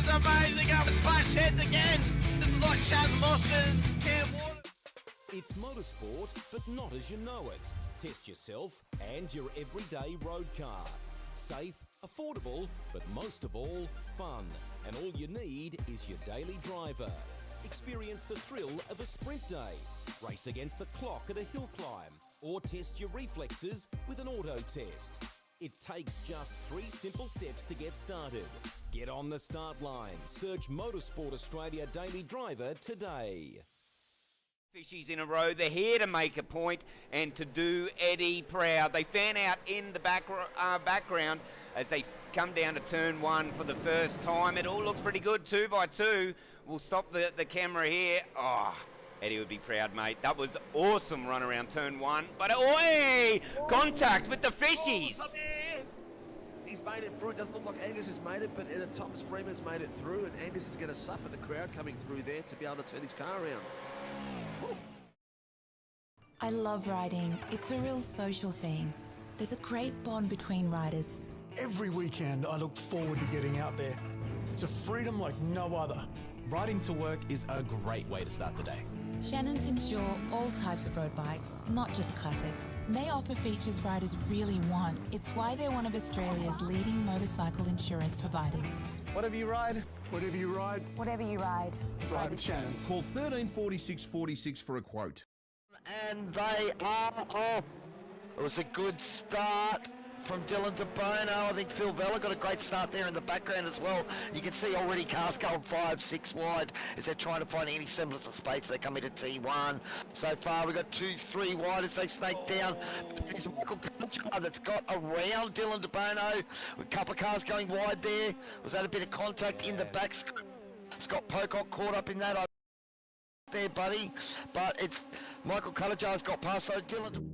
is amazing. It's clash heads again. This is like Chaz Mostyn, Cam Water. It's motorsport, but not as you know it. Test yourself and your everyday road car. Safe, affordable, but most of all, fun. And all you need is your daily driver. Experience the thrill of a sprint day. Race against the clock at a hill climb. Or test your reflexes with an auto test. It takes just 3 simple steps to get started. Get on the start line. Search Motorsport Australia Daily Driver today. Fishies in a row. They're here to make a point and to do Eddie proud. They fan out in the background as they come down to turn 1 for the first time. It all looks pretty good, 2 by 2. We'll stop the camera here. Oh, Eddie would be proud, mate. That was awesome run around turn 1. But, oi! Contact with the fishies. He's made it through. It doesn't look like Angus has made it, but Thomas Freeman's made it through, and Angus is going to suffer the crowd coming through there to be able to turn his car around. Woo. I love riding. It's a real social thing. There's a great bond between riders. Every weekend I look forward to getting out there. It's a freedom like no other. Riding to work is a great way to start the day. Shannons insure all types of road bikes, not just classics. They offer features riders really want. It's why they're one of Australia's leading motorcycle insurance providers. Whatever you ride, whatever you ride, whatever you ride, ride with Shannons. Call 134646 for a quote. And they are off. It was a good start from Dylan to Bono. I think Phil Vella got a great start there in the background as well. You can see already cars going 5, 6 wide as they're trying to find any semblance of space. They come into T1. So far we've got 2, 3 wide as they snake down. It's Michael Conchar that's got around Dylan de Bono. A couple of cars going wide there. Was that a bit of contact in the back? Scott Pocock caught up in that there, buddy. But it's Michael Cullajar's got past, so Dylan...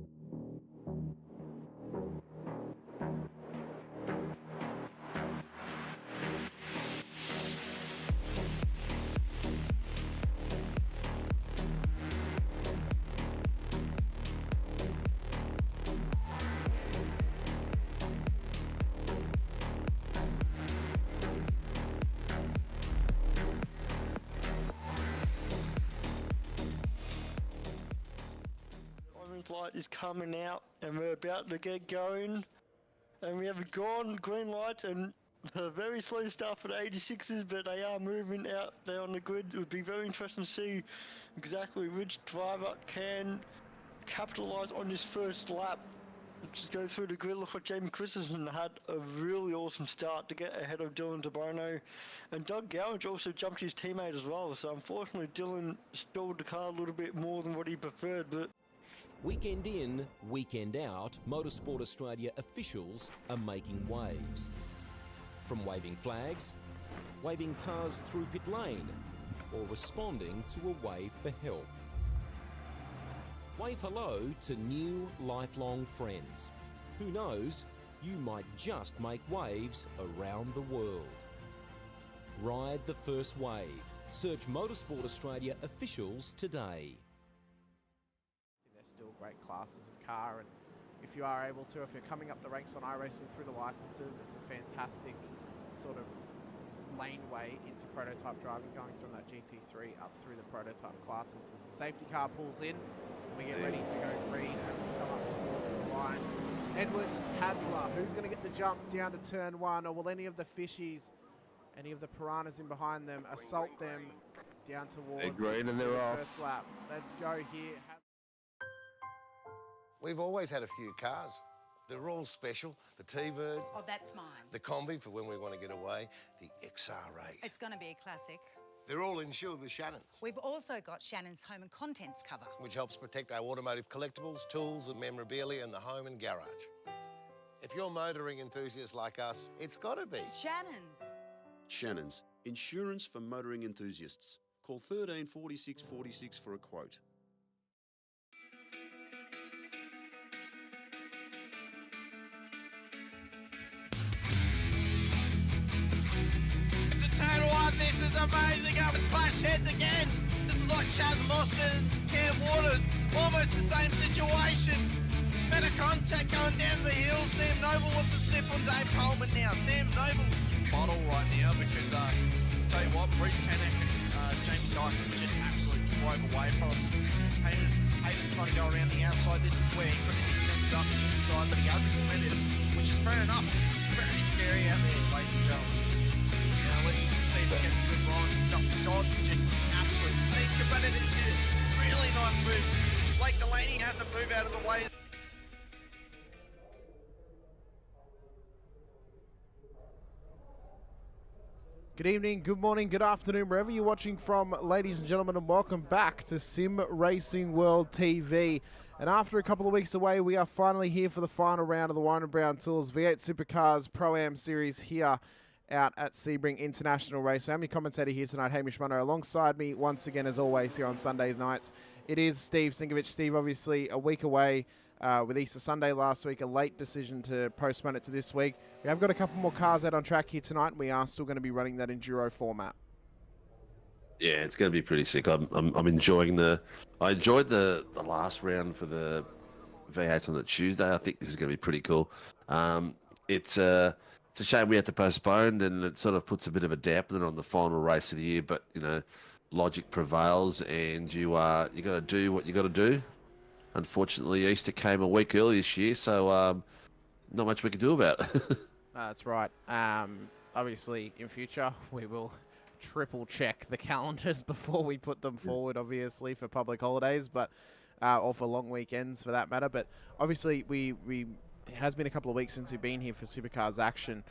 light is coming out and we're about to get going, and we have a green light and a very slow start for the 86s, but they are moving out there on the grid. It would be very interesting to see exactly which driver can capitalise on this first lap. Just go through the grid. Look like Jamie Christensen had a really awesome start to get ahead of Dylan de Bono, and Doug Gowage also jumped his teammate as well, so unfortunately Dylan stalled the car a little bit more than what he preferred. But Weekend in, weekend out, Motorsport Australia officials are making waves. From waving flags, waving cars through pit lane, or responding to a wave for help. Wave hello to new lifelong friends. Who knows, you might just make waves around the world. Ride the first wave. Search Motorsport Australia officials today. Still great classes of car, and if you are able to, if you're coming up the ranks on iRacing through the licenses, it's a fantastic sort of laneway into prototype driving, going from that GT3 up through the prototype classes. As the safety car pulls in, we get ready to go green as we come up towards the line. Edwards, Hasler, who's going to get the jump down to turn 1, or will any of the fishies, any of the piranhas in behind them, assault them down towards green and they're off. First lap. Let's go here. We've always had a few cars. They're all special. The T-Bird. Oh, that's mine. The Combi for when we want to get away. The XR8. It's going to be a classic. They're all insured with Shannons. We've also got Shannon's home and contents cover, which helps protect our automotive collectibles, tools and memorabilia in the home and garage. If you're motoring enthusiasts like us, it's got to be Shannon's. Shannon's, insurance for motoring enthusiasts. Call 134646 for a quote. This is amazing. It's clash heads again. This is like Chaz Mostyn, Cam Waters, almost the same situation. Better contact going down the hill. Sam Noble wants to slip on Dave Coleman now. Sam Noble bottle right now because tell you what, Bruce Tanek and Jamie Dyson just absolutely drove away from us. Hayden trying to go around the outside. This is where he could have just sent it up the inside, but he hasn't committed, which is fair enough. It's very scary out there, ladies and gentlemen. Now let's see if we get a good run. Dodds just absolutely competitive here. Really nice move. Blake Delaney had to move out of the way. Good evening, good morning, good afternoon, wherever you're watching from, ladies and gentlemen, and welcome back to Sim Racing World TV. And after a couple of weeks away, we are finally here for the final round of the Warren Brown Tools V8 Supercars Pro-Am Series here out at Sebring International Race. I'm your commentator here tonight, Hamish Munro. Alongside me, once again, as always, here on Sundays nights, it is Steve Sinkovic. Steve, obviously, a week away with Easter Sunday last week, a late decision to postpone it to this week. We have got a couple more cars out on track here tonight, and we are still going to be running that Enduro format. Yeah, it's going to be pretty sick. I'm enjoying I enjoyed the last round for the V8s on the Tuesday. I think this is going to be pretty cool. It's a shame we had to postpone, and it sort of puts a bit of a dampener on the final race of the year. But you know, logic prevails, and you got to do what you got to do. Unfortunately, Easter came a week early this year, so not much we can do about it. That's right. Obviously, in future, we will triple check the calendars before we put them forward, obviously, for public holidays, but or for long weekends, for that matter. But obviously, it has been a couple of weeks since we've been here for Supercars action.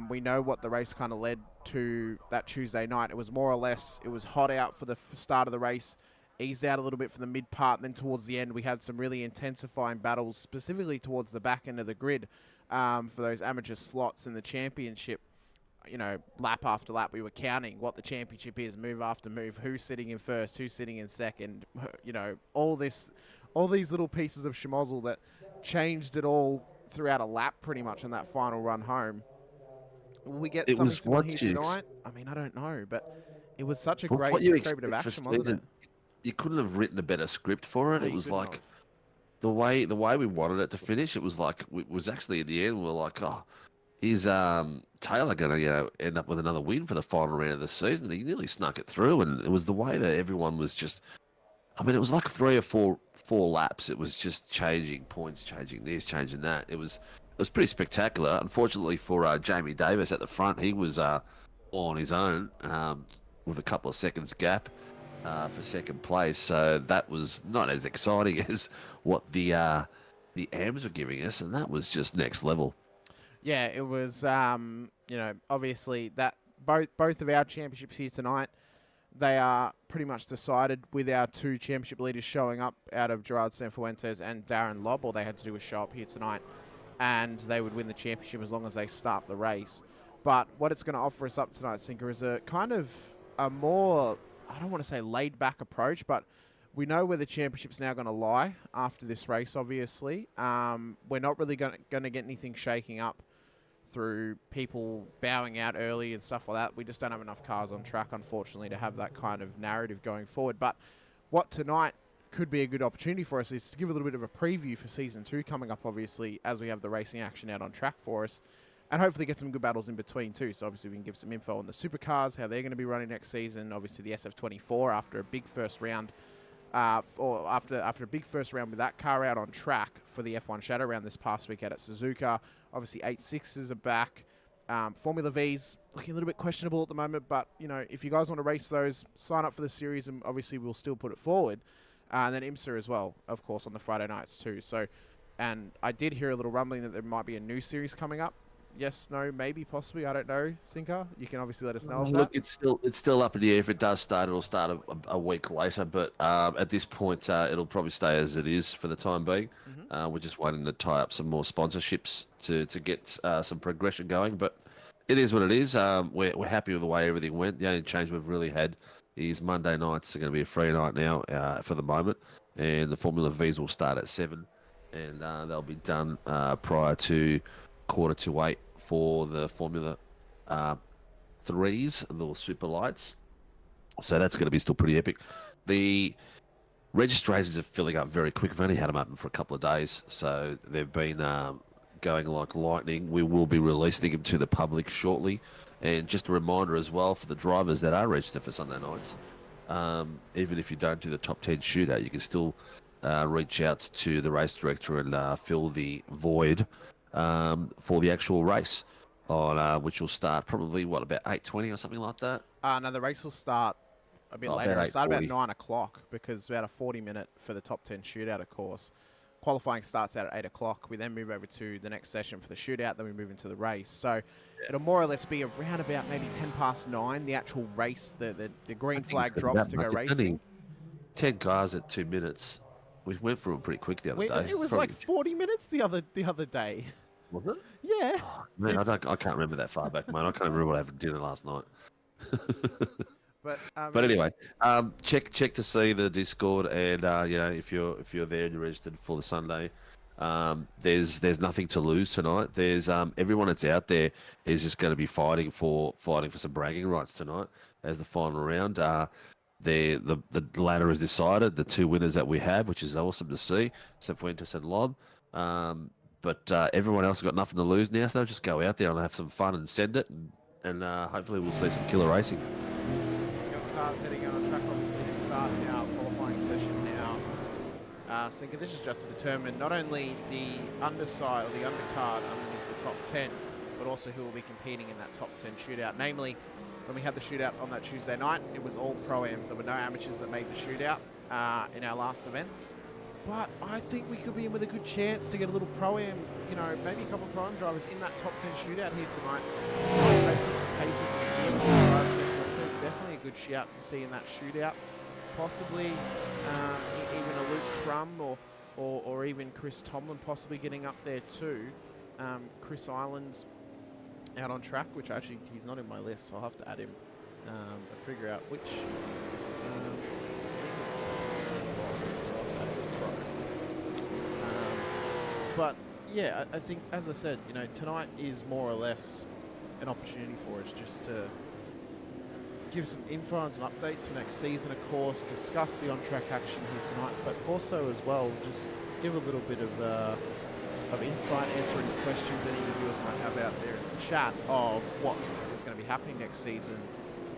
We know what the race kind of led to that Tuesday night. It was more or less, it was hot out for the start of the race, eased out a little bit for the mid part, and then towards the end we had some really intensifying battles, specifically towards the back end of the grid for those amateur slots in the championship. You know, lap after lap we were counting what the championship is, move after move, who's sitting in first, who's sitting in second, you know, all these little pieces of schmozzle that changed it all throughout a lap pretty much on that final run home. Will we get something similar here tonight? I mean, I don't know, but it was such a great bit of action, wasn't it? You couldn't have written a better script for it. It was like the way we wanted it to finish. It was like it was actually at the end. We were like, oh, is Taylor going to end up with another win for the final round of the season? He nearly snuck it through, and it was the way that everyone was just. I mean, it was like 3 or 4 laps. It was just changing points, changing this, changing that. It was pretty spectacular. Unfortunately for Jamie Davis at the front, he was all on his own with a couple of seconds gap for second place. So that was not as exciting as what the AMs were giving us, and that was just next level. Yeah, it was. You know, obviously that both of our championships here tonight, they are pretty much decided with our 2 championship leaders showing up out of Gerard Sanfuentes and Darren Lobb. All they had to do was show up here tonight, and they would win the championship as long as they start the race. But what it's going to offer us up tonight, Sinker, is a kind of a more, I don't want to say laid-back approach, but we know where the championship's now going to lie after this race, obviously. We're not really going to get anything shaking up through people bowing out early and stuff like that. We just don't have enough cars on track, unfortunately, to have that kind of narrative going forward. But what tonight could be a good opportunity for us is to give a little bit of a preview for Season 2 coming up, obviously, as we have the racing action out on track for us, and hopefully get some good battles in between too. So obviously we can give some info on the Supercars, how they're going to be running next season, obviously the SF24 after a big first round, or after a big first round with that car out on track for the F1 Shadow Round this past week out at Suzuka. Obviously 8.6s are back. Formula V's looking a little bit questionable at the moment, but you know, if you guys want to race those, sign up for the series, and obviously we'll still put it forward. And then IMSA as well, of course, on the Friday nights too. So, and I did hear a little rumbling that there might be a new series coming up. Yes, no, maybe, possibly. I don't know, Sinker. You can obviously let us know. Look, it's still up in the air. If it does start, it'll start a week later. But at this point, it'll probably stay as it is for the time being. We're just waiting to tie up some more sponsorships to get some progression going. But it is what it is. We're happy with the way everything went. The only change we've really had is Monday nights are going to be a free night now for the moment, and the Formula V's will start at 7, and they'll be done prior to 7:45 for the Formula 3s, the super lights. So that's going to be still pretty epic. The registrations are filling up very quick. We've only had them open for a couple of days, so they've been going like lightning. We will be releasing them to the public shortly. And just a reminder as well for the drivers that are registered for Sunday nights, even if you don't do the top 10 shootout, you can still reach out to the race director and fill the void for the actual race, on which will start probably, about 8:20 or something like that? No, the race will start a bit later. It'll start about 9 o'clock because it's about a 40-minute for the top 10 shootout, of course. Qualifying starts out at 8 o'clock. We then move over to the next session for the shootout. Then we move into the race. So it'll more or less be around about maybe 9:10, the actual race. The green flag drops to go racing. 10 cars at 2 minutes. We went through it pretty quick the other day. It was like 40 minutes the other day. Was it? Yeah. Oh, man, I can't remember that far back, mate. I can't remember what I had for dinner last night. But anyway, check to see the Discord, and if you're there and you're registered for the Sunday, there's nothing to lose tonight. There's everyone that's out there is just going to be fighting for some bragging rights tonight as the final round. The ladder is decided. The two winners that we have, which is awesome to see, Cifuentes and Lob. But everyone else has got nothing to lose now, so they'll just go out there and have some fun and send it, and hopefully we'll see some killer racing. Cars heading out on track, obviously, to start our qualifying session now. Sinker, this is just to determine not only the underside or the undercard underneath the top 10, but also who will be competing in that top 10 shootout. Namely, when we had the shootout on that Tuesday night, it was all pro-ams. There were no amateurs that made the shootout in our last event. But I think we could be in with a good chance to get a little pro-am, maybe a couple of pro-am drivers in that top 10 shootout here tonight. Paces and drives. It's definitely a good shout to see in that shootout. Possibly even a Luke Crum or even Chris Tomlin possibly getting up there too. Chris Island's out on track, which actually he's not in my list, so I'll have to add him and figure out which. But yeah, I think, as I said, tonight is more or less an opportunity for us just to give some info and some updates for next season, of course, discuss the on-track action here tonight, but also as well just give a little bit of insight, answer any questions any of the viewers might have out there in the chat of what is going to be happening next season,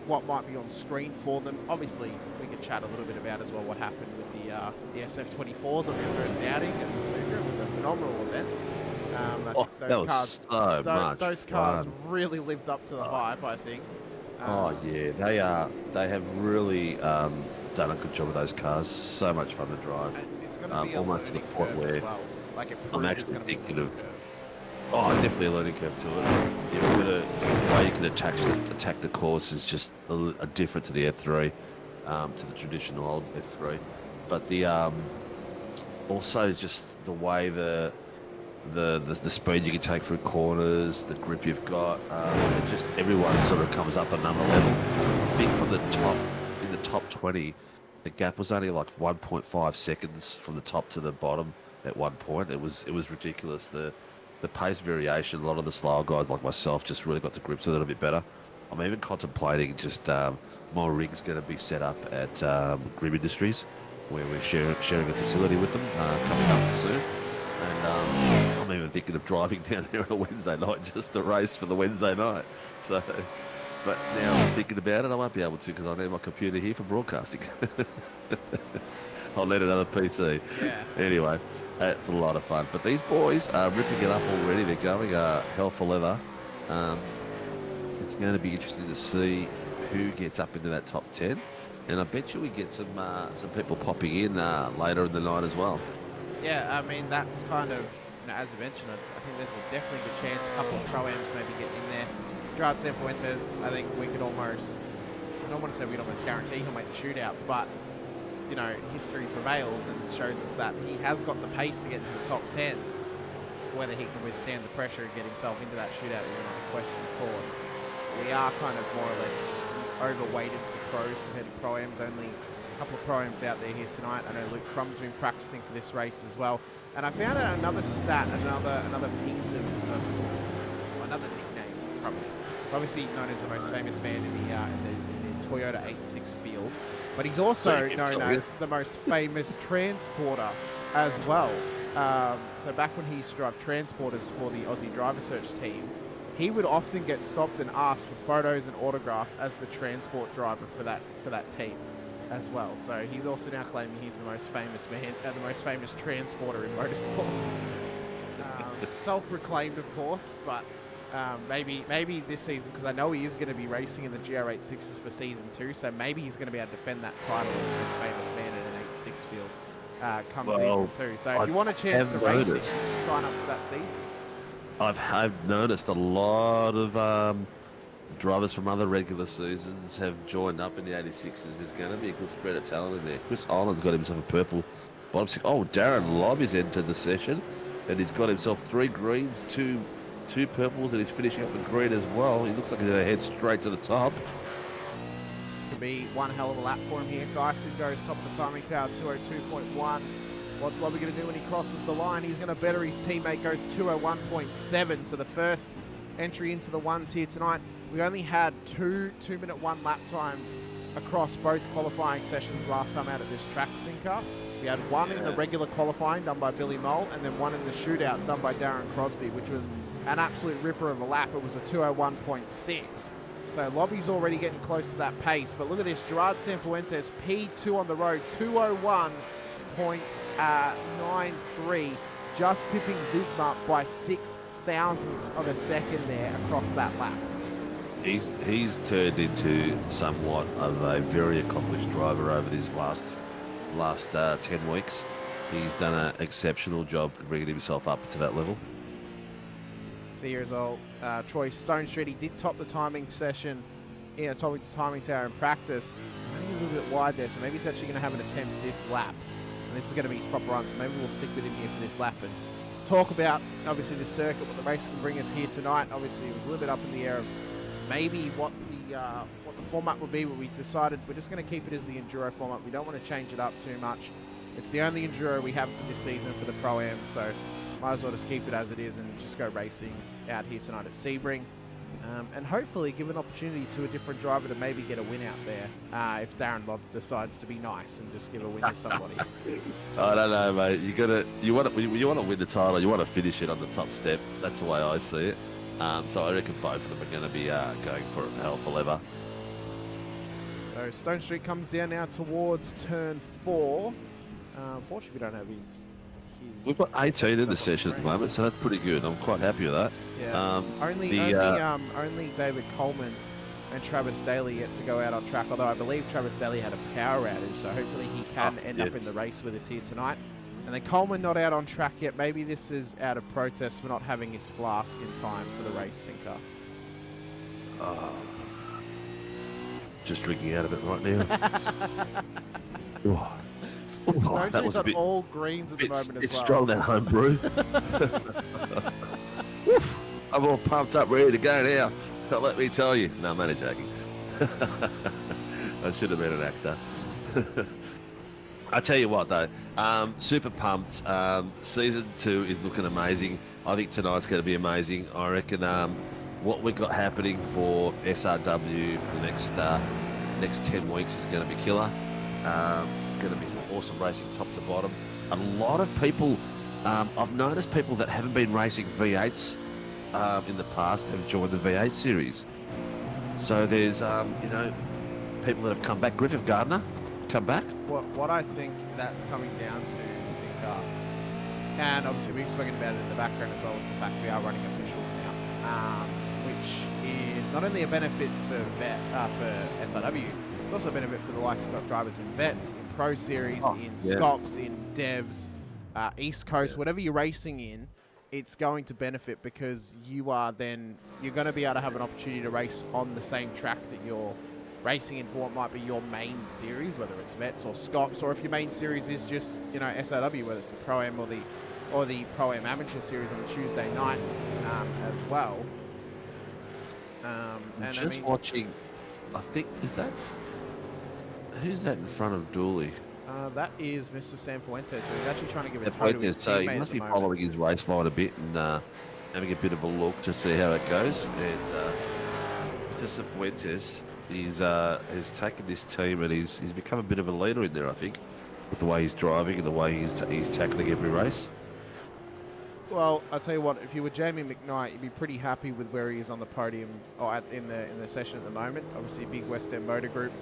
what might be on screen for them. Obviously, we could chat a little bit about as well what happened with the SF24s on their first outing at Suzuka. It was a phenomenal event. Those cars really lived up to the hype, I think. They have really done a good job with those cars. So much fun to drive. It's going to be almost to the point where well. I'm actually thinking of definitely a learning curve to it. The way you can attack the course is just a different to the F3, to the traditional old F3. But the also just the way the speed you can take through corners, the grip you've got, just everyone sort of comes up another level. I think from the top, in the top 20, the gap was only like 1.5 seconds from the top to the bottom at one point. It was ridiculous. The pace variation, a lot of the slower guys like myself just really got to grips with it a bit better. I'm even contemplating just more rigs going to be set up at Grim Industries, where we're sharing a facility with them coming up soon. And I'm even thinking of driving down there on a Wednesday night just to race for the Wednesday night. So, but now I'm thinking about it, I won't be able to because I need my computer here for broadcasting. I'll need another PC. Yeah. Anyway, it's a lot of fun. But these boys are ripping it up already. They're going hell for leather. It's going to be interesting to see who gets up into that top 10. And I bet you we get some people popping in later in the night as well. Yeah, I mean, that's kind of, as I mentioned, I think there's a definitely good chance a couple of pro-ams maybe get in there. Gerard Cifuentes, I think we could almost, I don't want to say we'd almost guarantee he'll make the shootout, but, history prevails and shows us that he has got the pace to get to the top 10. Whether he can withstand the pressure and get himself into that shootout is another question, of course. We are kind of more or less overweighted for pros compared to pro-ams. Only a couple of pro-ams out there here tonight. I know Luke Crum's been practicing for this race as well. And I found out another stat, another piece of another nickname for Crum. Obviously, he's known as the most famous man in the Toyota 86 field, but he's also known as the most famous transporter as well. So back when he used to drive transporters for the Aussie Driver Search team, he would often get stopped and asked for photos and autographs as the transport driver for that team as well. So he's also now claiming he's the most famous man, the most famous transporter in motorsports. Self-proclaimed, of course, but maybe this season, because I know he is going to be racing in the GR86s for season 2, so maybe he's going to be able to defend that title of the most famous man in an 8.6 field come season 2. So if you want a chance to race it, sign up for that season. I've noticed a lot of drivers from other regular seasons have joined up in the 86s. There's going to be a good spread of talent in there. Chris Island's got himself a purple bottom six. Oh, Darren Lobby's entered the session, and he's got himself 3 greens, two purples, and he's finishing up with green as well. He looks like he's going to head straight to the top. This could be one hell of a lap for him here. Dyson goes top of the timing tower, 202.1. What's Lobby going to do when he crosses the line? He's going to better his teammate, goes 201.7. So the first entry into the ones here tonight. We only had 2 2-minute 1 lap times across both qualifying sessions last time out at this track, Sinker. We had one in the regular qualifying done by Billy Mole, and then one in the shootout done by Darren Crosby, which was an absolute ripper of a lap. It was a 201.6. So Lobby's already getting close to that pace. But look at this, Gerard Sanfuentes, P2 on the road, 201.93, just pipping Visma by 6,000ths of a second there across that lap. He's turned into somewhat of a very accomplished driver over these last 10 weeks. He's done an exceptional job bringing himself up to that level. See here as well, Troy Stone Street, he did top the timing session, topping the timing tower in practice. Maybe a little bit wide there, so maybe he's actually going to have an attempt this lap. And this is going to be his proper run, so maybe we'll stick with him here for this lap and talk about, obviously, the circuit, what the race can bring us here tonight. Obviously, it was a little bit up in the air of maybe what the format would be, but we decided we're just going to keep it as the Enduro format. We don't want to change it up too much. It's the only Enduro we have for this season for the Pro-Am, so might as well just keep it as it is and just go racing out here tonight at Sebring. And hopefully give an opportunity to a different driver to maybe get a win out there if Darren Lobb decides to be nice and just give a win to somebody. I don't know, mate. You want to win the title. You want to finish it on the top step. That's the way I see it. So I reckon both of them are going to be going for it for hell for leather. So Stone Street comes down now towards turn 4. Unfortunately, we don't have his We've got 18 in the session at the moment, so that's pretty good. I'm quite happy with that. Yeah. Only David Coleman and Travis Daly yet to go out on track, although I believe Travis Daly had a power outage, so hopefully he can end up in the race with us here tonight. And then Coleman not out on track yet. Maybe this is out of protest for not having his flask in time for the race, Sinker. Just drinking out of it right now. That was on all greens at the moment as well. It's strong, that home brew. I'm all pumped up, ready to go now. But let me tell you. No, I'm only joking. I should have been an actor. I tell you what, though. Super pumped. Season 2 is looking amazing. I think tonight's going to be amazing. I reckon what we've got happening for SRW for the next 10 weeks is going to be killer. Going to be some awesome racing top to bottom. A lot of people, I've noticed people that haven't been racing V8s in the past have joined the V8 series. So there's, people that have come back. Griffith Gardner, come back. What I think that's coming down to, Sinker, and obviously we've spoken about it in the background as well, is the fact we are running officials now, which is not only a benefit for SRW, it's also a benefit for the likes of drivers in Vets, in Pro Series, in Scops, in Devs, East Coast, whatever you're racing in, it's going to benefit because you're going to be able to have an opportunity to race on the same track that you're racing in for what might be your main series, whether it's Vets or Scops, or if your main series is just, SRW, whether it's the Pro-Am or the Pro-Am Amateur Series on the Tuesday night as well. I'm just watching, I think, who's that in front of Dooley? That is Mr. Sanfuentes. So he's actually trying to give a toe to his so teammate he must be following his race line a bit and having a bit of a look to see how it goes. And Mr. Sanfuentes has taken this team and he's become a bit of a leader in there, I think, with the way he's driving and the way he's tackling every race. Well, I'll tell you what, if you were Jamie McKnight, you'd be pretty happy with where he is on the podium or in the session at the moment. Obviously, big West End Motor Group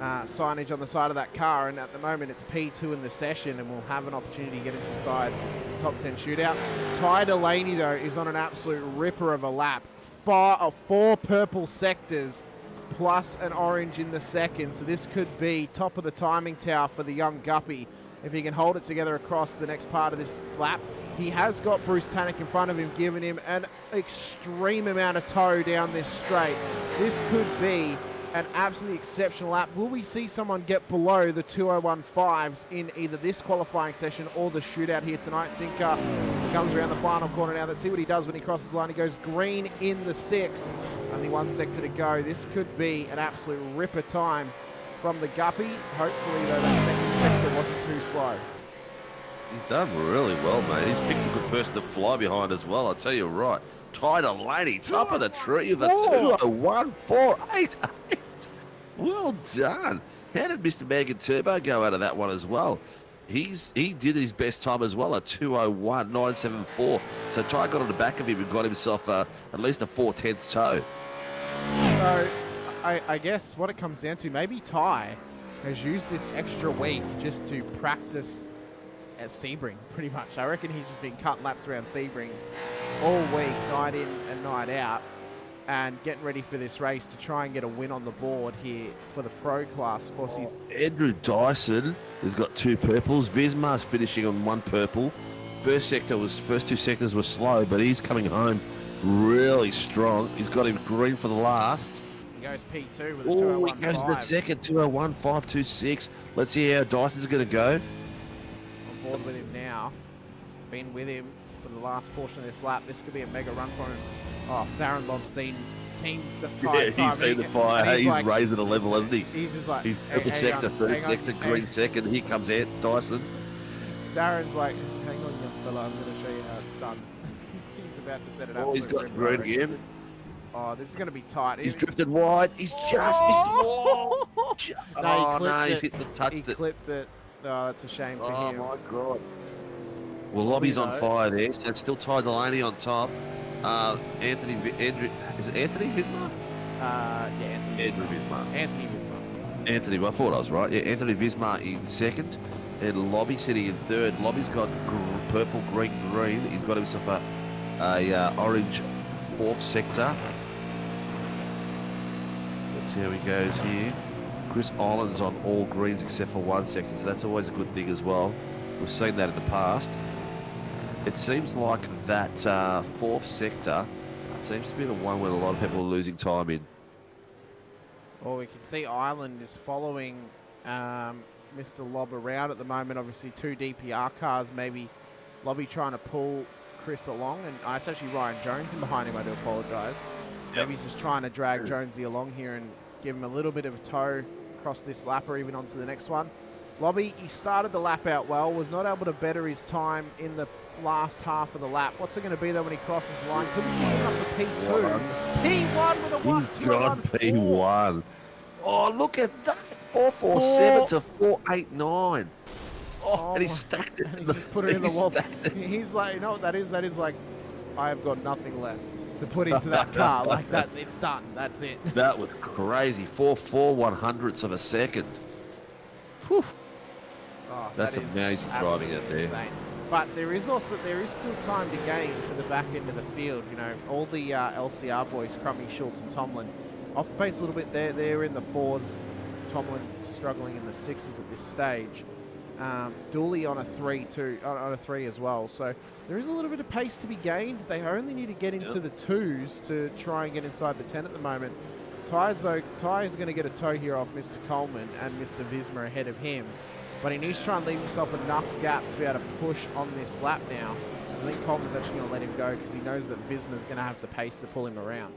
signage on the side of that car, and at the moment it's P2 in the session, and we'll have an opportunity to get inside the top 10 shootout. Ty Delaney, though, is on an absolute ripper of a lap. Four purple sectors plus an orange in the second, so this could be top of the timing tower for the young Guppy if he can hold it together across the next part of this lap. He has got Bruce Tannock in front of him, giving him an extreme amount of tow down this straight. This could be an absolutely exceptional lap. Will we see someone get below the 2:01.5s in either this qualifying session or the shootout here tonight? Sinker comes around the final corner now. Let's see what he does when he crosses the line. He goes green in the 6th. Only one sector to go. This could be an absolute ripper time from the Guppy. Hopefully, though, that second sector wasn't too slow. He's done really well, mate. He's picked a good person to fly behind as well, I'll tell you right. Ty Delaney, top of the tree with a 2:01.488. Well done. How did Mr. Megan Turbo go out of that one as well? He did his best time as well, a 2:01.974. So Ty got on the back of him and got himself at least a 4/10 toe. So I guess what it comes down to, maybe Ty has used this extra week just to practice at Sebring, pretty much. I reckon he's just been cutting laps around Sebring all week, night in and night out, and getting ready for this race to try and get a win on the board here for the pro class. Of course, Andrew Dyson has got 2 purples. Vismar's finishing on 1 purple. First 2 sectors were slow, but he's coming home really strong. He's got him green for the last. He goes P2 with a 2:01.5. He goes to the second, 2:01.526. Let's see how Dyson's going to go. On board with him now. Been with him for the last portion of this lap. This could be a mega run for him. Oh, Darren Lobb's seen Yeah, he's seen the fire. He's like, raising the level, hasn't he? He's just like, he's purple sector, third sector, green second. Here comes Dyson. Darren's like, hang on, young fella, I'm going to show you how it's done. He's about to set it up. Oh, he's got green again. Oh, this is going to be tight. He's drifted wide. He's just missed the wall. No, he's hit the touched He clipped it. Oh, that's a shame for him. Oh, my God. Well, Lobby's on fire there. So it's still Ty Delaney on top. Is it Anthony Vismar? Yeah, Andrew Vismar. Anthony Vismar. Anthony, I thought I was right. Yeah, Anthony Vismar in second. And Lobby sitting in third. Lobby's got purple, green, green. He's got himself a orange 4th sector. Let's see how he goes here. Chris Island's on all greens except for 1 sector, so that's always a good thing as well. We've seen that in the past. It seems like that 4th sector seems to be the one where a lot of people are losing time in. Well, we can see Island is following Mr. Lobb around at the moment. Obviously, 2 DPR cars, maybe Lobby trying to pull Chris along. And it's actually Ryan Jones in behind him, I do apologise. Maybe he's just trying to drag Jonesy along here and give him a little bit of a tow across this lap or even onto the next one. Lobby, he started the lap out well, was not able to better his time in the last half of the lap. What's it going to be, though, when he crosses the line? Couldn't score enough for P2. P1 with a 1. He's gone P1. Oh, look at that. 447 to 489. Oh, and he stacked it. And he just put it in the wall. He's like, you know what that is? That is like, I have got nothing left to put into that car. Like that, it's done. That's it. That was crazy. 4.41 of a second. Whew. Oh, that's amazing driving out there. Insane. But there is still time to gain for the back end of the field. You know, all the LCR boys, Crummy, Schultz, and Tomlin, off the pace a little bit. They're in the 4s. Tomlin struggling in the 6s at this stage. Dooley on a 3 too, on a 3 as well. So there is a little bit of pace to be gained. They only need to get into the 2s to try and get inside the 10 at the moment. Ty's going to get a tow here off Mr. Coleman and Mr. Visma ahead of him. But he needs to try and leave himself enough gap to be able to push on this lap now. I think Coleman's actually going to let him go because he knows that Visma's going to have the pace to pull him around.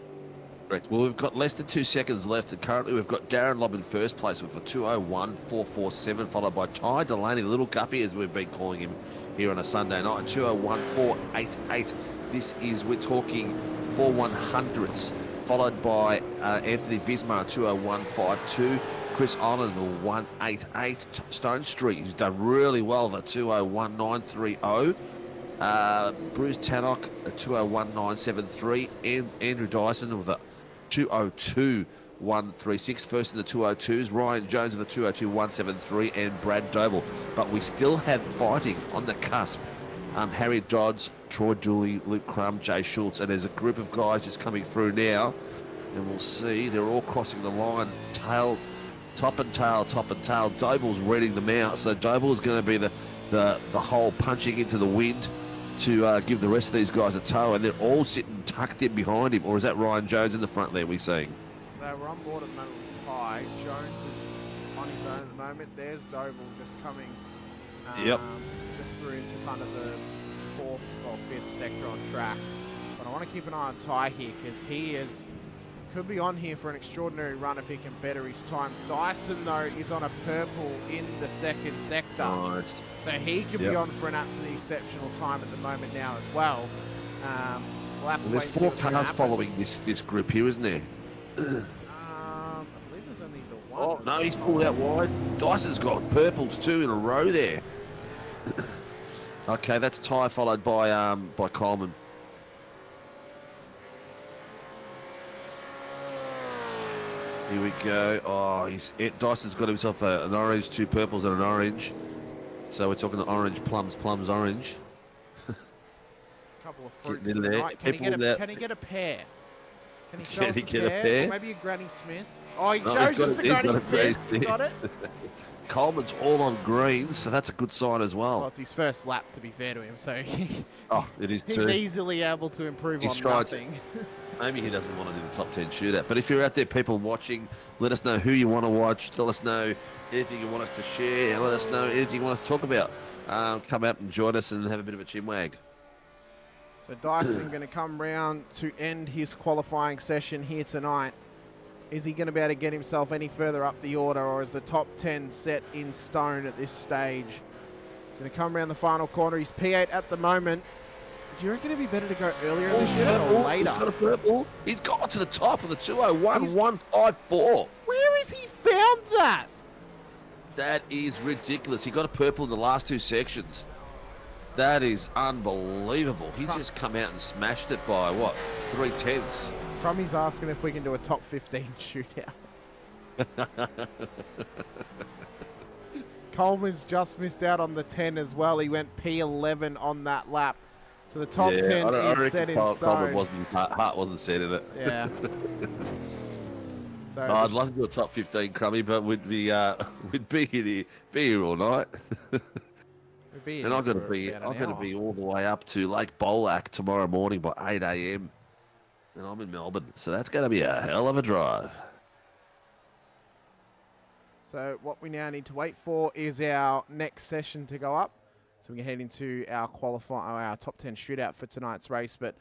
Correct. Well, we've got less than 2 seconds left, and currently we've got Darren Lobb in first place with a 2:01.447, followed by Ty Delaney, the little guppy, as we've been calling him here on a Sunday night, 2:01.488. This is, we're talking 4/100ths, followed by Anthony Vismar, 2:01.52. Chris Island, the 1:88. Stone Street, who's done really well, the 2:01.930. Bruce Tannock, a 201.973, and Andrew Dyson with a 202.136. First in the 202s, Ryan Jones with a 202.173, and Brad Doble. But we still have fighting on the cusp. Harry Dodds, Troy Dooley, Luke Crum, Jay Schultz, and there's a group of guys just coming through now, and we'll see they're all crossing the line. Top and tail. Doble's reading them out, so Doble's going to be the hole punching into the wind to give the rest of these guys a tow, and they're all sitting tucked in behind him. Or is that Ryan Jones in the front there we're seeing? So we're on board at the moment with Ty. Jones is on his own at the moment. There's Doble just coming just through into kind of the 4th or 5th sector on track. But I want to keep an eye on Ty here, because he could be on here for an extraordinary run if he can better his time. Dyson, though, is on a purple in the 2nd sector. Nice. So he could be on for an absolutely exceptional time at the moment now as well. We'll have to There's wait and see 4 what's gonna cars happen. following this group here, isn't there? I believe there's only the one. Oh, no, he's pulled out wide. Dyson's got purples 2 in a row there. Okay, that's Ty followed by Coleman. Here we go. Oh, Dyson's got himself an orange, 2 purples and an orange. So we're talking the orange, plums, orange. Couple of fruits Getting for in the there. night. Can he get a pair? Can he show us a pair? Or maybe a Granny Smith? Oh, he shows us the Granny Smith. Got it? Coleman's all on green, so that's a good sign as well. Well, it's his first lap, to be fair to him, so it is he's too. easily able to improve He's on tried nothing. Maybe he doesn't want to do the top 10 shootout. But if you're out there, people watching, let us know who you want to watch. Tell us know anything you want us to share. Let us know anything you want us to talk about. Come out and join us and have a bit of a chinwag. So Dyson going to come round to end his qualifying session here tonight. Is he going to be able to get himself any further up the order, or is the top 10 set in stone at this stage? He's going to come around the final corner. He's P8 at the moment. Do you reckon it'd be better to go earlier in the shoot or later? He's got a purple. He's got to the top of the 201.154. Where has he found that? That is ridiculous. He got a purple in the last 2 sections. That is unbelievable. He just come out and smashed it by, what, 3/10. Crummy's asking if we can do a top 15 shootout. Coleman's just missed out on the 10 as well. He went P11 on that lap. So the top 10 is set in stone. Coleman heart wasn't set in it. Yeah. So I'd love to do a top 15, Crummy, but we'd be here all night. And I'm going to be all the way up to Lake Bolac tomorrow morning by 8 a.m. And I'm in Melbourne, so that's going to be a hell of a drive. So what we now need to wait for is our next session to go up, so we can head into our our top 10 shootout for tonight's race. But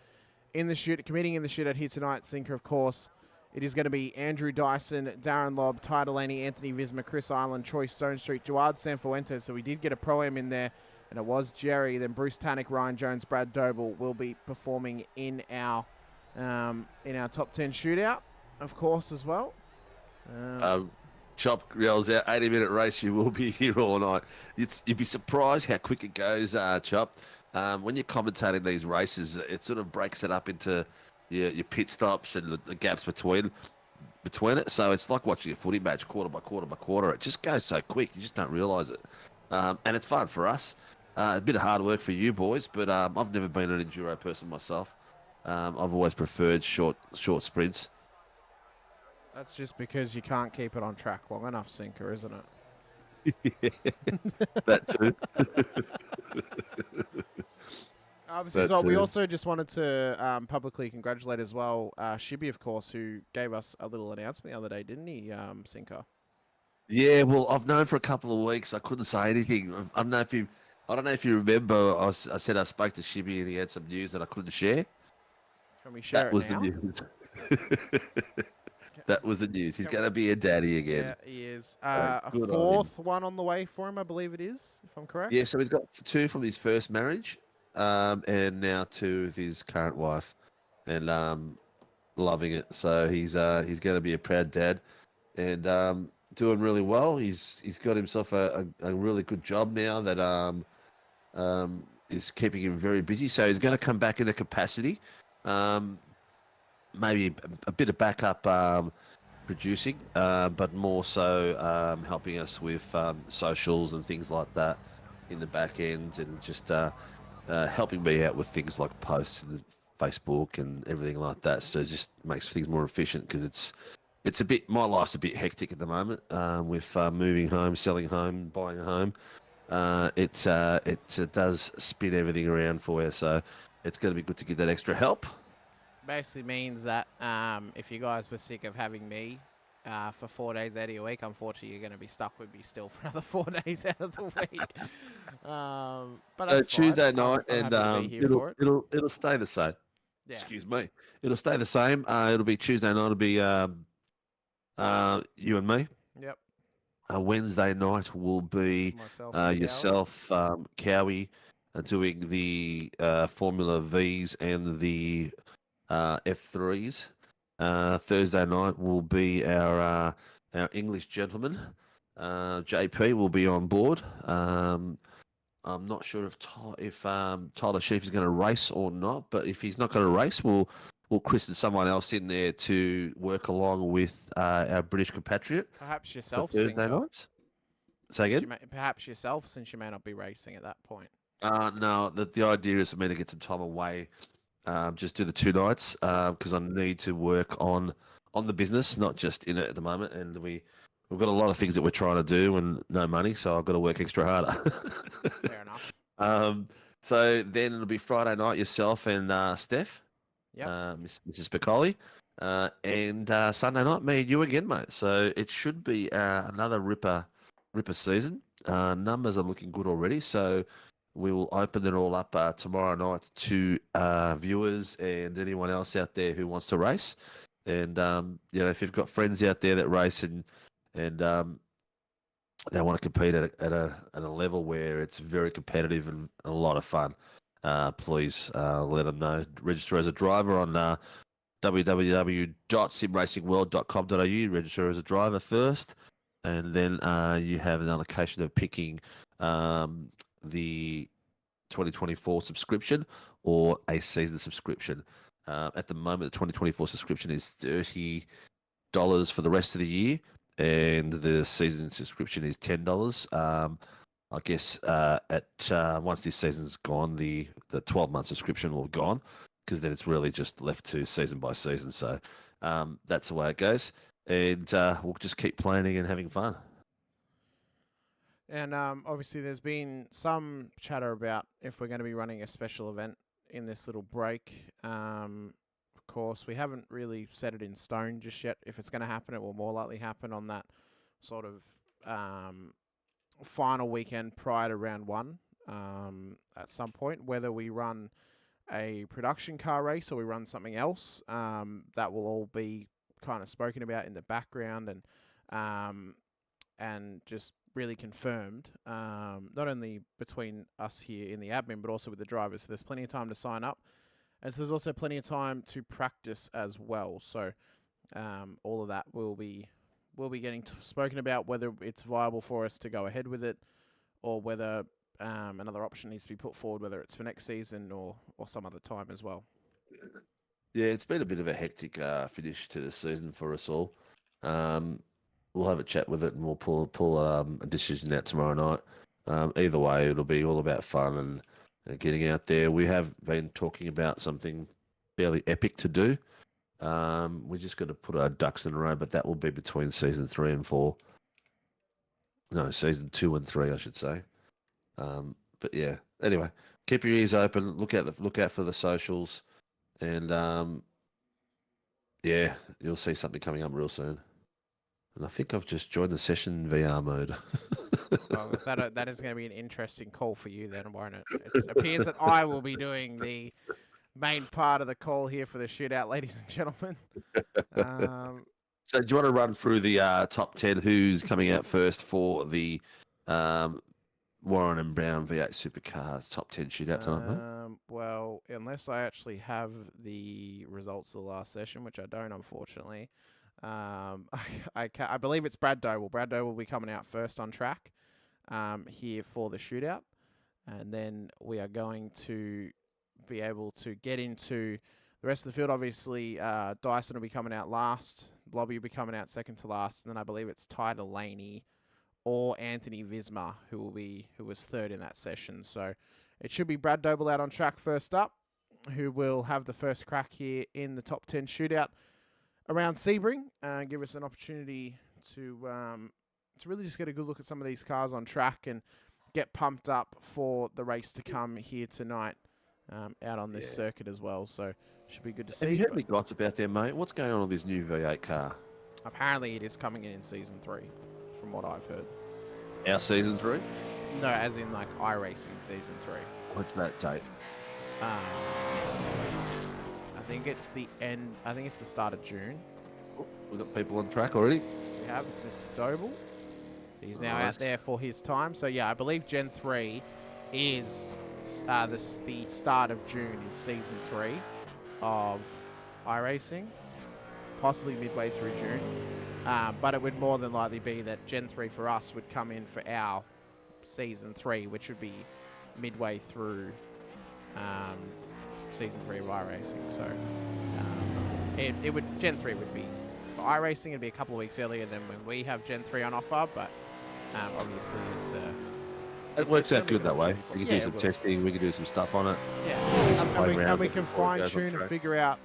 in the competing in the shootout here tonight, Sinker, of course, it is going to be Andrew Dyson, Darren Lobb, Ty Delaney, Anthony Visma, Chris Island, Troy Stonestreet, Joard Sanfuentes. So we did get a Pro-Am in there, and it was Jerry. Then Bruce Tannock, Ryan Jones, Brad Doble will be performing in our top 10 shootout, of course, as well. Chop yells out, 80-minute race, you will be here all night. You'd be surprised how quick it goes, Chop. When you're commentating these races, it sort of breaks it up into your pit stops and the gaps between it. So it's like watching a footy match quarter by quarter by quarter. It just goes so quick, you just don't realise it. And it's fun for us. A bit of hard work for you boys, but I've never been an enduro person myself. I've always preferred short sprints. That's just because you can't keep it on track long enough, Sinker, isn't it? That too. Obviously, as well, we also just wanted to publicly congratulate as well Shibby, of course, who gave us a little announcement the other day, didn't he, Sinker? Yeah, well, I've known for a couple of weeks. I couldn't say anything. I don't know if you remember. I said I spoke to Shibby and he had some news that I couldn't share. Can we share that it was now? The news. That was the news. He's going to be a daddy again. Yeah, he is. A fourth one on the way for him, I believe it is, if I'm correct. Yeah, so he's got 2 from his first marriage, and now 2 with his current wife, and loving it. So he's going to be a proud dad, and doing really well. He's got himself a really good job now that is keeping him very busy. So he's going to come back in a capacity, maybe a bit of backup producing, but more so helping us with socials and things like that in the back end, and just helping me out with things like posts in the Facebook and everything like that. So it just makes things more efficient, because it's a bit, my life's a bit hectic at the moment with moving home, selling home, buying a home. It does spin everything around for you, so it's going to be good to get that extra help. Basically means that if you guys were sick of having me for 4 days out of your week, unfortunately you're going to be stuck with me still for another 4 days out of the week. But that's Tuesday fine. night, I'm and happy to be here for it. it'll stay the same. Yeah. Excuse me. It'll stay the same. It'll be Tuesday night. It'll be you and me. Yep. Wednesday night will be Myself and yourself, Cowie, doing the Formula Vs and the F3s. Thursday night will be our English gentleman. JP will be on board. I'm not sure if Tyler Sheaf is going to race or not, but if he's not going to race, we'll christen someone else in there to work along with our British compatriot. Perhaps yourself, Thursday Sinko. nights. Say again? Perhaps yourself, since you may not be racing at that point. No, the idea is for me to get some time away, just do the 2 nights, because I need to work on the business, not just in it at the moment. And we've got a lot of things that we're trying to do and no money, so I've got to work extra harder. Fair enough. So then it'll be Friday night, yourself and Steph, Yep. Mrs. Piccoli, and Sunday night, me and you again, mate. So it should be another ripper season. Numbers are looking good already, so we will open it all up tomorrow night to viewers and anyone else out there who wants to race. And if you've got friends out there that race and they want to compete at a level where it's very competitive and a lot of fun, please let them know. Register as a driver on www.simracingworld.com.au. Register as a driver first, and then you have an allocation of picking the 2024 subscription or a season subscription. At the moment, the 2024 subscription is $30 for the rest of the year, and the season subscription is $10. I guess once this season's gone, the 12-month subscription will be gone, because then it's really just left to season by season. So that's the way it goes, and we'll just keep planning and having fun. And obviously there's been some chatter about if we're going to be running a special event in this little break. Of course, we haven't really set it in stone just yet. If it's going to happen, it will more likely happen on that sort of final weekend prior to round 1 at some point. Whether we run a production car race or we run something else, that will all be kind of spoken about in the background and just really confirmed, not only between us here in the admin, but also with the drivers. So there's plenty of time to sign up, and so there's also plenty of time to practice as well. So all of that will be getting spoken about, whether it's viable for us to go ahead with it, or whether another option needs to be put forward, whether it's for next season or some other time as well. Yeah, it's been a bit of a hectic finish to the season for us all. We'll have a chat with it, and we'll pull a decision out tomorrow night. Either way, it'll be all about fun and getting out there. We have been talking about something fairly epic to do. We just got to put our ducks in a row, but that will be between season 3 and 4. No, season 2 and 3, I should say. But yeah, anyway, keep your ears open. Look out for the socials, and yeah, you'll see something coming up real soon. And I think I've just joined the session in VR mode. Well, that is going to be an interesting call for you then, won't it? It appears that I will be doing the main part of the call here for the shootout, ladies and gentlemen. So do you want to run through the top 10 who's coming out first for the Warren and Brown V8 Supercars top 10 shootout tonight, mate? Well, unless I actually have the results of the last session, which I don't, unfortunately. I believe it's Brad Doble. Brad Doble will be coming out first on track here for the shootout. And then we are going to be able to get into the rest of the field. Obviously, Dyson will be coming out last. Blobby will be coming out second to last. And then I believe it's Ty Delaney or Anthony Visma who was third in that session. So it should be Brad Doble out on track first up, who will have the first crack here in the top 10 shootout around Sebring, and give us an opportunity to really just get a good look at some of these cars on track and get pumped up for the race to come here tonight out on this circuit as well. So should be good to see. Have you heard any glots about there, mate? What's going on with this new V8 car? Apparently it is coming in Season 3, from what I've heard. Our Season 3? No, as in like iRacing Season 3. What's that date? I think it's the end. I think it's the start of June. Oh, we've got people on track already. We have. It's Mr. Doble. So he's now out there for his time. So yeah, I believe Gen 3 is the start of June is Season 3 of iRacing, possibly midway through June. But it would more than likely be that Gen 3 for us would come in for our Season 3, which would be midway through Season 3 of iRacing. So Gen 3 would be, for iRacing, it'd be a couple of weeks earlier than when we have Gen 3 on offer, but obviously it works out good that way. We can do some testing, we can do some stuff on it. Yeah, and we can fine-tune and figure out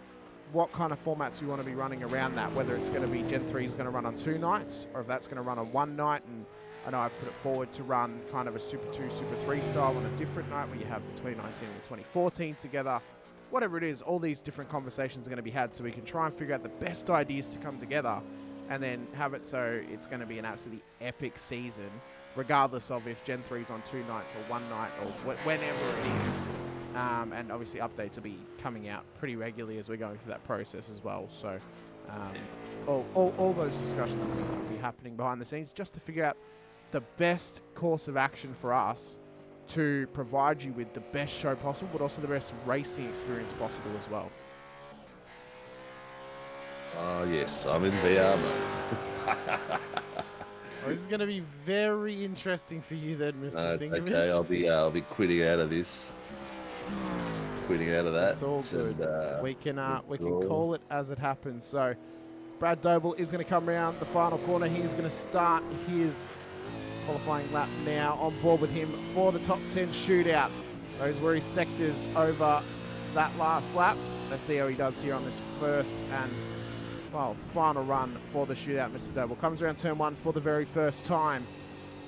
what kind of formats we want to be running around that, whether it's going to be Gen 3 is going to run on 2 nights, or if that's going to run on 1 night. And I know I've put it forward to run kind of a Super 2, Super 3 style on a different night where you have the 2019 and the 2014 together. Whatever it is, all these different conversations are going to be had so we can try and figure out the best ideas to come together and then have it so it's going to be an absolutely epic season, regardless of if Gen 3 is on 2 nights or 1 night or whenever it is. And obviously updates will be coming out pretty regularly as we're going through that process as well. So all those discussions will be happening behind the scenes just to figure out the best course of action for us to provide you with the best show possible, but also the best racing experience possible as well. Oh yes, I'm in VR mode. Well, this is going to be very interesting for you then, Mr. Sinkovic. Okay, I'll be quitting out of this. Quitting out of that. It's all good. And, we can call it as it happens. So Brad Doble is going to come around the final corner. He's going to start his qualifying lap now. On board with him for the top 10 shootout. Those were his sectors over that last lap. Let's see how he does here on this first and final run for the shootout. Mr. Doble comes around turn 1 for the very first time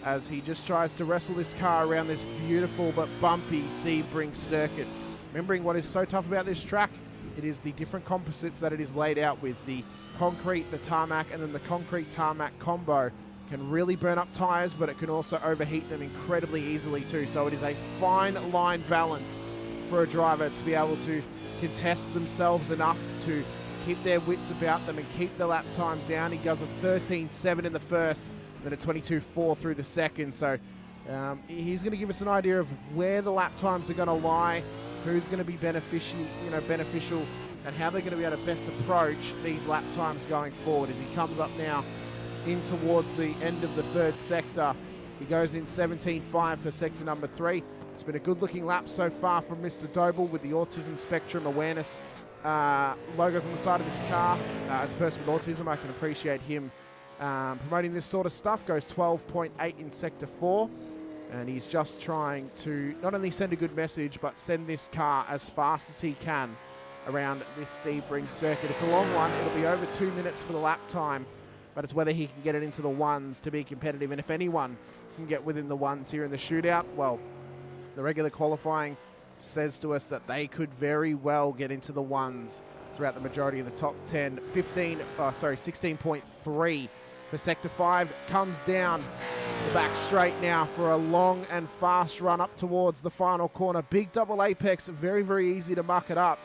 as he just tries to wrestle this car around this beautiful but bumpy Sebring circuit. Remembering what is so tough about this track, it is the different composites that it is laid out with. The concrete, the tarmac, and then the concrete tarmac combo can really burn up tyres, but it can also overheat them incredibly easily too. So it is a fine line balance for a driver to be able to contest themselves enough to keep their wits about them and keep the lap time down. He does a 13.7 in the first, then a 22.4 through the second. So he's going to give us an idea of where the lap times are going to lie, who's going to be beneficial, and how they're going to be able to best approach these lap times going forward. As he comes up now in towards the end of the third sector, he goes in 17.5 for sector number 3. It's been a good-looking lap so far from Mr. Doble with the Autism Spectrum Awareness logos on the side of this car. As a person with autism, I can appreciate him promoting this sort of stuff. Goes 12.8 in sector 4. And he's just trying to not only send a good message, but send this car as fast as he can around this Sebring circuit. It's a long one. It'll be over 2 minutes for the lap time, but it's whether he can get it into the ones to be competitive. And if anyone can get within the ones here in the shootout, well, the regular qualifying says to us that they could very well get into the ones throughout the majority of the top 10. 16.3 for sector 5 comes down the back straight now for a long and fast run up towards the final corner. Big double apex, very, very easy to muck it up.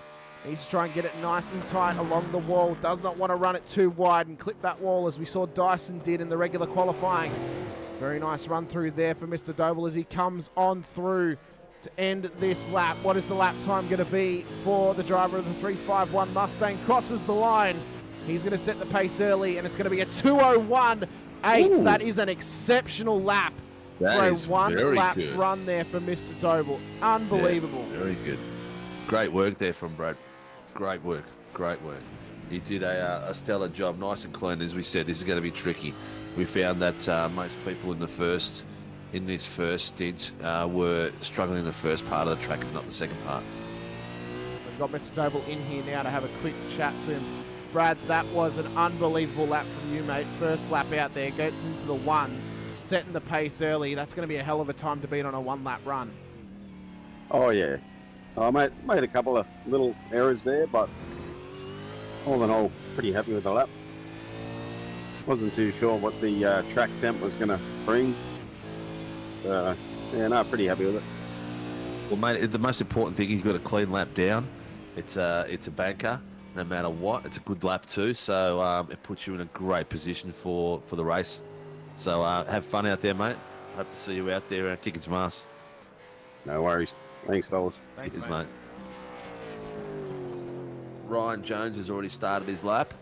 Needs to try and get it nice and tight along the wall. Does not want to run it too wide and clip that wall as we saw Dyson did in the regular qualifying. Very nice run through there for Mr. Doble as he comes on through to end this lap. What is the lap time going to be for the driver of the 351 Mustang? Crosses the line. He's going to set the pace early, and it's going to be a 2:01.8. That is an exceptional lap That for a is one very lap good. run there for Mr. Doble. Unbelievable. Yeah, very good. Great work there from Brad. Great work. Great work. He did a stellar job, nice and clean. As we said, this is going to be tricky. We found that most people in this first stint were struggling in the first part of the track and not the second part. We've got Mr. Doble in here now to have a quick chat to him. Brad, that was an unbelievable lap from you, mate. First lap out there, gets into the ones, setting the pace early. That's going to be a hell of a time to beat on a one-lap run. Oh, yeah. I made a couple of little errors there, but all in all, pretty happy with the lap. Wasn't too sure what the track temp was going to bring. Yeah, no, pretty happy with it. Well, mate, the most important thing, you've got a clean lap down. It's a banker, no matter what. It's a good lap too, so it puts you in a great position for the race. So have fun out there, mate. Hope to see you out there kicking some ass. No worries. Thanks, fellas. Thanks, mate. Ryan Jones has already started his lap.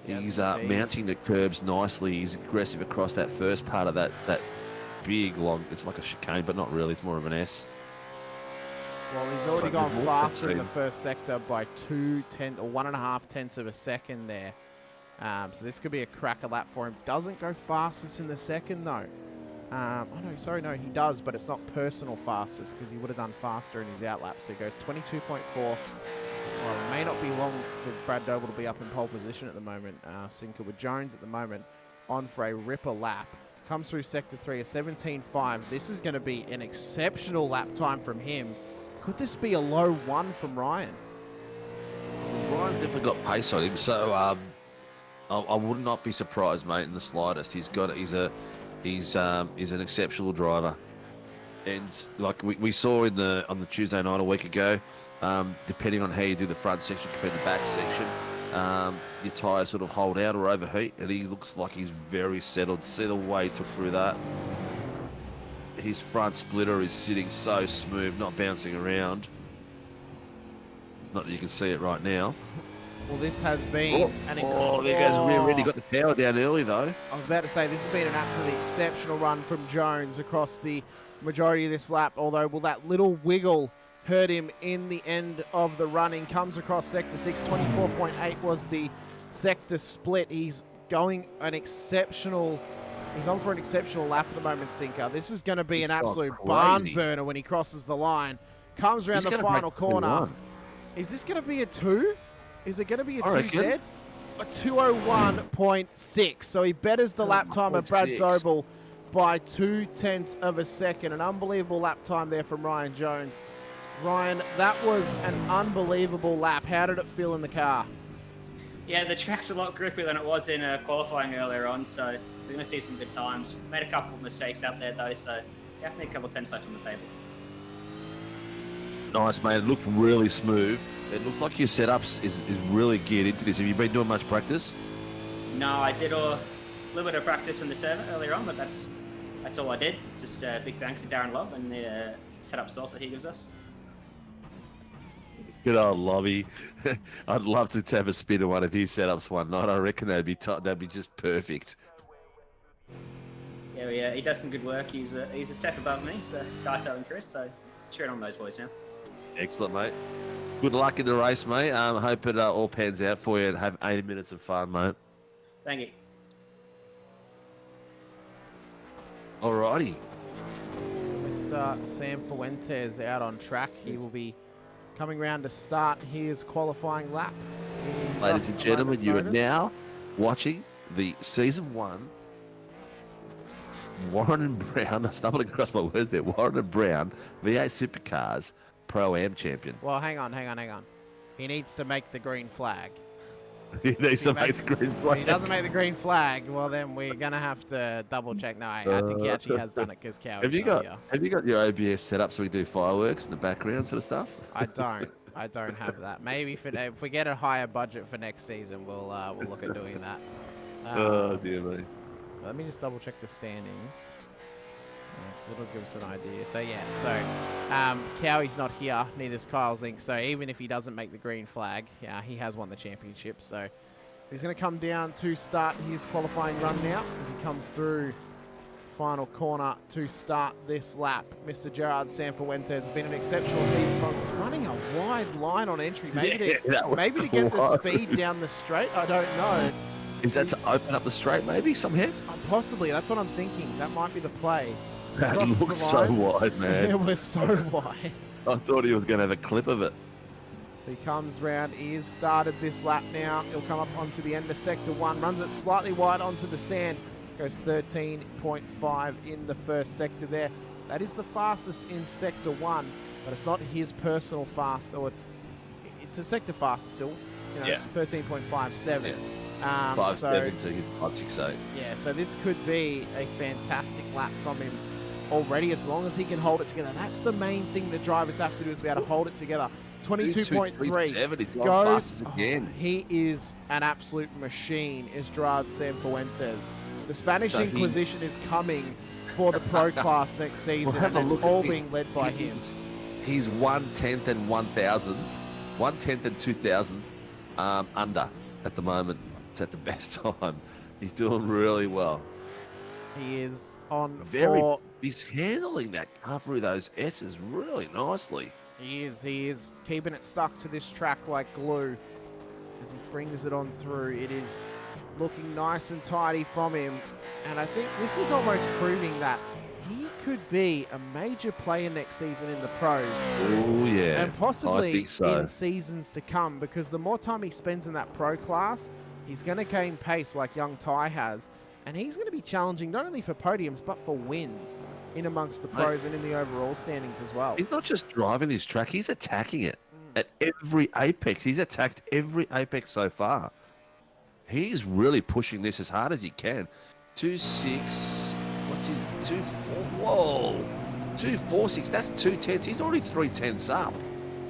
He's mounting the curbs nicely. He's aggressive across that first part of that big long. It's like a chicane, but not really. It's more of an S. Well, he's already gone faster in the first sector by 1.5 tenths of a second there. So this could be a cracker lap for him. Doesn't go fastest in the second though. Oh no, sorry, no, he does, but it's not personal fastest because he would have done faster in his outlap. So he goes 22.4. Well, it may not be long for Brad Doble to be up in pole position at the moment. Sinker with Jones at the moment on for a ripper lap. Comes through sector 3, a 17.5. This is going to be an exceptional lap time from him. Could this be a low 1 from Ryan? Ryan's definitely got pace on him, so I would not be surprised, mate, in the slightest. He's an exceptional driver, and like we saw on the Tuesday night a week ago, depending on how you do the front section compared to the back section, your tyres sort of hold out or overheat, and he looks like he's very settled. See the way he took through that. His front splitter is sitting so smooth, not bouncing around. Not that you can see it right now. Well, this has been an incredible... Oh, there goes. We already got the power down early, though. I was about to say, this has been an absolutely exceptional run from Jones across the majority of this lap, although will that little wiggle hurt him in the end of the running. Comes across sector 6, 24.8 was the sector split. He's going an exceptional... He's on for an exceptional lap at the moment, Sinker. This is going to be an absolute barn burner when he crosses the line. Comes around the final corner. Is this going to be a 2? Is it going to be a 2 dead? A 2:01.6. So he betters the lap time of Brad Doble by 2 tenths of a second. An unbelievable lap time there from Ryan Jones. Ryan, that was an unbelievable lap. How did it feel in the car? Yeah, the track's a lot grippier than it was in qualifying earlier on, so we're going to see some good times. Made a couple of mistakes out there, though, so definitely a couple of 10 left on the table. Nice, mate. It looked really smooth. It looks like your setups is really geared into this. Have you been doing much practice? No, I did a little bit of practice on the server earlier on, but that's all I did. Just big thanks to Darren Love and the setup source that he gives us. Good old Lobby. I'd love to have a spin of one of his setups one night. I reckon that'd be just perfect. Yeah, he does some good work. He's a step above me, so Daiso and Chris, so cheering on those boys now. Excellent, mate. Good luck in the race, mate. I hope it all pans out for you and have 80 minutes of fun, mate. Thank you. Alrighty. Mr. Sam Fuentes out on track. He will be coming round to start his qualifying lap. Ladies and gentlemen, you are now watching the Season 1 Warren and Brown, I'm stumbling across my words there, Warren and Brown V8 Supercars Pro-Am champion. Well, hang on. He needs to make the green flag. He needs to make the green flag. If he doesn't make the green flag, well, then we're going to have to double check. No, I think he actually has done it because Cow Have you got your OBS set up so we do fireworks in the background sort of stuff? I don't have that. Maybe if we get a higher budget for next season, we'll look at doing that. Oh, dear me. Let me just double check the standings. Because it'll give us an idea. So, yeah. Cowie's not here. Neither's Kyle Zink. So, even if he doesn't make the green flag, he has won the championship. So, he's going to come down to start his qualifying run now as he comes through final corner to start this lap. Mr. Gerard Sanfuentes has been an exceptional season from him. He's running a wide line on entry. Maybe to get the speed down the straight. I don't know. Is that to open up the straight maybe somehow? Possibly. That's what I'm thinking. That might be the play. That Crosses looks the so line. wide, man. It was so wide. I thought he was going to have a clip of it. So he comes round. He has started this lap now. He'll come up onto the end of Sector 1. Runs it slightly wide onto the sand. Goes 13.5 in the first sector there. That is the fastest in Sector 1, but it's not his personal fast. Or it's a sector fast still. You know, 13.57. Yeah. 5.7 to his 5.68. Yeah, so this could be a fantastic lap from him already, as long as he can hold it together. That's the main thing the drivers have to do, is be able to hold it together. 22.3 goes again. He is an absolute machine, is Gerard Sanfuentes. The Spanish Inquisition is coming for the pro class next season, and it's all being led by him. He's 1/10 and 1,000th, 1/10 and 2,000th under at the moment. It's at the best time. He's doing really well. He is on He's handling that car through those S's really nicely. He is keeping it stuck to this track like glue as he brings it on through. It is looking nice and tidy from him, and I think this is almost proving that he could be a major player next season in the pros. Oh yeah, and possibly I think so. in seasons to come, because the more time he spends in that pro class, he's going to gain pace like young Ty has, and he's going to be challenging not only for podiums but for wins in amongst the pros and in the overall standings as well. He's not just driving this track, he's attacking it at every apex. He's attacked every apex so far. He's really pushing this as hard as he can. 2.6, what's his 2.4? Whoa, 2.46. That's 2/10. He's already 3/10 up.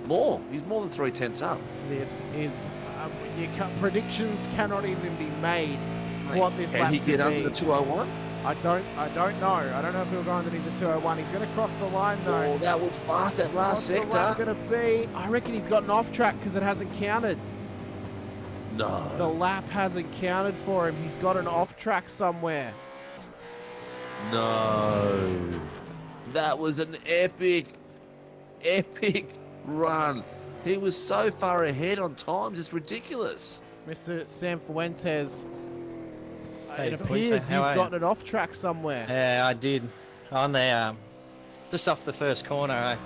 More. He's more than 3/10 up. This is predictions cannot even be made. What this lap Can he get under the 201? I don't know. I don't know if he'll go underneath the 201. He's going to cross the line though. Oh, that was fast, that last sector. What's the lap going to be? I reckon he's gotten off track because it hasn't counted. No. The lap hasn't counted for him. He's got an off track somewhere. No. That was an epic run. He was so far ahead on times, it's ridiculous. Mr. Sanfuentes, Hey, it appears how you've are you? gotten an off track somewhere. Yeah, I did. On the just off the first corner, I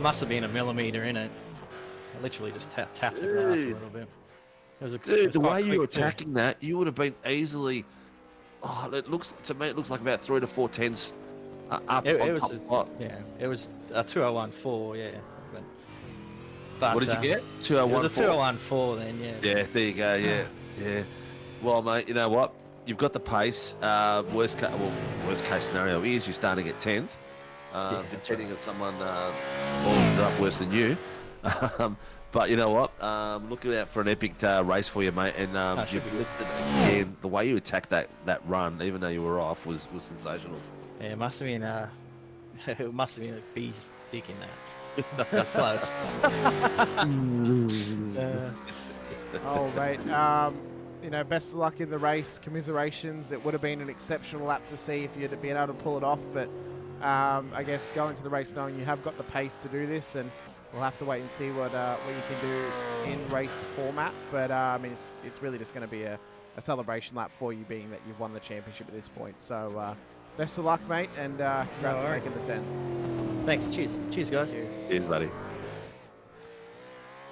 must have been a millimetre in it. I literally just tapped the grass a little bit. It was Dude, the quite way you were quick too. attacking that, you would have been easily. Oh, it looks to me. It looks like about 3 to 4 tenths up. It on was top spot. yeah, it was a 201.4, yeah. But What did you get? It was a 201.4? 201.4 then, yeah. Yeah, there you go. Yeah. Well, mate, you know what? You've got the pace. Worst case scenario is you're starting at 10th. Depending if someone balls it up worse than you. But you know what? Looking out for an epic race for you, mate. And you've lifted again. The way you attacked that run, even though you were off, was sensational. Yeah, it must have been a bee's dick in that. That's close. Oh, mate. Best of luck in the race. Commiserations. It would have been an exceptional lap to see if you'd been able to pull it off. But I guess going to the race knowing you have got the pace to do this, and we'll have to wait and see what you can do in race format. But it's really just going to be a celebration lap for you, being that you've won the championship at this point. So best of luck, mate, and congrats on making the 10. Thanks. Cheers, guys. Cheers, buddy.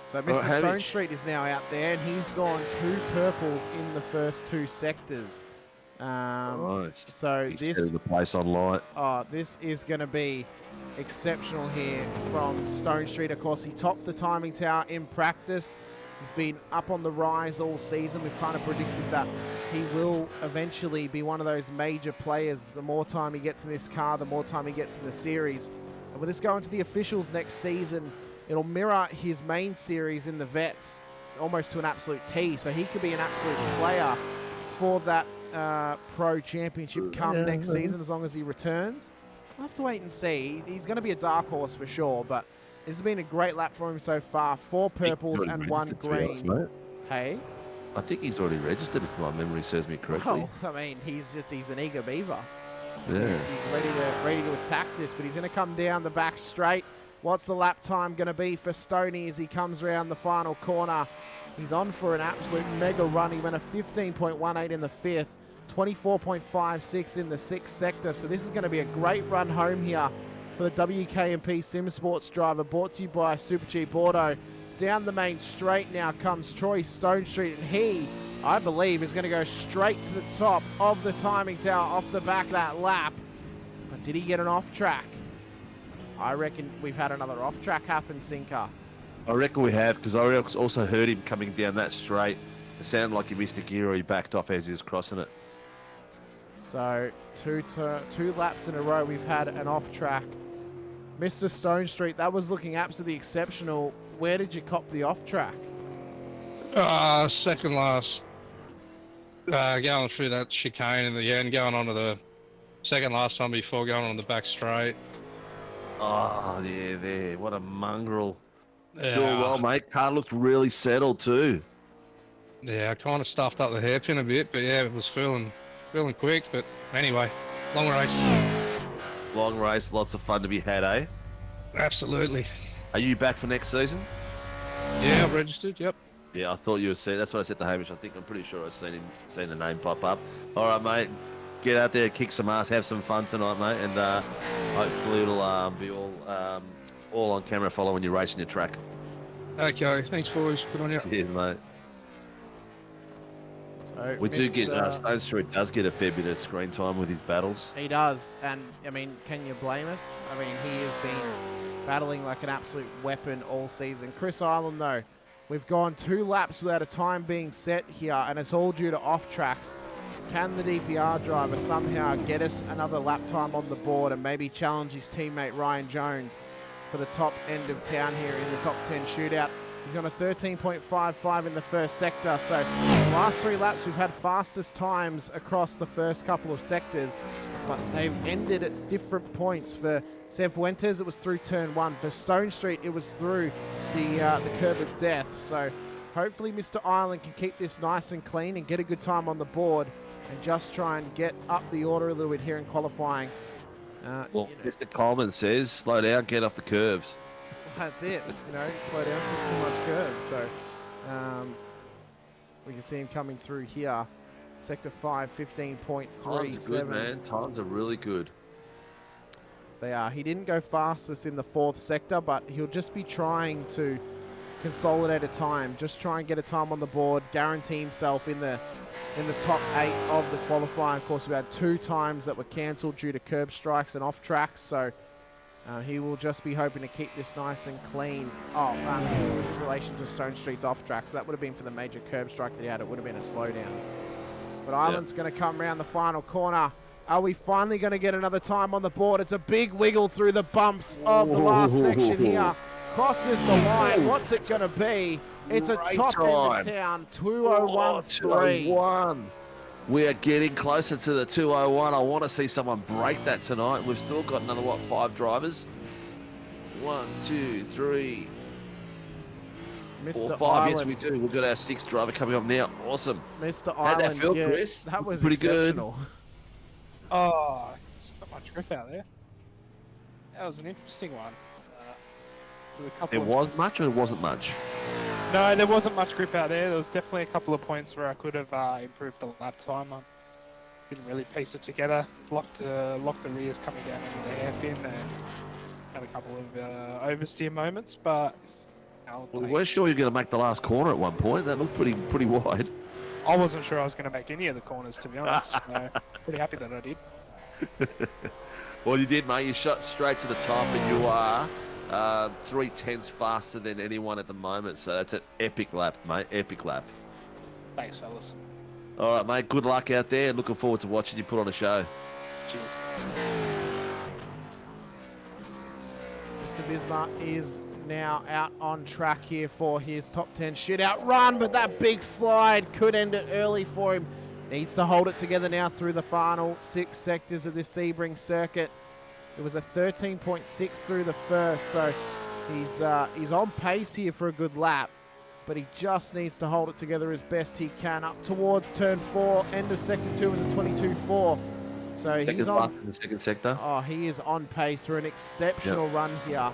So Mr. Stone Street is now out there, and he's gone 2 purples in the first 2 sectors. Nice. So He's this setting the place on light. this is going to be exceptional here from Stone Street. Of course, he topped the timing tower in practice. He's been up on the rise all season. We've kind of predicted that he will eventually be one of those major players. The more time he gets in this car, the more time he gets in the series. And with this going to the officials next season, it'll mirror his main series in the vets almost to an absolute T. So he could be an absolute player for that pro championship come next season, as long as he returns. We'll have to wait and see. He's going to be a dark horse for sure, but this has been a great lap for him so far. 4 purples and 1 green. Hey? I think he's already registered, if my memory serves me correctly. Well, he's an eager beaver. Yeah. He's ready to attack this, but he's going to come down the back straight. What's the lap time going to be for Stoney as he comes around the final corner? He's on for an absolute mega run. He went a 15.18 in the 5th, 24.56 in the 6th sector. So this is going to be a great run home here for the WKMP Sim Sports driver, brought to you by Supercheap Auto. Down the main straight now comes Troy Stonestreet, and he, I believe, is going to go straight to the top of the timing tower off the back of that lap. But did he get an off track? I reckon we've had another off track happen, Sinker. I reckon we have, because I also heard him coming down that straight. It sounded like he missed a gear or he backed off as he was crossing it. So two laps in a row we've had an off track. Mr. Stonestreet, that was looking absolutely exceptional. Where did you cop the off track? Second last. Going through that chicane in the end, going on to the second last one before going on the back straight. Oh, yeah, there. What a mongrel. Yeah. Doing well, mate. Car looked really settled too. Yeah, I kind of stuffed up the hairpin a bit, but yeah, it was feeling quick. But anyway, long race. Long race, lots of fun to be had, eh? Absolutely. Are you back for next season? Yeah, I've registered, yep. Yeah, I thought you were saying. That's what I said to Hamish. I'm pretty sure I've seen the name pop up. All right, mate. Get out there, kick some ass, have some fun tonight, mate, and hopefully it'll be all on camera following you racing your track. Okay, thanks, boys. Good on you. Cheers, mate. So We do get Stonestreet does get a fair bit of screen time with his battles. He does, and I mean, can you blame us? I mean, he has been battling like an absolute weapon all season. Chris Island, though, we've gone 2 laps without a time being set here, and it's all due to off tracks. Can the DPR driver somehow get us another lap time on the board and maybe challenge his teammate Ryan Jones for the top end of town here in the top 10 shootout? He's on a 13.55 in the first sector. So the last 3 laps we've had fastest times across the first couple of sectors, but they've ended at different points. For Sev Fuentes, it was through turn 1. For Stonestreet, it was through the curb of death. So hopefully Mr. Island can keep this nice and clean and get a good time on the board and just try and get up the order a little bit here in qualifying. Well, Mr. Coleman says, slow down, get off the curves. That's it, slow down, too much curve. So we can see him coming through here. Sector 5, 15.37. Times are good, man. Times are really good. They are. He didn't go fastest in the 4th sector, but he'll just be trying to consolidate a time, just try and get a time on the board, guarantee himself in the top 8 of the qualifying. Of course, we had 2 times that were cancelled due to curb strikes and off tracks, so he will just be hoping to keep this nice and clean. In relation to Stonestreet's off tracks, that would have been for the major curb strike that he had. It would have been a slowdown. But Island's going to come around the final corner. Are we finally going to get another time on the board? It's a big wiggle through the bumps of the last section here. Crosses the line. What's it going to be? It's a top end of town, 201.3. 201. We are getting closer to the 201. I want to see someone break that tonight. We've still got another, 5 drivers? 1, 2, 3, 4, 5. Island. Yes, we do. We've got our 6th driver coming up now. Awesome. Mr. How'd Island, that feel, Chris? That was pretty exceptional. good. Oh, it's not much grip out there. That was an interesting one. There was much or there wasn't much? No, there wasn't much grip out there. There was definitely a couple of points where I could have improved the lap time. I didn't really piece it together. Locked the rears coming down into the hairpin and had a couple of oversteer moments, but We're sure you're going to make the last corner at one point. That looked pretty wide. I wasn't sure I was going to make any of the corners, to be honest. So pretty happy that I did. Well, you did, mate. You shot straight to the top, and you are 3/10 faster than anyone at the moment. So that's an epic lap, mate. Epic lap. Thanks, fellas. All right, mate. Good luck out there. Looking forward to watching you put on a show. Cheers. Mr. Visma is now out on track here for his top 10 shootout run, but that big slide could end it early for him. Needs to hold it together now through the final 6 sectors of this Sebring circuit. It was a 13.6 through the first, so he's on pace here for a good lap, but he just needs to hold it together as best he can up towards turn 4. End of sector 2 was a 22.4. So Second he's on. in the second sector. Oh, he is on pace for an exceptional run here.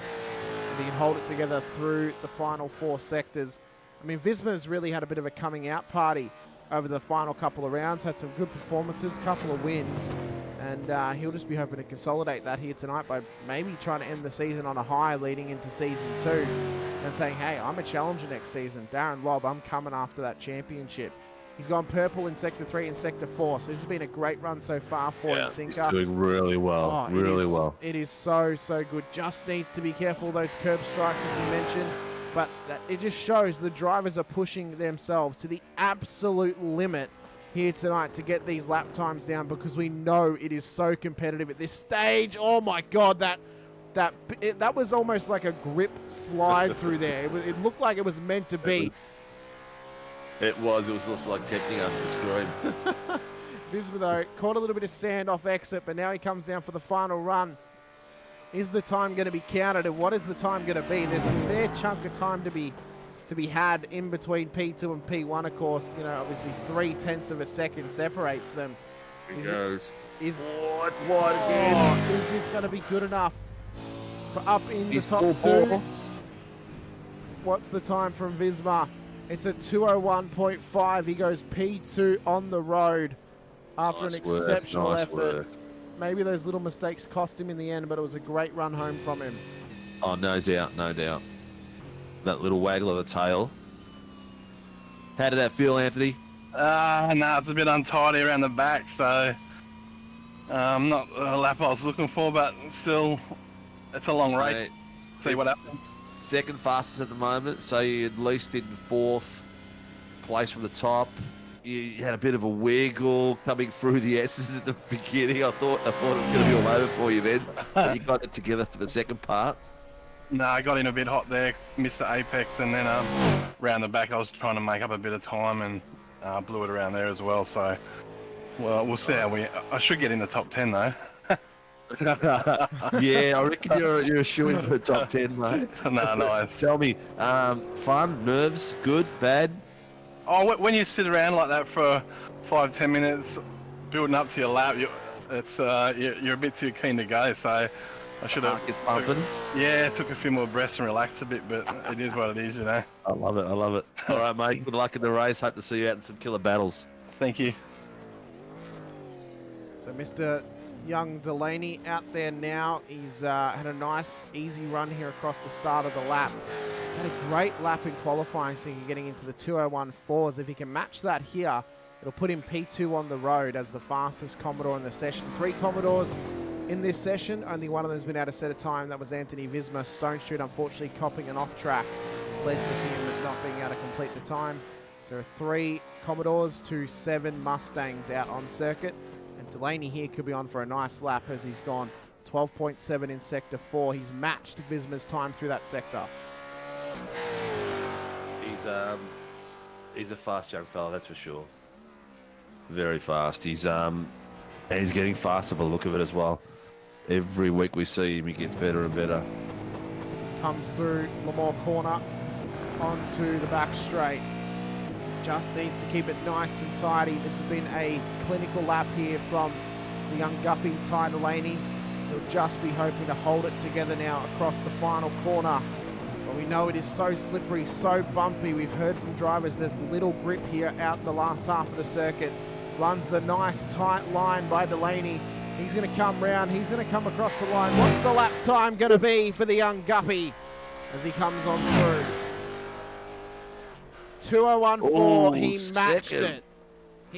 If he can hold it together through the final 4 sectors. I mean, Visma's really had a bit of a coming out party over the final couple of rounds. Had some good performances, couple of wins. And he'll just be hoping to consolidate that here tonight by maybe trying to end the season on a high leading into Season 2. And saying, hey, I'm a challenger next season. Darren Lobb, I'm coming after that championship. He's gone purple in Sector 3 and Sector 4. So this has been a great run so far for him, Sinker. He's doing really well. Really well. It is so, so good. Just needs to be careful of those curb strikes, as we mentioned. But it just shows the drivers are pushing themselves to the absolute limit here tonight to get these lap times down, because we know it is so competitive at this stage. Oh my God, that was almost like a grip slide through there. It looked like it was meant to be. It was also like tempting us to scream. Visma, though, caught a little bit of sand off exit, but now he comes down for the final run. Is the time going to be counted, and what is the time going to be? There's a fair chunk of time to be had in between P2 and P1, of course. You know, obviously 0.3 of a second separates them. Is this going to be good enough for up in the top 2? What's the time from Visma? It's a 2:01.5. He goes P2 on the road after an exceptional effort. Maybe those little mistakes cost him in the end, but it was a great run home from him. Oh, no doubt, no doubt. That little waggle of the tail. How did that feel, Anthony? No, it's a bit untidy around the back, so not the lap I was looking for, but still, it's a long race. See what happens. Second fastest at the moment, so you're at least in 4th place from the top. You had a bit of a wiggle coming through the S's at the beginning. I thought it was going to be all over for you then. But you got it together for the second part. No, I got in a bit hot there, missed the apex, and then round the back I was trying to make up a bit of time and blew it around there as well. So, well, we'll see how I should get in the top 10 though. Yeah, I reckon you're a shoo-in for top 10, mate. No, nice. Tell me, fun, nerves, good, bad? Oh, when you sit around like that for 5-10 minutes, building up to your lap, you're a bit too keen to go. So I should have. It's pumping. Yeah, took a few more breaths and relaxed a bit, but it is what it is, you know. I love it. I love it. All right, mate. Good luck in the race. Hope to see you out in some killer battles. Thank you. So Mr. Young Delaney out there now. He's had a nice, easy run here across the start of the lap. Had a great lap in qualifying, so you're getting into the 2:01.4s. If he can match that here, it'll put him P2 on the road as the fastest Commodore in the session. 3 Commodores in this session. Only one of them has been able to set a time. That was Anthony Visma. Stone Street, unfortunately, copping an off-track led to him not being able to complete the time. So there are 3 Commodores to 7 Mustangs out on circuit. And Delaney here could be on for a nice lap as he's gone 12.7 in Sector 4. He's matched Visma's time through that sector. He's a fast young fella, that's for sure. Very fast. He's getting faster by the look of it as well. Every week we see him, he gets better and better. Comes through Lamore corner onto the back straight. Just needs to keep it nice and tidy. This has been a clinical lap here from the young guppy, Ty Delaney. He'll just be hoping to hold it together now across the final corner. But we know it is so slippery, so bumpy. We've heard from drivers there's little grip here out in the last half of the circuit. Runs the nice tight line by Delaney. He's going to come round. He's going to come across the line. What's the lap time going to be for the young guppy as he comes on through? 2:01.4. He matched it.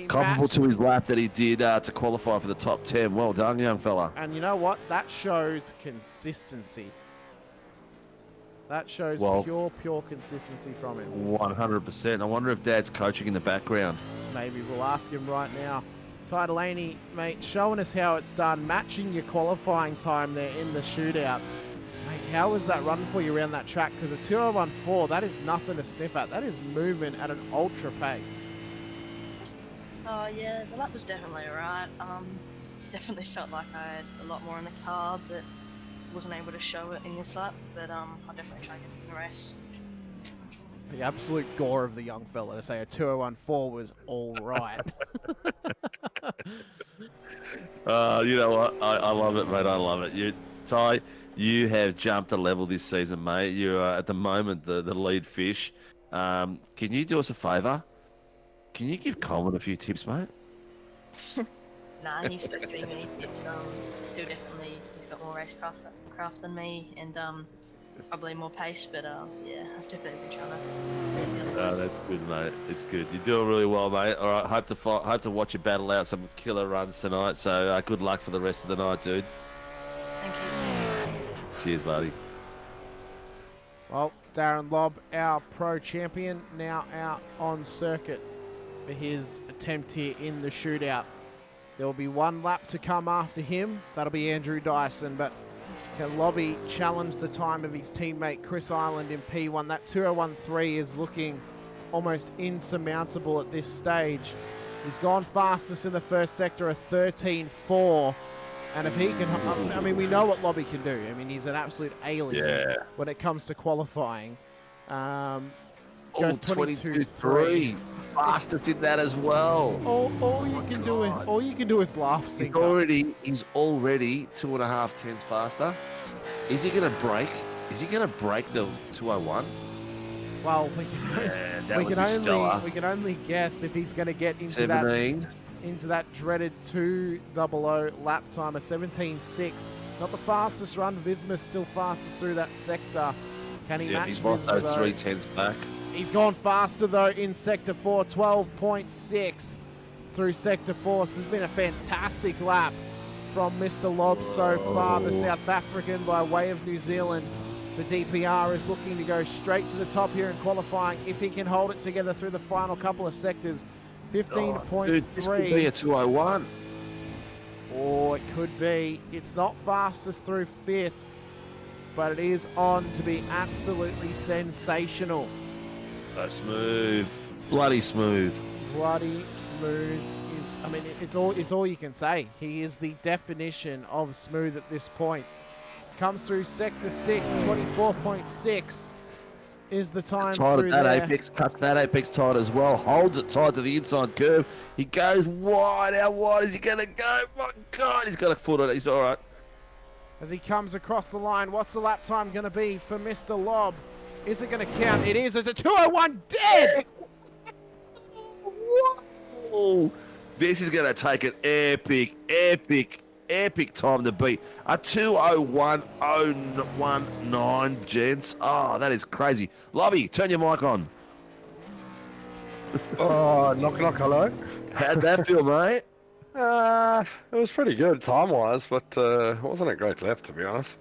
Comparable to his lap that he did to qualify for the top 10. Well done, young fella. And you know what? That shows consistency. That shows pure consistency from him. 100%. I wonder if Dad's coaching in the background. Maybe we'll ask him right now. Ty Delaney, mate, showing us how it's done, matching your qualifying time there in the shootout. Mate, how was that run for you around that track? Because a 2:01.4, that is nothing to sniff at. That is moving at an ultra pace. Oh yeah, the lap was definitely alright. Definitely felt like I had a lot more in the car, but wasn't able to show it in this lap. But I'll definitely try and get in the race. The absolute gore of the young fella to say a 2:01.4 was all right. You know what? I love it, mate. I love it. Ty, you have jumped a level this season, mate. You are at the moment the lead fish. Can you do us a favour? Can you give Coleman a few tips, mate? Nah, he's still giving me tips. Still definitely, he's got more racecraft than me, and probably more pace. But yeah, I've definitely been trying to. Oh, that's good, mate. It's good. You're doing really well, mate. All right, hope to watch you battle out some killer runs tonight. So good luck for the rest of the night, dude. Thank you. Cheers, buddy. Well, Darren Lobb, our pro champion, now out on circuit for his attempt here in the shootout. There will be one lap to come after him. That'll be Andrew Dyson, but can Lobby challenge the time of his teammate Chris Ireland in P1? That 2:01.3 is looking almost insurmountable at this stage. He's gone fastest in the first sector, a 13.4. And if he can, I mean, we know what Lobby can do. I mean, he's an absolute alien when it comes to qualifying. Goes 22.3. Fastest in that as well. All you can do is laugh. He's already 2.5 tenths faster. Is he going to break? Is he going to break the 2:01? Well, we can only guess if he's going to get into 17. Into that dreaded 2:00 lap time, a 17.6. Not the fastest run. Visma's still fastest through that sector. Can he match he's lost Visma, those 3 tenths back. He's gone faster though in sector 4, 12.6 through sector 4. So this has been a fantastic lap from Mr. Lobb so far. The South African by way of New Zealand. The DPR is looking to go straight to the top here in qualifying if he can hold it together through the final couple of sectors. 15.3. Dude, this could be a 2:01. Oh, it could be. It's not fastest through 5th, but it is on to be absolutely sensational. So smooth. Bloody smooth. Bloody smooth is, I mean, it's all you can say. He is the definition of smooth at this point. Comes through sector 6, 24.6. Is the time tight through at that there. apex, cuts that apex tight as well, holds it tight to the inside curve. He goes wide. How wide is he going to go? My God, he's got a foot on it. He's all right. As he comes across the line, what's the lap time going to be for Mr. Lobb? Is it going to count? It is. It's a 2:01 dead. Whoa. This is going to take an epic time to beat. A 2:01.019, gents. Oh, that is crazy. Lobby, turn your mic on. Oh, knock, hello. How'd that feel, mate? It was pretty good time-wise, but it wasn't a great lap, to be honest.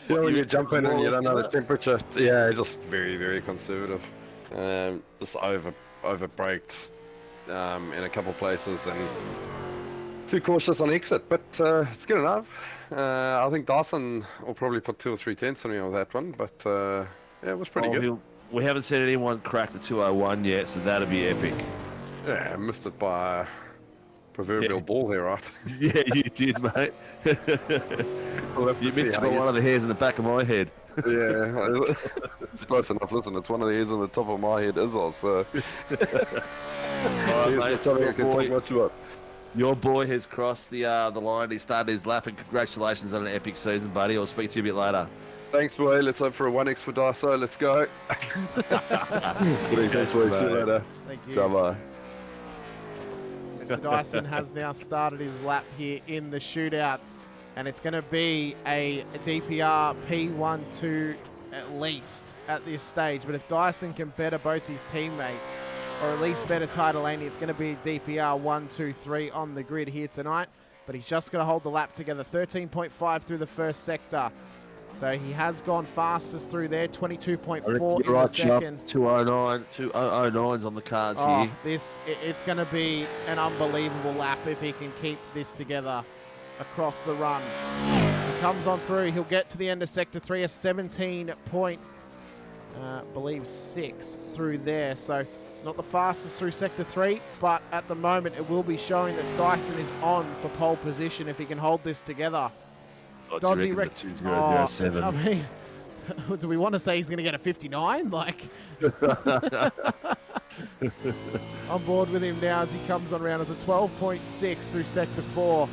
You know, when you jump in and you don't know the temperature, yeah, just very, very conservative. Just over-braked in a couple of places and too cautious on exit, but it's good enough. I think Dyson will probably put 2 or 3 tenths on me on that one, but yeah, it was pretty good. We haven't seen anyone crack the 2:01 yet, so that'll be epic. Yeah, I missed it by a proverbial ball there, right? Yeah, you did, mate. You missed it by one of the hairs in the back of my head. Yeah, it's close enough. Listen, it's one of the hairs on the top of my head as well, so... All right, mate, something I can talk much about. Your boy has crossed the line. He started his lap, and congratulations on an epic season, buddy. I'll speak to you a bit later. Thanks, boy. Let's hope for a 1x for Daiso. Let's go. Thanks, boy. See you later. Thank you. Bye-bye. Mr. Dyson has now started his lap here in the shootout, and it's going to be a DPR P12 at least at this stage. But if Dyson can better both his teammates, or at least better Ty Delaney, it's going to be DPR 1, 2, 3 on the grid here tonight. But he's just going to hold the lap together. 13.5 through the first sector. So he has gone fastest through there. 22.4 in the second. 2:09's on the cards here. It's going to be an unbelievable lap if he can keep this together across the run. He comes on through. He'll get to the end of sector 3, a 17.6 through there. So not the fastest through sector 3, but at the moment it will be showing that Dyson is on for pole position if he can hold this together. Dodgy reckon 2007. I mean, do we want to say he's going to get a 59? Like, on board with him now as he comes on around as a 12.6 through sector 4.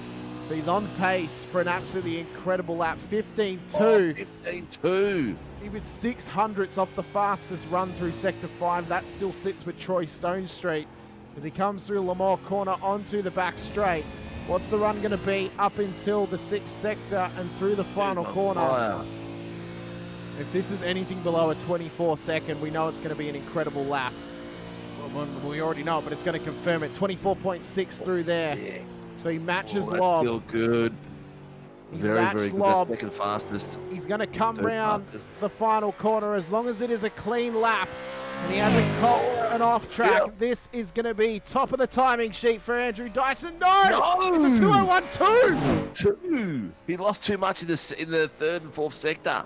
So he's on pace for an absolutely incredible lap. 15.2. 15.2. He was 600ths off the fastest run through Sector 5. That still sits with Troy Stonestreet as he comes through Lamar Corner onto the back straight. What's the run going to be up until the 6th sector and through the final corner? Fire. If this is anything below a 24-second, we know it's going to be an incredible lap. Well, we already know it, but it's going to confirm it. 24.6 through there. So he matches That's Lob. still good. He's Very, matched very good. Lob. That's second fastest. He's going to come Third round fastest. the final corner as long as it is a clean lap and he hasn't copped an off track. Yep. This is going to be top of the timing sheet for Andrew Dyson. No! No! It's a 2:01.2! 2. He lost too much in the 3rd and 4th sector.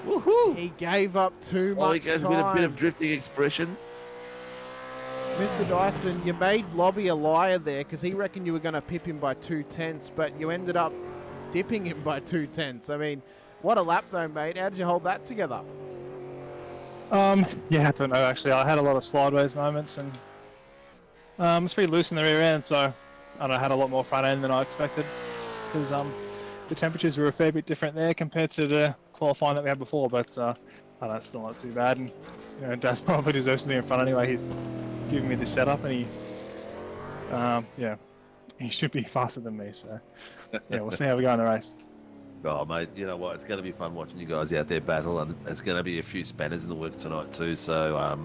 Woohoo! He gave up too Oh, he much goes time. with a bit of drifting expression. Mr. Dyson, you made Lobby a liar there because he reckoned you were going to pip him by 2/10, but you ended up dipping him by 2/10. I mean, what a lap though, mate. How did you hold that together? Yeah, I don't know actually. I had a lot of sideways moments and it's pretty loose in the rear end, so I don't know, I had a lot more front end than I expected because the temperatures were a fair bit different there compared to the qualifying that we had before, but I don't know, it's still not too bad. And you know, Das probably deserves to be in front anyway. He's giving me this setup, and yeah, he should be faster than me. So yeah, we'll see how we go in the race. Oh, mate, you know what? It's going to be fun watching you guys out there battle, and there's going to be a few spanners in the works tonight too. So,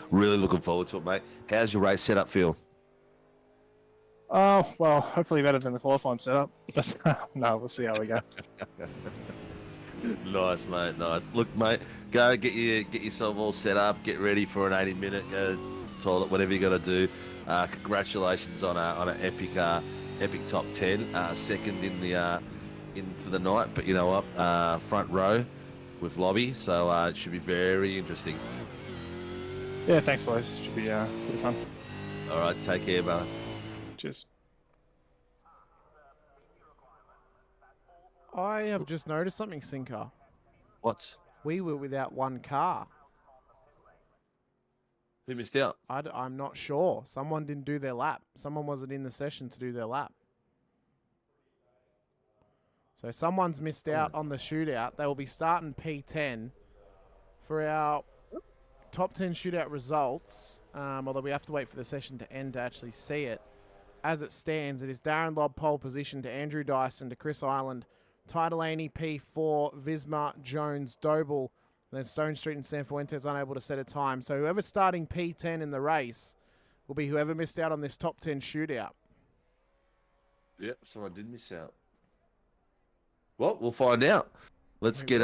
really looking forward to it, mate. How's your race setup feel? Oh, well, hopefully better than the qualifying setup. But no, we'll see how we go. Nice, mate. Nice. Look, mate, go get yourself all set up. Get ready for an 80-minute toilet, whatever you got to do. Congratulations on an epic top 10, second in the into the night. But you know what? Front row with Lobby, so it should be very interesting. Yeah, thanks, boys. Should be pretty fun. All right, take care, brother. Cheers. I have just noticed something, Sinker. What's? We were without one car. Who missed out? I'm not sure. Someone didn't do their lap. Someone wasn't in the session to do their lap. So someone's missed out on the shootout. They will be starting P10 for our top 10 shootout results, although we have to wait for the session to end to actually see it. As it stands, it is Darren Lobb pole position to Andrew Dyson to Chris Island, Ty Delaney P4, Visma, Jones, Doble, and then Stone Street and San Fuentes unable to set a time. So whoever's starting P10 in the race will be whoever missed out on this top 10 shootout. Yep, someone did miss out. Well, we'll find out. Let's get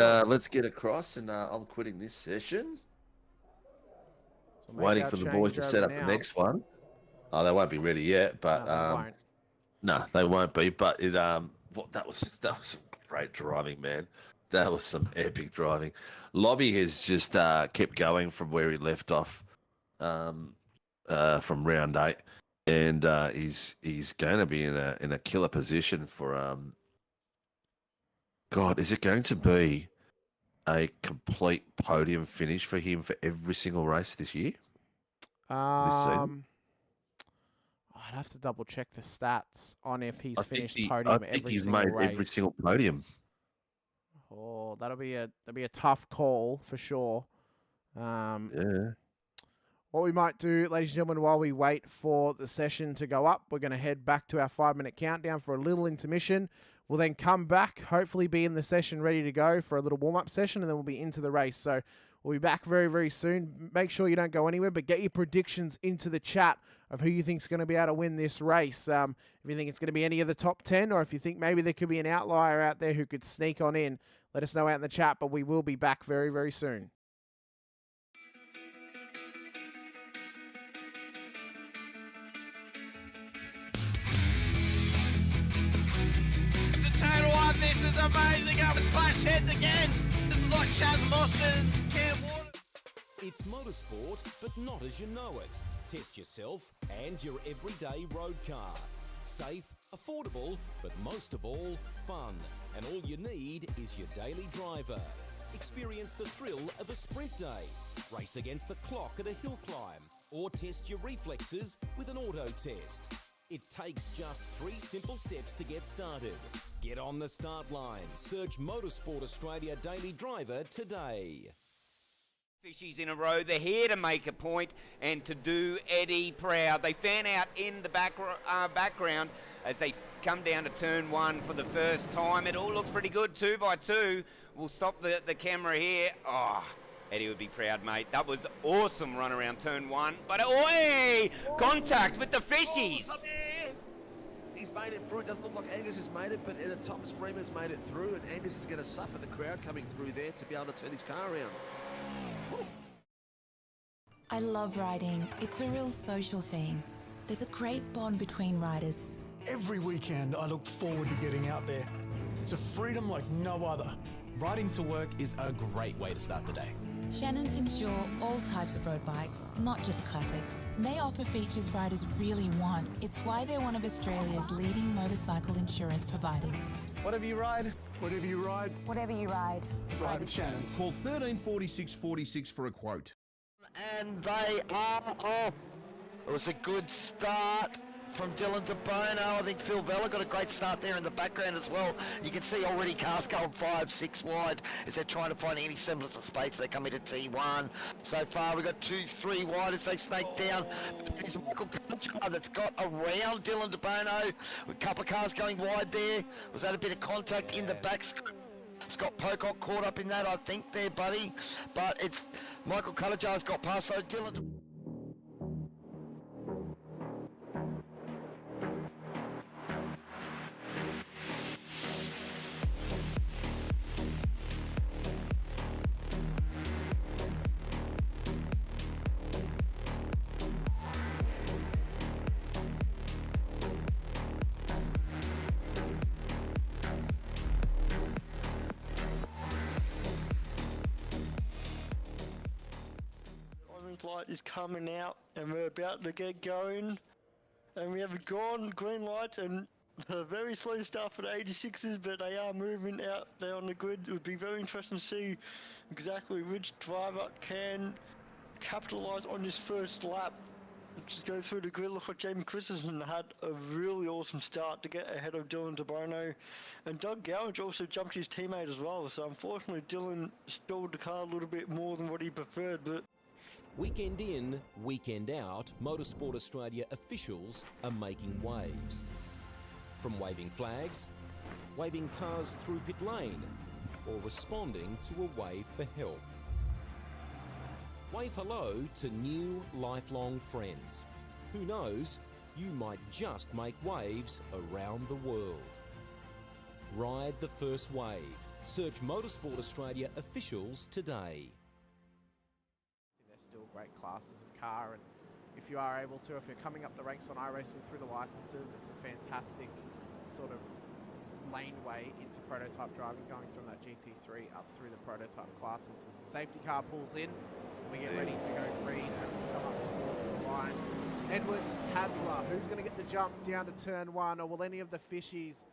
across, and I'm quitting this session. So Waiting for the boys to set up the next one. Oh, they won't be ready yet, but no, they won't be. But it that was some great driving, man. That was some epic driving. Lobby has just kept going from where he left off from round 8, and he's going to be in a killer position for God, is it going to be a complete podium finish for him for every single race this year? This season? I'd have to double check the stats on if he's finished I podium think every he's single made race. every single podium. Oh, that'll be a tough call for sure. Yeah. What we might do, ladies and gentlemen, while we wait for the session to go up, we're going to head back to our 5-minute countdown for a little intermission. We'll then come back, hopefully be in the session ready to go for a little warm-up session, and then we'll be into the race. So we'll be back very, very soon. Make sure you don't go anywhere, but get your predictions into the chat of who you think's going to be able to win this race. If you think it's going to be any of the top 10, or if you think maybe there could be an outlier out there who could sneak on in, let us know out in the chat, but we will be back very, very soon. Total one, this is amazing. I was clash heads again. This is like Chaz Mostert and Cam Water. It's motorsport, but not as you know it. Test yourself and your everyday road car. Safe, affordable, but most of all, fun. And all you need is your daily driver. Experience the thrill of a sprint day. Race against the clock at a hill climb. Or test your reflexes with an auto test. It takes just 3 simple steps to get started. Get on the start line. Search Motorsport Australia Daily Driver today. Fishies in a row. They're here to make a point and to do Eddie proud. They fan out in the background as they come down to turn 1 for the first time. It all looks pretty good, 2 by 2. We'll stop the camera here. Oh, Eddie would be proud, mate. That was awesome run around turn 1. But, oi! Contact with the fishies! He's made it through. It doesn't look like Angus has made it, but Thomas Freeman's made it through, and Angus is going to suffer the crowd coming through there to be able to turn his car around. I love riding. It's a real social thing. There's a great bond between riders. Every weekend, I look forward to getting out there. It's a freedom like no other. Riding to work is a great way to start the day. Shannons insure all types of road bikes, not just classics. They offer features riders really want. It's why they're one of Australia's leading motorcycle insurance providers. Whatever you ride, Whatever you ride, Whatever you ride, ride with Shannons. Call 134646 for a quote. And they are off. It was a good start from Dylan to Bono. I think Phil Vella got a great start there in the background as well. You can see already cars going 5, 6 wide as they're trying to find any semblance of space. They come into T1. So far we've got 2, 3 wide as they snake down. There's Michael Conchar that's got around Dylan to Bono. A couple of cars going wide there. Was that a bit of contact in the back? Scott Pocock caught up in that, I think, there, buddy. But it's Michael Cullajar's got past, so Dylan... light is coming out and we're about to get going, and we have a green light and a very slow start for the 86s, but they are moving out there on the grid. It would be very interesting to see exactly which driver can capitalise on this first lap. Just go through the grid. Look like Jamie Christensen had a really awesome start to get ahead of Dylan DeBono, and Doug Gowage also jumped his teammate as well, so unfortunately Dylan stalled the car a little bit more than what he preferred. But Weekend in, weekend out, Motorsport Australia officials are making waves. From waving flags, waving cars through pit lane, or responding to a wave for help. Wave hello to new lifelong friends. Who knows, you might just make waves around the world. Ride the first wave. Search Motorsport Australia officials today. Still great classes of car, and if you are able to, if you're coming up the ranks on iRacing through the licenses, it's a fantastic sort of laneway into prototype driving, going from that GT3 up through the prototype classes. As the safety car pulls in and we get ready to go green as we come up towards the line. Edwards, Hasler, who's going to get the jump down to turn 1, or will any of the fishies,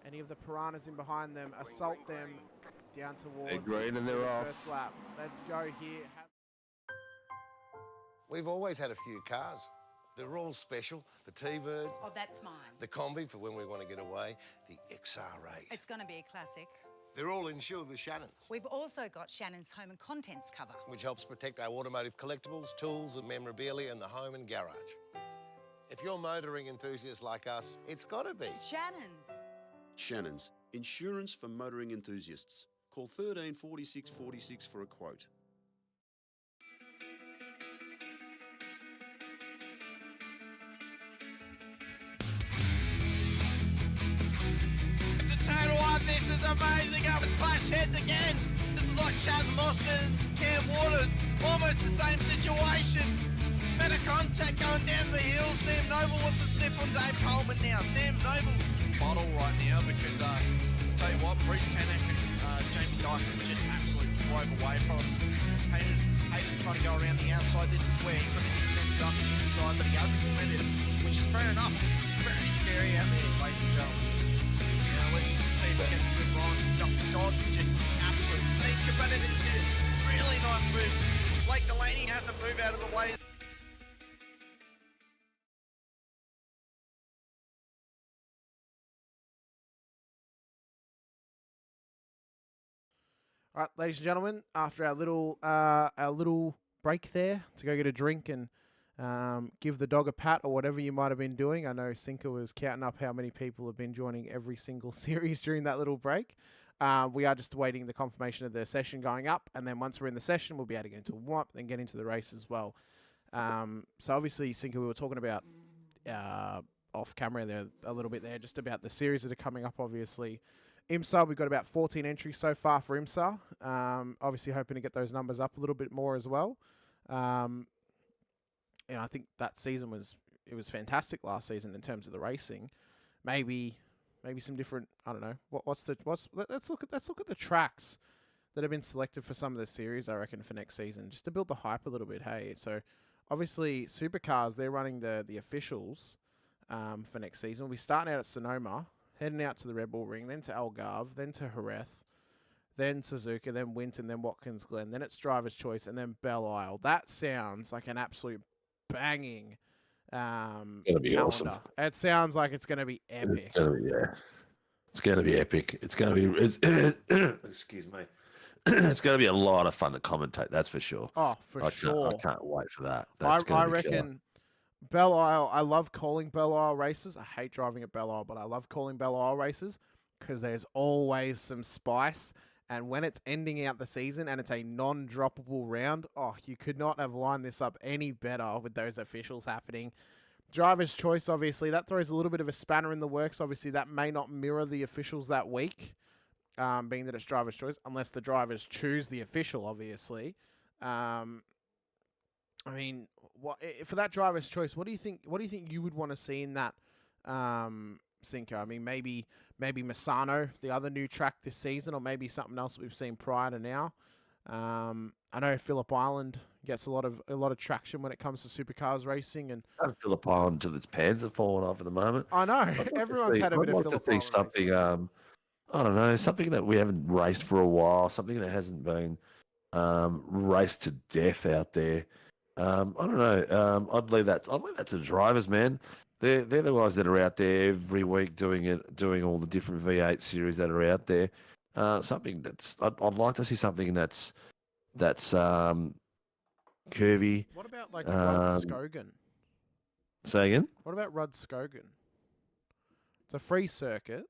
any of the piranhas in behind them, assault them down towards green and they're this off. first lap? Let's go here. We've always had a few cars. They're all special. The T-Bird. Oh, that's mine. The Combi for when we want to get away. The XR8. It's going to be a classic. They're all insured with Shannons, We've also got Shannon's home and contents cover, which helps protect our automotive collectibles, tools and memorabilia in the home and garage. If you're motoring enthusiasts like us, it's got to be Shannon's. Shannons, insurance for motoring enthusiasts. Call 134646 for a quote. Total one, this is amazing. Up it's clash heads again. This is like Chaz Mostert and Cam Waters. Almost the same situation. Better contact going down the hill. Sam Noble wants to sniff on Dave Coleman now. Sam Noble bottle right now because I'll tell you what, Bruce Tanak and Jamie Dyke just absolutely drove away from us. Hayden trying to go around the outside. This is where he could have just sent it up the inside, but he hasn't committed, which is fair enough. It's very scary out there, ladies and gentlemen. Let's see if we get a good run. Jump the gods, just absolute think about it. It's a really nice move. Blake Delaney had to move out of the way. All right, ladies and gentlemen, after our little break there to go get a drink and give the dog a pat or whatever you might have been doing. I know Sinker was counting up how many people have been joining every single series during that little break. We are just awaiting the confirmation of the session going up, and then once we're in the session, we'll be able to get into a warm-up, then get into the race as well. So obviously, Sinker, we were talking about off camera there a little bit there, just about the series that are coming up, obviously. IMSA, we've got about 14 entries so far for IMSA. Obviously hoping to get those numbers up a little bit more as well. And I think that season was fantastic last season in terms of the racing. Maybe some different, I don't know. Let's look at the tracks that have been selected for some of the series, I reckon, for next season, just to build the hype a little bit. Hey, so obviously Supercars, they're running the officials for next season. We'll be starting out at Sonoma, heading out to the Red Bull Ring, then to Algarve, then to Jerez, then Suzuka, then Winton, then Watkins Glen, then it's Driver's Choice, and then Belle Isle. That sounds like an absolute banging calendar. Awesome. It sounds like it's going to be epic. It's going to be epic. It's going to be... excuse me. It's going to be a lot of fun to commentate, that's for sure. Oh, for sure. I can't wait for that. I reckon... Belle Isle, I love calling Belle Isle races. I hate driving at Belle Isle, but I love calling Belle Isle races because there's always some spice. And when it's ending out the season and it's a non-droppable round, oh, you could not have lined this up any better with those officials happening. Driver's Choice, obviously, that throws a little bit of a spanner in the works. Obviously, that may not mirror the officials that week, being that it's Driver's Choice, unless the drivers choose the official, obviously. I mean, for that Driver's Choice, what do you think you would want to see in that, Sinker? I mean, maybe Misano, the other new track this season, or maybe something else we've seen prior to now. I know Phillip Island gets a lot of traction when it comes to supercars racing, and Phillip Island till its pants are falling off at the moment. I know everyone's had a bit of Phillip Island. Something, I don't know, something that we haven't raced for a while, something that hasn't been raced to death out there. I don't know. I'd leave that to the drivers, man. They're the guys that are out there every week doing all the different V8 series that are out there. Something that's I'd like to see something that's curvy. What about like Rod Skogan? Say again? What about Rod Skogan? It's a free circuit.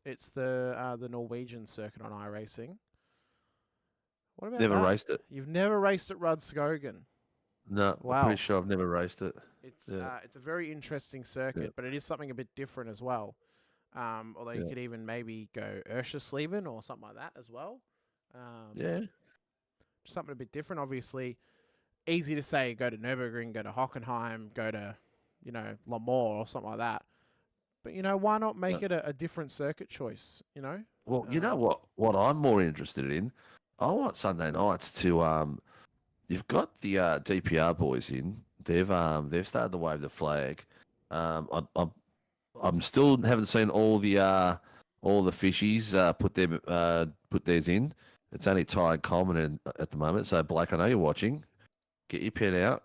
It's the Norwegian circuit on iRacing. What about Never that? raced it. You've never raced at Rod Skogan? No, wow. I'm pretty sure I've never raced it. It's a very interesting circuit, but it is something a bit different as well. Although you could even maybe go Urschersleben or something like that as well. Something a bit different. Obviously, easy to say go to Nürburgring, go to Hockenheim, go to Le Mans or something like that. But why not make it a different circuit choice? Well, you know what I'm more interested in. I want Sunday nights to you've got the DPR boys in. They've started to wave the flag. I'm still haven't seen all the fishies put theirs in. It's only Ty and Coleman at the moment. So Blake, I know you're watching. Get your pen out.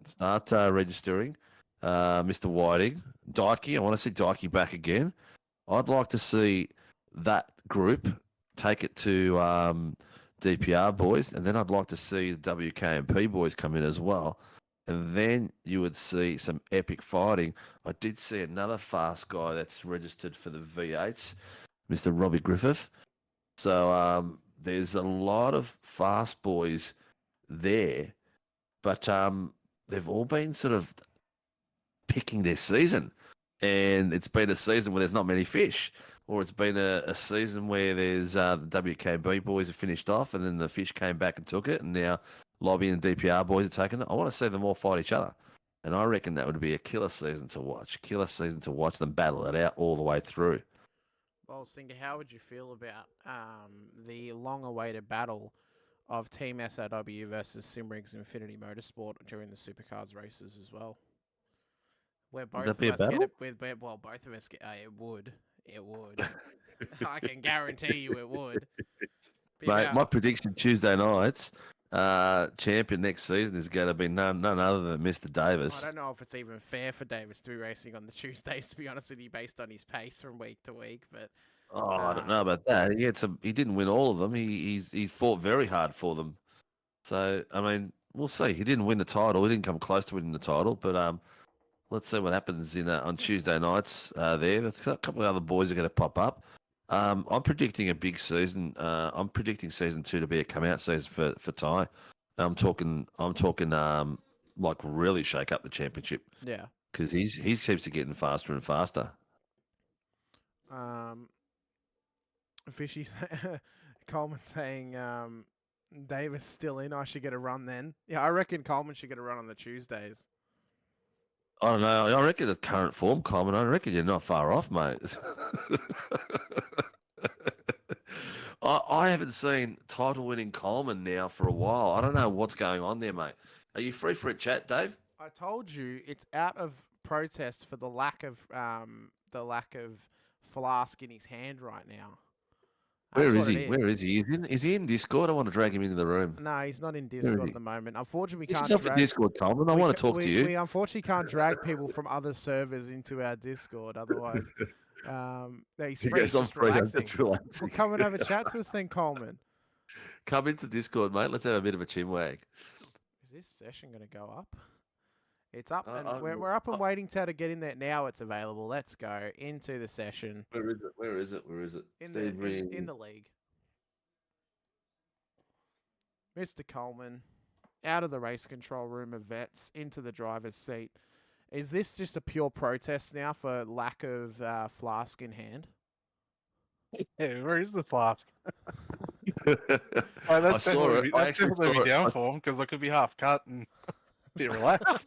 Start registering. Mr. Whiting, Dikey. I want to see Dikey back again. I'd like to see that group take it to DPR boys, and then I'd like to see the WKMP boys come in as well. And then you would see some epic fighting. I did see another fast guy that's registered for the V8s, Mr. Robbie Griffith. So there's a lot of fast boys there, but they've all been sort of picking their season. And it's been a season where there's not many fish. Or it's been a season where there's the WKB boys have finished off, and then the fish came back and took it, and now Lobby and DPR boys are taking it. I want to see them all fight each other. And I reckon that would be a killer season to watch. Killer season to watch them battle it out all the way through. Well, Singer, how would you feel about the long-awaited battle of Team SRW versus Sebring's Infinity Motorsport during the Supercars races as well? Where both of us get it. Well, both of us get. It would. It would. I can guarantee you it would. Mate, my prediction Tuesday nights, champion next season is going to be none other than Mr. Davis. I don't know if it's even fair for Davis to be racing on the Tuesdays, to be honest with you, based on his pace from week to week. But Oh, I don't know about that. He didn't win all of them. He fought very hard for them. So I mean, we'll see. He didn't win the title. He didn't come close to winning the title. But let's see what happens on Tuesday nights. There's a couple of other boys are going to pop up. I'm predicting a big season. I'm predicting season 2 to be a come-out season for Ty. I'm talking like really shake up the championship. Yeah. Because he keeps getting faster and faster. Fishy Coleman saying Davis still in. I should get a run then. Yeah, I reckon Coleman should get a run on the Tuesdays. I don't know. I reckon the current form, Coleman, I reckon you're not far off, mate. I haven't seen title-winning Coleman now for a while. I don't know what's going on there, mate. Are you free for a chat, Dave? I told you it's out of protest for the lack of flask in his hand right now. Where is he? Where is he? Is he in Discord? I want to drag him into the room. No, he's not in Discord at the moment. Unfortunately, we Get can't yourself drag... in Discord, Coleman. I want to talk to you. We unfortunately can't drag people from other servers into our Discord. Otherwise, he's free. Yes, I'm free. I'm just relaxing. Well, come and have a chat to us then, Coleman. Come into Discord, mate. Let's have a bit of a chinwag. Is this session going to go up? It's up, and we're up and waiting to get in there. Now it's available. Let's go into the session. Where is it? Where is it? Where is it? In the league. Mr. Coleman, out of the race control room of vets, into the driver's seat. Is this just a pure protest now for lack of flask in hand? Yeah, where is the flask? I saw it. I actually saw it. Down for him because I could be half cut and be relaxed.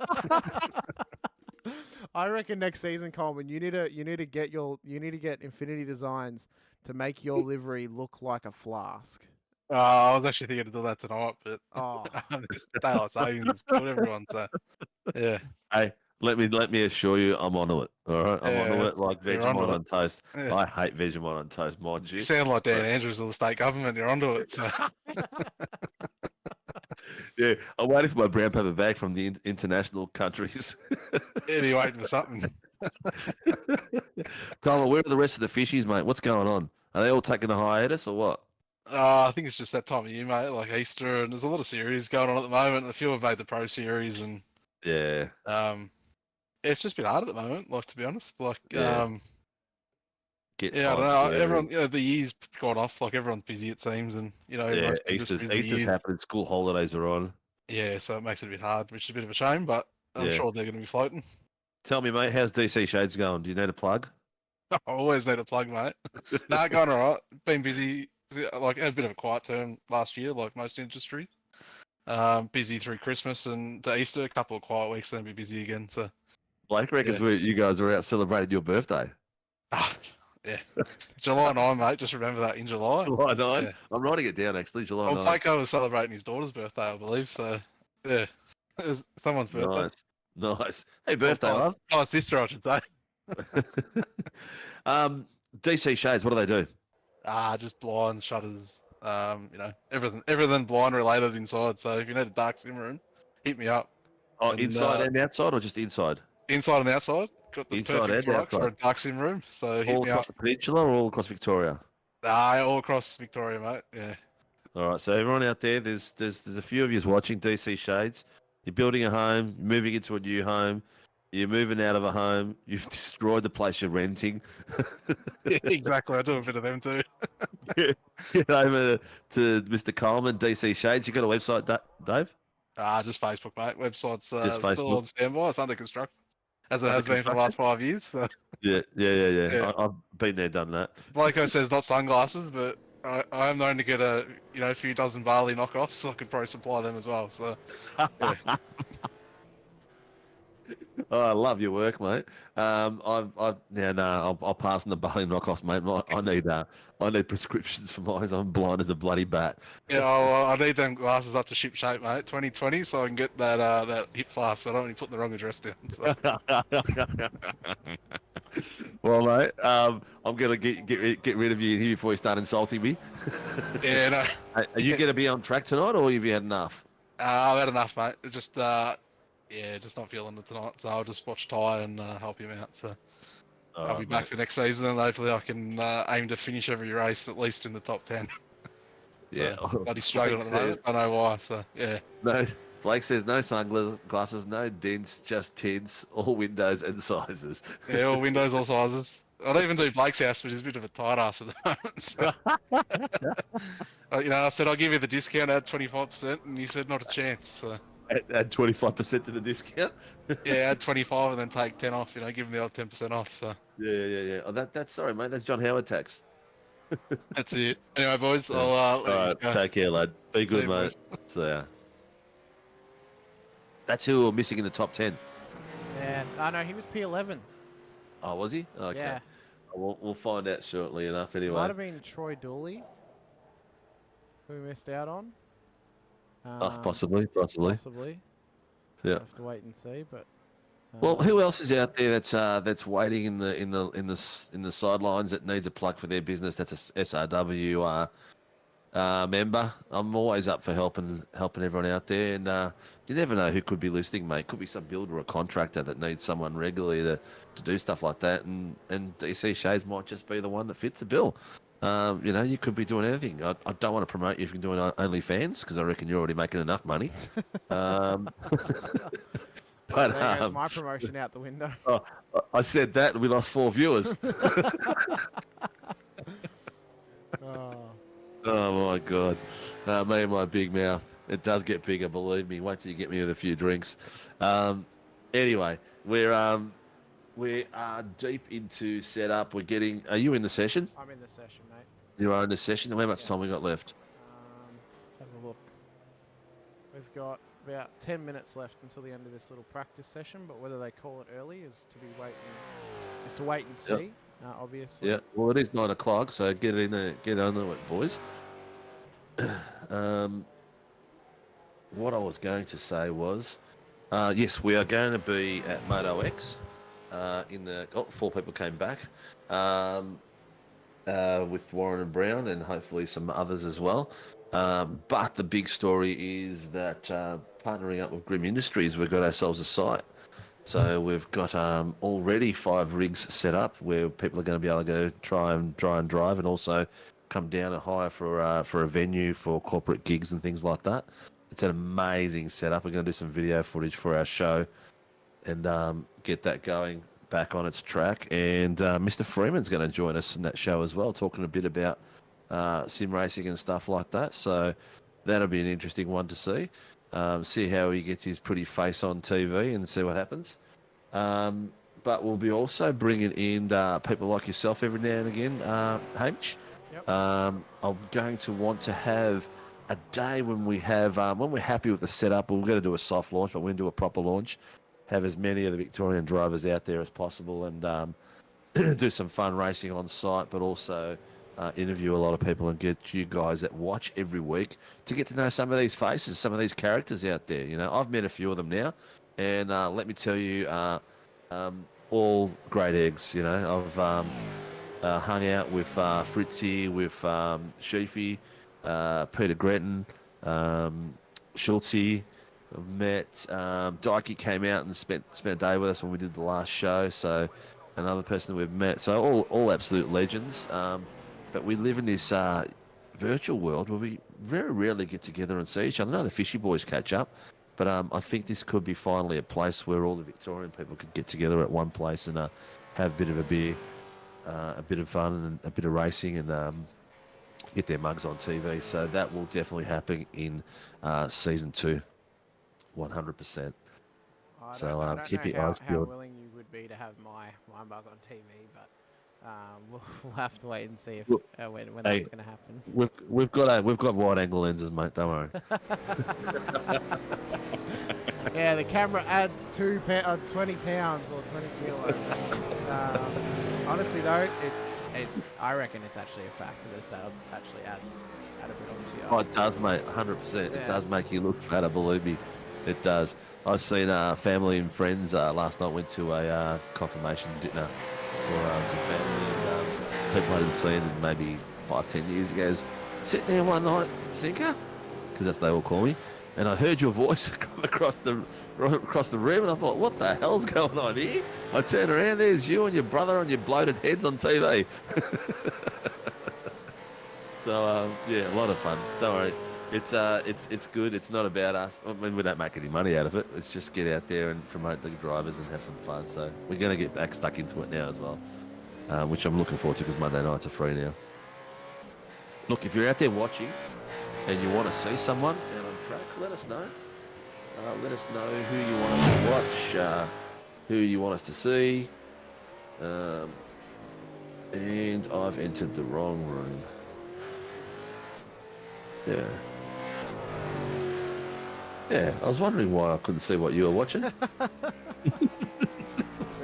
I reckon next season, Coleman, you need to get Infinity Designs to make your livery look like a flask. I was actually thinking to do that tonight, but just daylight savings is what everyone says. Yeah. Hey, let me assure you, I'm onto it. All right, I'm onto it like Vegemite on toast. Yeah. I hate Vegemite on toast, mind you. You sound like Dan Andrews of the state government. You're onto it. So. Yeah, I'm waiting for my brown paper bag from the international countries. Yeah, you're waiting for something. Colin, where are the rest of the fishies, mate? What's going on? Are they all taking a hiatus or what? I think it's just that time of year, mate, like Easter, and there's a lot of series going on at the moment. A few have made the pro series, and yeah, it's just been hard at the moment. Like, to be honest, like Yeah. I don't know. Everyone, the year's gone off. Like, everyone's busy, it seems, and Yeah, everyone's just Easter's busy. happening. School holidays are on. Yeah, so it makes it a bit hard, which is a bit of a shame, but I'm Yeah. sure they're going to be floating. Tell me, mate, how's DC Shades going? Do you need a plug? I always need a plug, mate. Nah, going all right. Been busy. Like, had a bit of a quiet term last year, like most industries. Busy through Christmas and to Easter, a couple of quiet weeks, then be busy again. So, Blake reckons you guys were out celebrating your birthday. yeah, July 9, mate. Just remember that in July. July 9. Yeah. I'm writing it down actually. July 9. Well, Placo was celebrating his daughter's birthday, I believe. So, yeah, it was someone's birthday. Nice. Hey, birthday, love. Oh, sister, I should say. DC Shades, what do they do? Just blinds, shutters, everything blind related inside. So if you need a dark sim room, hit me up. Oh, inside and outside, or just inside? Inside and outside. Got the Inside perfect and product for a outside. dark sim room. So hit All me across up. the peninsula or all across Victoria? All across Victoria, mate. Yeah. All right, so everyone out there, there's a few of you watching DC Shades. You're building a home, you're moving into a new home, you're moving out of a home, you've destroyed the place you're renting. Yeah, exactly. I do a bit of them too. Get over to Mr. Coleman, DC Shades. You got a website, Dave? Just Facebook, mate. Website's Just still Facebook. on standby. It's under construction, as it has been for the last 5 years. So. Yeah. Yeah. I've been there, done that. Blako says not sunglasses, but I am known to get a few dozen Bali knockoffs, so I could probably supply them as well. So, yeah. Oh, I love your work, mate. I'll pass on the Bali knockoffs, mate. I need prescriptions for mine. I'm blind as a bloody bat. Yeah, I need them glasses up to ship shape, mate. 2020, so I can get that hip flask. So I don't want you putting the wrong address down. So. Well, mate, I'm gonna get rid of you here before you start insulting me. Yeah, no. Are you gonna be on track tonight, or have you had enough? I've had enough, mate. It's just not feeling it tonight. So I'll just watch Ty and help him out. So. I'll be back for next season, and hopefully I can aim to finish every race at least in the top 10. Yeah. Bloody struggling at the moment. I don't know why. So yeah. No, Blake says no sunglasses, no dents, just tints, all windows and sizes. Yeah, all windows, all sizes. I don't even do Blake's house, but he's a bit of a tight ass at the moment. So. I said I'll give you the discount, add 25%, and he said not a chance. So. Add 25% to the discount. Yeah, add 25 and then take 10 off. Give him the odd 10% off. So. Yeah. Oh, that's sorry, mate. That's John Howard tax. That's it. Anyway, boys, I'll all right, go. take care, lad. Be good, you, mate. So, that's who we're missing in the top 10. Yeah. Oh, no, he was P11. Oh, was he? Okay. Yeah. We'll find out shortly enough. Anyway, Might have been Troy Dooley, who we missed out on. Possibly. Possibly. Yeah. We'll have to wait and see, but. Well, who else is out there that's waiting in the sidelines that needs a plug for their business? That's a SRW member. I'm always up for helping everyone out there, and you never know who could be listening, mate. Could be some builder or contractor that needs someone regularly to do stuff like that, and DC Shays might just be the one that fits the bill. You could be doing anything. I don't want to promote you if you're doing OnlyFans because I reckon you're already making enough money. But there goes my promotion out the window. Oh, I said that and we lost 4 viewers. Oh my God. Me and my big mouth. It does get bigger, believe me. Wait till you get me with a few drinks. Anyway, we are deep into setup. Are you in the session? I'm in the session, mate. You are in the session. How much time we got left? Let's have a look. We've got about 10 minutes left until the end of this little practice session, but whether they call it early is to wait and see. Obviously. Yeah. Well, it is 9 o'clock, so get on there, boys. What I was going to say was, yes, we are going to be at Moto X. 4 people came back with Warren and Brown, and hopefully some others as well. But the big story is that partnering up with Grim Industries, we've got ourselves a site. So we've got already 5 rigs set up where people are going to be able to go try and drive, and also come down and hire for a venue for corporate gigs and things like that. It's an amazing setup. We're going to do some video footage for our show and get that going back on its track. And Mr. Freeman's going to join us in that show as well, talking a bit about sim racing and stuff like that. So that'll be an interesting one to see. See how he gets his pretty face on TV and see what happens. But we'll be also bringing in people like yourself every now and again, Hamish. Yep. I'm going to want to have a day when we have when we're happy with the setup. We're going to do a soft launch, but we're going to do a proper launch. Have as many of the Victorian drivers out there as possible, and do some fun racing on site, but also interview a lot of people and get you guys that watch every week to get to know some of these faces, some of these characters out there. I've met a few of them now, and let me tell you, all great eggs. I've hung out with Fritzy, with Sheafy, Peter Gretton, Schultze. I've met Dikey came out and spent a day with us when we did the last show. So another person that we've met. So all absolute legends. But we live in this virtual world where we very rarely get together and see each other. I know the Fishy Boys catch up, but I think this could be finally a place where all the Victorian people could get together at one place and have a bit of a beer, a bit of fun and a bit of racing, and get their mugs on TV. So that will definitely happen in season 2, 100%. So keep your eyes how peeled. willing you would be to have my mug on TV, but we'll have to wait and see if when Hey, that's going to happen. We've got wide angle lenses, mate. Don't worry. Yeah, the camera adds 20 pounds or 20 kilos. Honestly though, I reckon it's actually a factor that does actually add a bit onto you. Oh, it does, mate. 100%. It does make you look fatter. Believe me, it does. I've seen family and friends last night. Went to a confirmation dinner for some family and people I hadn't seen in maybe 5-10 years ago. Sitting there one night, Sinker, because that's what they all call me. and I heard your voice across the room, and I thought, what the hell's going on here? I turned around, there's you and your brother on your bloated heads on TV. So yeah, a lot of fun. Don't worry, it's good. It's not about us. I mean, we don't make any money out of it. Let's just get out there and promote the drivers and have some fun. So we're going to get back stuck into it now as well, which I'm looking forward to because Monday nights are free now. Look, if you're out there watching and you want to see someone out on track, let us know. Let us know who you want us to watch, who you want us to see. And I've entered the wrong room. Yeah. Yeah, I was wondering why I couldn't see what you were watching. We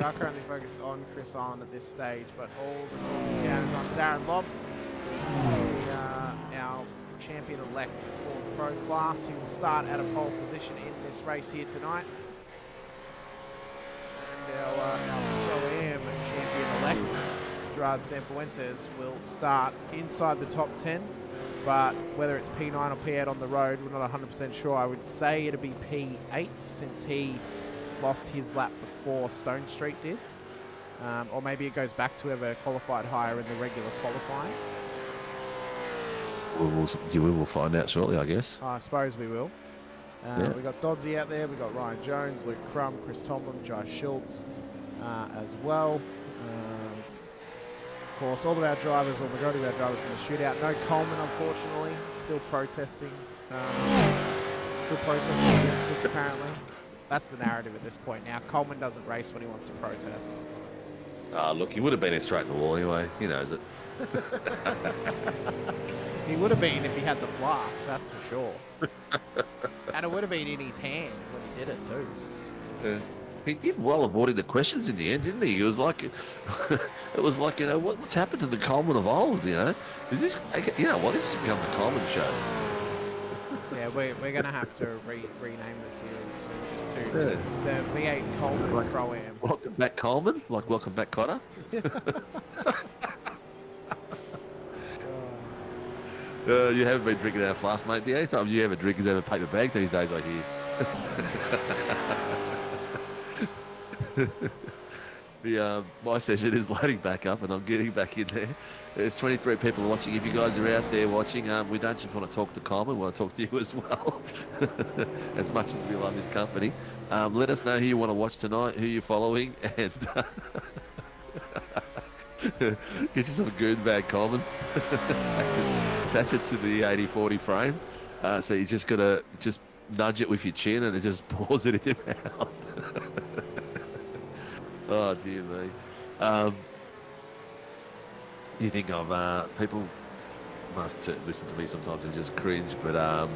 are currently focused on Chris Allen at this stage, but all the talking down is on Darren Lobb, our champion-elect for the Pro class. He will start at a pole position in this race here tonight. And our Pro-Am champion-elect, Gerard Sanfuentes, will start inside the top 10. But whether it's P9 or P8 on the road, we're not 100% sure. I would say it'll be P8 since he lost his lap before Stone Street did. Or maybe it goes back to whoever qualified higher in the regular qualifying. We will find out shortly, I guess. I suppose we will. Yeah. We got Doddsy out there. We got Ryan Jones, Luke Crum, Chris Tomlin, Jai Schultz as well. Of course, all of our drivers, or majority of our drivers in the shootout. No Coleman, unfortunately, still protesting. Against us, apparently. That's the narrative at this point now. Coleman doesn't race when he wants to protest. Look, he would have been in straight in the wall anyway. He knows it. He would have been if he had the flask, that's for sure. And it would have been in his hand when he did it too. Yeah. He did well avoiding the questions in the end, didn't he? It was like, you know, what's happened to the Coleman of old, you know? Is this, you know what, this has become the Coleman show. Yeah, we're going to have to rename the series just to the V8 Coleman Pro-Am. Welcome back, Coleman? Like, welcome back, Cotter? You haven't been drinking out of flask, mate. The only time you ever drink is out of a paper bag these days, I hear. My session is loading back up and I'm getting back in there. There's 23 people watching. If you guys are out there watching, we don't just want to talk to Coleman, we want to talk to you as well. As much as we love his company. Let us know who you want to watch tonight, who you're following, and get yourself a goon bag, Coleman. attach it to the 80/40 frame. So you just got to just nudge it with your chin and it just pours it in your mouth. Oh dear me. You think of people must listen to me sometimes and just cringe, but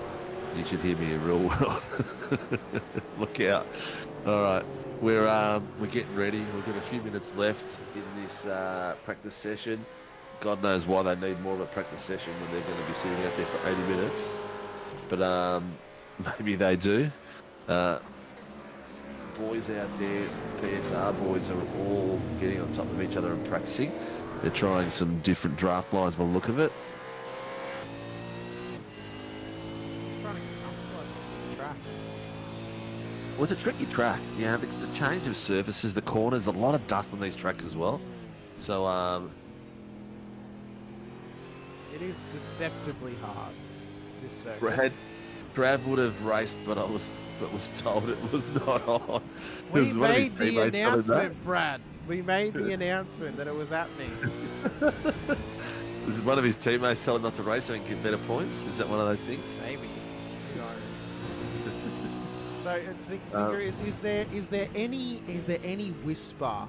you should hear me in real world. Look out. All right, we're getting ready. We've got a few minutes left in this practice session. God knows why they need more of a practice session when they're going to be sitting out there for 80 minutes. But maybe they do. Boys out there, PXR boys are all getting on top of each other and practicing. They're trying some different draft lines by the look of it. Well, it's a tricky track. Yeah, the change of surfaces, the corners, a lot of dust on these tracks as well. So, it is deceptively hard, this circuit. Brad would have raced, but was told it was not on. We made the announcement, Brad. We made the announcement that it was happening. This is one of his teammates telling not to race so he can get better points. Is that one of those things? Maybe. So, is there any whisper,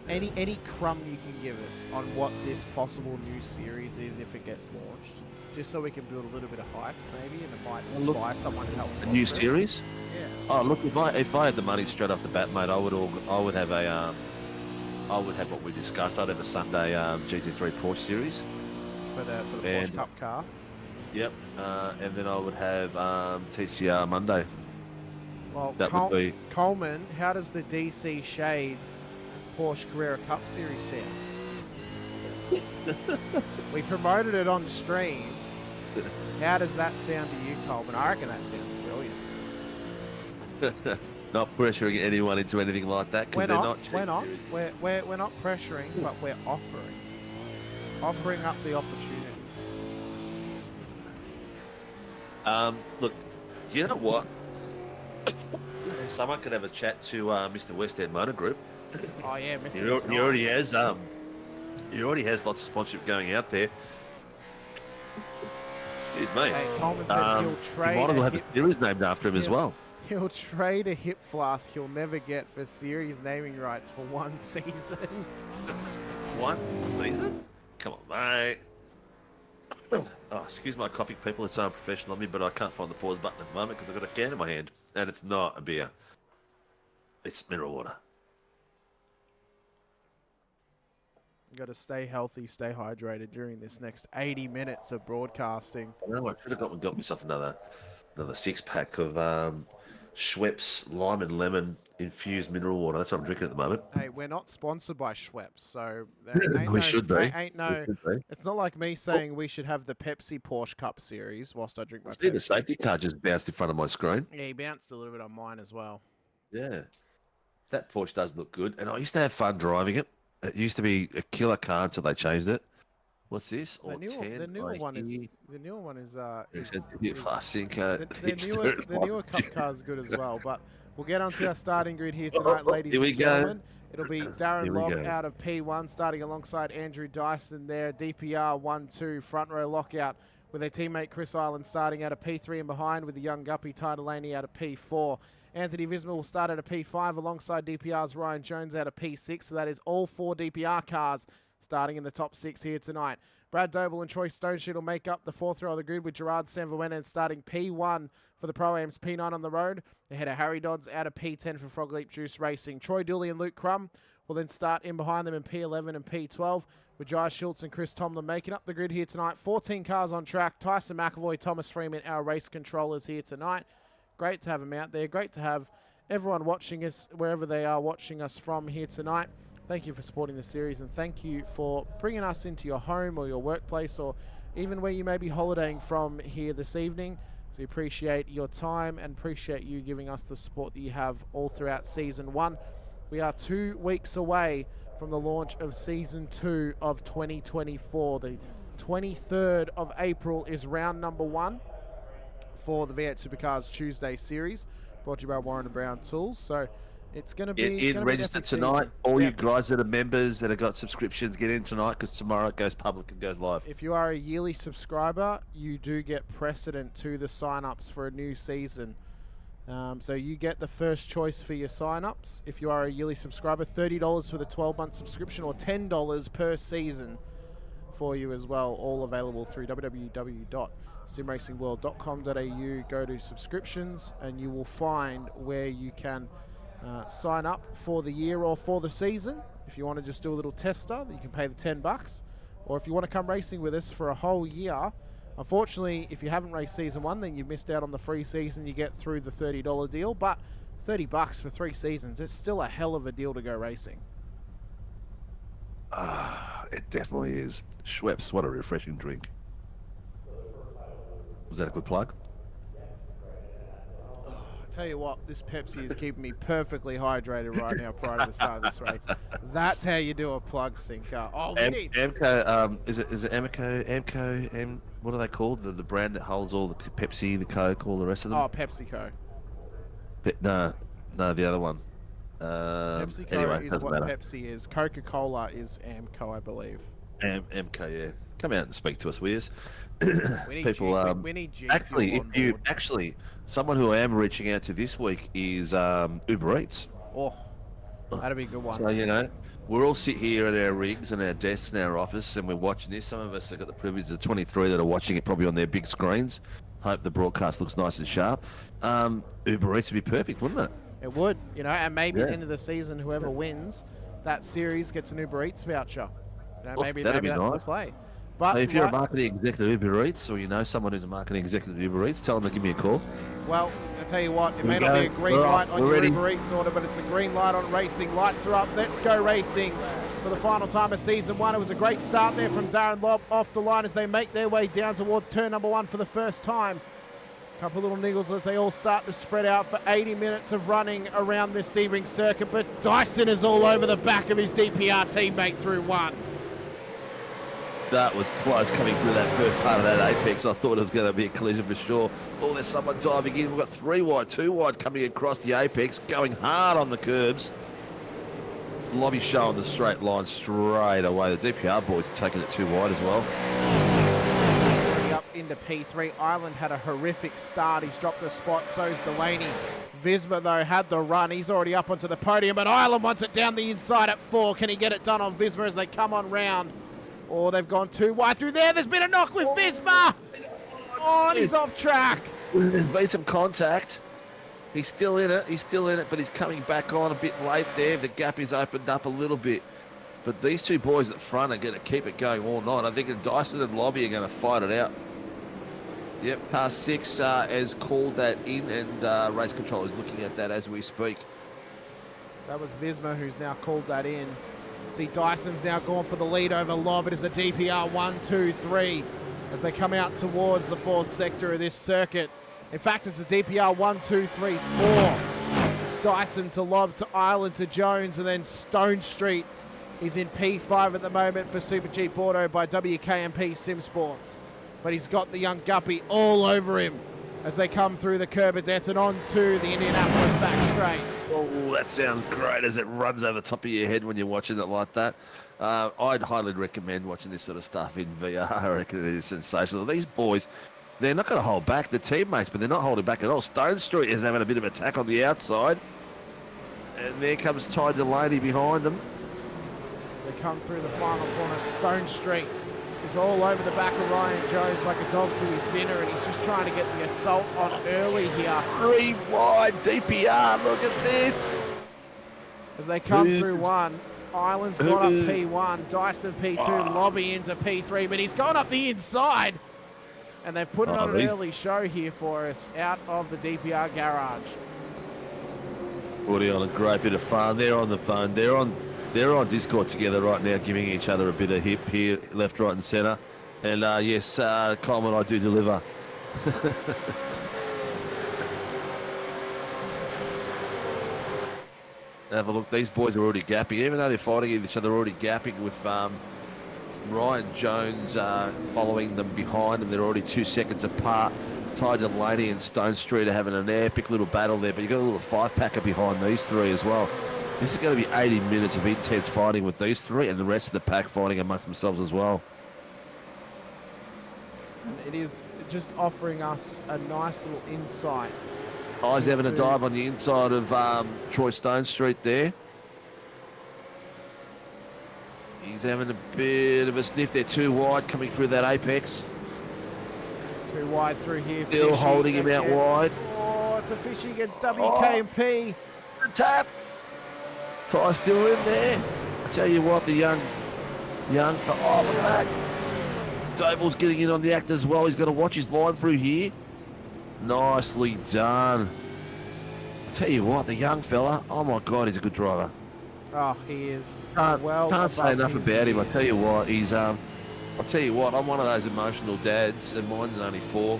any crumb you can give us on what this possible new series is if it gets launched? Just so we can build a little bit of hype, maybe, and it might inspire someone to help. A new series? Yeah. Oh, look! If I had the money straight off the bat, mate, I would have what we discussed. I'd have a Sunday GT3 Porsche series for the Porsche Cup car. Yep, and then I would have TCR Monday. Well, that would be Coleman. How does the DC Shades Porsche Carrera Cup series sound? We promoted it on stream. How does that sound to you, Coleman? I reckon that sounds Not pressuring anyone into anything like that because they're not. We're not. We're not pressuring, but we're offering up the opportunity. Look, you know what? Someone could have a chat to Mr. West End Motor Group. Oh yeah, Mr. He already has. He already has lots of sponsorship going out there. Excuse me. Hey, Coleman said he'll trade. He might as well have a series named after him as well. He'll trade a hip flask he'll never get for series naming rights for one season. One season? Come on, mate. Oh, excuse my coughing, people. It's so unprofessional of me, but I can't find the pause button at the moment because I've got a can in my hand, and it's not a beer. It's mineral water. You got to stay healthy, stay hydrated during this next 80 minutes of broadcasting. I know I should have got myself another 6-pack of Schweppes lime and lemon infused mineral water. That's what I'm drinking at the moment. Hey, we're not sponsored by Schweppes, so there ain't We no, should be. Ain't no. It's not like me saying we should have the Pepsi Porsche Cup Series whilst I drink my See, the Pepsi. safety car just bounced in front of my screen. Yeah, he bounced a little bit on mine as well. Yeah, that Porsche does look good, and I used to have fun driving it. It used to be a killer car until they changed it. What's this? The newer one is the newer Cup car is good as well. But we'll get onto our starting grid here tonight, ladies and gentlemen. It'll be Darren Lobb out of P1 starting alongside Andrew Dyson there. DPR 1-2 front row lockout with their teammate Chris Island starting out of P3 and behind with the young Guppy Ty Delaney out of P4. Anthony Visma will start at a P5 alongside DPR's Ryan Jones out of P6. So that is all 4 DPR cars starting in the top 6 here tonight. Brad Doble and Troy Stonesheet will make up the 4th row of the grid with Gerard Sanverwenen starting P1 for the Pro-Ams, P9 on the road. Ahead of Harry Dodds out of P10 for Frog Leap Juice Racing. Troy Dooley and Luke Crum will then start in behind them in P11 and P12 with Jai Schultz and Chris Tomlin making up the grid here tonight. 14 cars on track. Tyson McAvoy, Thomas Freeman, our race controllers here tonight. Great to have them out there. Great to have everyone watching us wherever they are watching us from here tonight. Thank you for supporting the series, and thank you for bringing us into your home or your workplace or even where you may be holidaying from here this evening. So we appreciate your time and appreciate you giving us the support that you have all throughout Season 1. We are 2 weeks away from the launch of Season 2 of 2024. The 23rd of April is round number 1 for the V8 Supercars Tuesday series, brought to you by Warren & Brown Tools. So it's going to be... Get in, register tonight. All you guys that are members that have got subscriptions, get in tonight because tomorrow it goes public and goes live. If you are a yearly subscriber, you do get precedent to the sign-ups for a new season. So you get the first choice for your sign-ups. If you are a yearly subscriber, $30 for the 12-month subscription or $10 per season for you as well. All available through www.simracingworld.com.au. Go to subscriptions and you will find where you can sign up for the year or for the season. If you want to just do a little tester, you can pay the $10. Or if you want to come racing with us for a whole year, unfortunately, if you haven't raced Season 1, then you've missed out on the free season you get through the $30 deal. But $30 for 3 seasons, it's still a hell of a deal to go racing. It definitely is. Schweppes, what a refreshing drink. Was that a good plug? Tell you what, this Pepsi is keeping me perfectly hydrated right now prior to the start of this race. That's how you do a plug sinker. Oh, we need... Amco, is it Amco, what are they called? The brand that holds all the Pepsi, the Coke, all the rest of them? Oh, PepsiCo. No, the other one. PepsiCo anyway, is what matter. Pepsi is. Coca-Cola is Amco, I believe. Amco, yeah. Come out and speak to us, Weers. We need People, we need G actually, someone who I am reaching out to this week is Uber Eats. Oh, that'd be a good one. So, we're all sit here at our rigs and our desks in our office and we're watching this. Some of us have got the privilege of 23 that are watching it probably on their big screens. Hope the broadcast looks nice and sharp. Uber Eats would be perfect, wouldn't it? It would, and maybe at the end of the season, whoever wins that series gets an Uber Eats voucher. Maybe that'd be that's nice. the play. But if you're a marketing executive at Uber Eats or you know someone who's a marketing executive at Uber Eats, tell them to give me a call. Well, I tell you what, it may not be a green light on your Uber Eats order, but it's a green light on racing. Lights are up. Let's go racing for the final time of Season 1. It was a great start there from Darren Lobb off the line as they make their way down towards turn number 1 for the first time. Couple little niggles as they all start to spread out for 80 minutes of running around this Sebring circuit, but Dyson is all over the back of his DPR teammate through one. That was close coming through that first part of that apex. I thought it was going to be a collision for sure. Oh, there's someone diving in. We've got 3 wide, 2 wide coming across the apex, going hard on the curbs. Lobby showing the straight line straight away. The DPR boys are taking it too wide as well. Up into P3. Ireland had a horrific start. He's dropped a spot, so's Delaney. Visma, though, had the run. He's already up onto the podium, but Ireland wants it down the inside at 4. Can he get it done on Visma as they come on round? Oh, they've gone too wide through there. There's been a knock with Visma. Oh, and he's off track. There's been some contact. He's still in it. He's still in it, but he's coming back on a bit late there. The gap is opened up a little bit. But these two boys at front are going to keep it going all night. I think Dyson and Lobby are going to fight it out. Yep, past 6 has called that in, and race control is looking at that as we speak. That was Visma who's now called that in. See, Dyson's now gone for the lead over Lob. It is a DPR 1, 2, 3 as they come out towards the 4th sector of this circuit. In fact, it's a DPR 1, 2, 3, 4. It's Dyson to Lob to Ireland to Jones, and then Stone Street is in P5 at the moment for Super Cheap Auto by WKMP Sim Sports. But he's got the young Guppy all over him as they come through the curb of death and on to the Indianapolis back straight. Oh, that sounds great as it runs over the top of your head when you're watching it like that. I'd highly recommend watching this sort of stuff in VR. I reckon it is sensational. These boys, they're not going to hold back. The teammates, but they're not holding back at all. Stone Street is having a bit of attack on the outside. And there comes Ty Delaney behind them. As they come through the final corner, Stone Street is all over the back of Ryan Jones like a dog to his dinner, and he's just trying to get the assault on early here. 3 wide DPR, look at this. As they come through one, Ireland's gone up P1, Dyson P2, Lobby into P3, but he's gone up the inside. And they've put it on an early show here for us out of the DPR garage. Putting on a great bit of fun. They're on the phone. They're on Discord together right now, giving each other a bit of hip here, left, right, and centre. And yes, Coleman, I do deliver. Have a look. These boys are already gapping, even though they're fighting each other. Already gapping with Ryan Jones following them behind them. They're already 2 seconds apart. Ty Delaney and Stone Street are having an epic little battle there, but you've got a little 5-packer behind these 3 as well. This is going to be 80 minutes of intense fighting with these 3 and the rest of the pack fighting amongst themselves as well. And it is just offering us a nice little insight. He's having a dive on the inside of Troy Stone Street there. He's having a bit of a sniff. They're 2 wide coming through that apex. 2 wide through here. Still holding him out wide. Oh, it's a fishy against WKMP. Tap. Ty's still in there. I tell you what, the young fella. Oh, look at that. Doble's getting in on the act as well. He's got to watch his line through here. Nicely done. I tell you what, the young fella. Oh my God, he's a good driver. Oh, he is. Can't say enough about him. I tell you what, he's. I'll tell you what, I'm one of those emotional dads, and mine's only 4.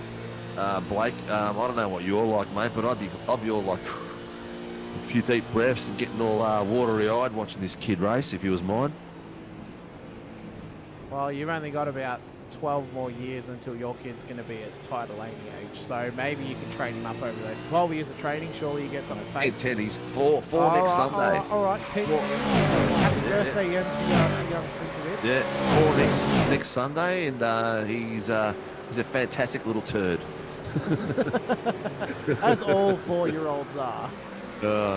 Blake, I don't know what you're like, mate, but I'd be all like a few deep breaths and getting all watery-eyed watching this kid race if he was mine. Well, you've only got about 12 more years until your kid's going to be at Ty Delaney age, so maybe you can train him up over those 12 years of training. Surely he gets on a pace. 10, he's 4 next Sunday. All right, 10 years. Happy birthday again to young Sinkovic. Yeah, 4 next Sunday, and he's a fantastic little turd. As all 4-year-olds are.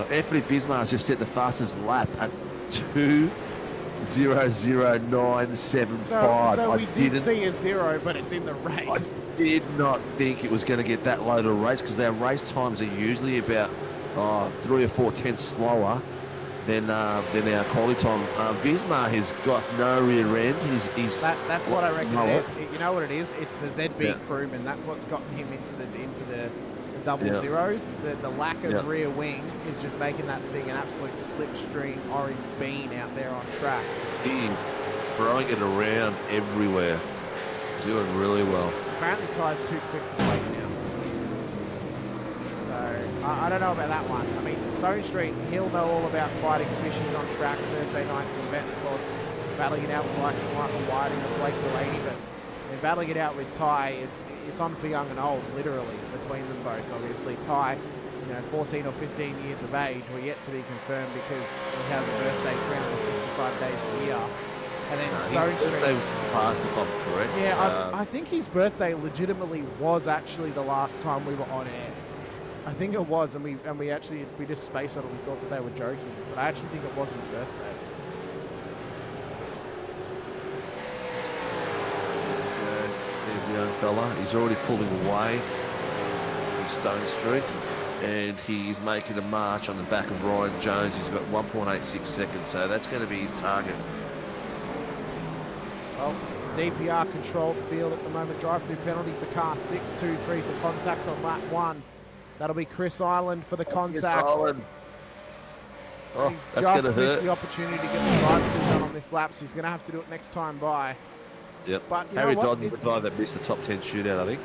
Anthony Vismar has just set the fastest lap at 2:00.975. So we did see a 0, but it's in the race. I did not think it was going to get that low to a race, because their race times are usually about 3 or 4 tenths slower than our quality time. Vismar has got no rear end. That's what I reckon it is. You know what it is? It's the ZB crewman. That's what's gotten him into the double zeros. The lack of rear wing is just making that thing an absolute slipstream orange bean out there on track. He's throwing it around everywhere. Doing really well. Apparently Ty's too quick for Blake now. I don't know about that one. I mean, Stone Street, he'll know all about fighting fishes on track Thursday nights and events, of course, battling it out with the likes of Michael Whiting and Blake Delaney, but they're battling it out with Ty. It's on for young and old, literally, between them both. Obviously, Ty, 14 or 15 years of age, we're yet to be confirmed because he has a birthday 365 days a year. And then Stone Street. His birthday passed, if I'm correct. Yeah, I think his birthday legitimately was actually the last time we were on air. I think it was, and we just spaced on it. We thought that they were joking, but I actually think it was his birthday. There's the young fella. He's already pulling away from Stone Street, and he's making a march on the back of Ryan Jones. He's got 1.86 seconds, so that's going to be his target. Well, it's a DPR controlled field at the moment. Drive-through penalty for car 6, 2-3 for contact on lap 1. That'll be Chris Island for the contact. Oh, He's that's just going to missed hurt. the opportunity to get the drive-through done on this lap, so he's going to have to do it next time by. Yep. But you Harry know what? Dodds the guy that missed the top 10 shootout, I think.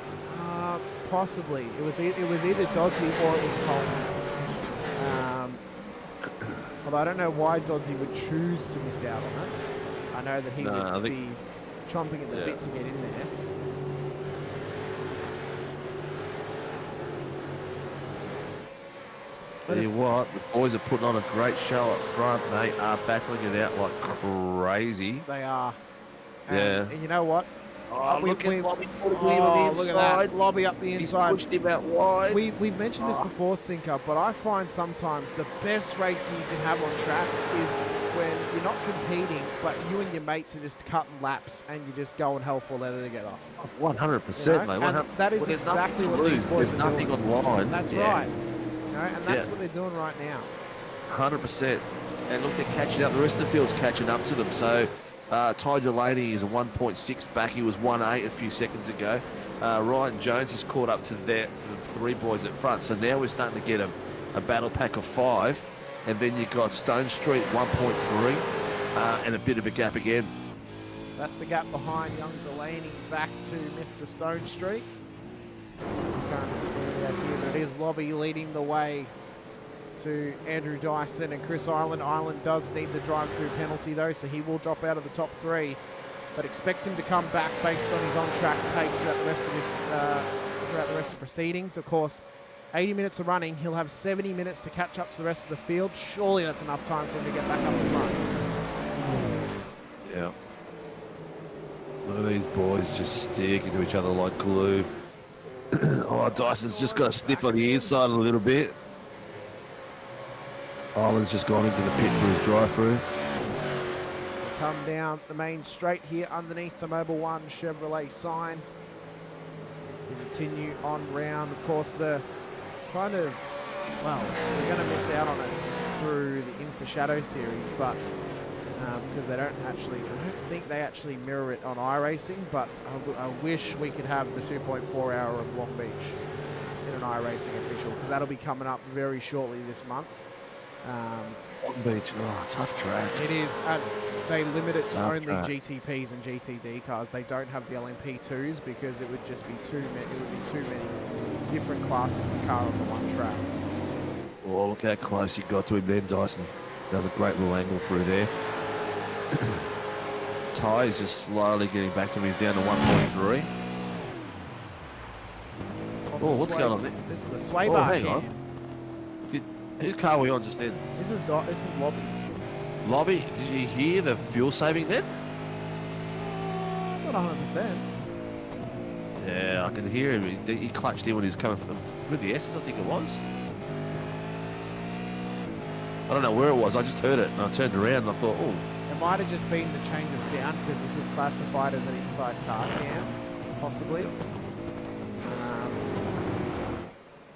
Possibly. It was either Doddsy or it was Coleman. Although I don't know why Doddsy would choose to miss out on it. I know that he would be chomping at the bit to get in there. Tell you what, the boys are putting on a great show up front. They are battling it out like crazy. They are. Yeah. And you know what? Look at Lobby putting him Oh, on the look at that. inside. Lobby up the inside. He's pushed him out wide. We've mentioned this before, Sinker, but I find sometimes the best racing you can have on track is when you're not competing, but you and your mates are just cutting laps and you're just going hell for leather together. 100%, mate. And that is exactly what these boys There's are nothing doing. on line. That's Yeah. right. And that's what they're doing right now. 100%. And look, they're catching up. The rest of the field's catching up to them. So Ty Delaney is a 1.6 back. He was 1.8 a few seconds ago. Ryan Jones is caught up to the three boys at front. So now we're starting to get a battle pack of 5. And then you've got Stone Street 1.3 and a bit of a gap again. That's the gap behind young Delaney back to Mr. Stone Street. Currently standing out here, but it is Lobby leading the way to Andrew Dyson and Chris Island. Island does need the drive-through penalty though, so he will drop out of the top 3. But expect him to come back based on his on-track pace throughout the rest of this, throughout the rest of the proceedings. Of course, 80 minutes of running, he'll have 70 minutes to catch up to the rest of the field. Surely that's enough time for him to get back up in front. Yeah. Look at these boys just sticking to each other like glue. Dyson's just got a sniff on the inside a little bit. Island's just gone into the pit for his drive-through. Come down the main straight here underneath the Mobil 1 Chevrolet sign. We continue on round. Of course, the kind of, well, we're going to miss out on it through the IMSA Shadow Series, but because they don't actually, I don't think they actually mirror it on iRacing, but I wish we could have the 2.4 hour of Long Beach in an iRacing official, because that'll be coming up very shortly this month. Long Beach, tough track. It is. They limit it to Tough only track. GTPs and GTD cars. They don't have the LMP2s because it would just be too many. It would be too many different classes of car on the one track. Oh, look how close you got to him then, Dyson. Does a great little angle through there. Ty is just slowly getting back to him. He's down to 1.3. Oh, what's going on there? This is the sway bar. Hang on. Whose car were we on just then? This is Lobby. Lobby, did you hear the fuel saving then? Not 100%. Yeah, I can hear him. He clutched in when he was coming through the S's, I think it was. I don't know where it was. I just heard it and I turned around and I thought, oh. It might have just been the change of sound because this is classified as an inside car cam, possibly.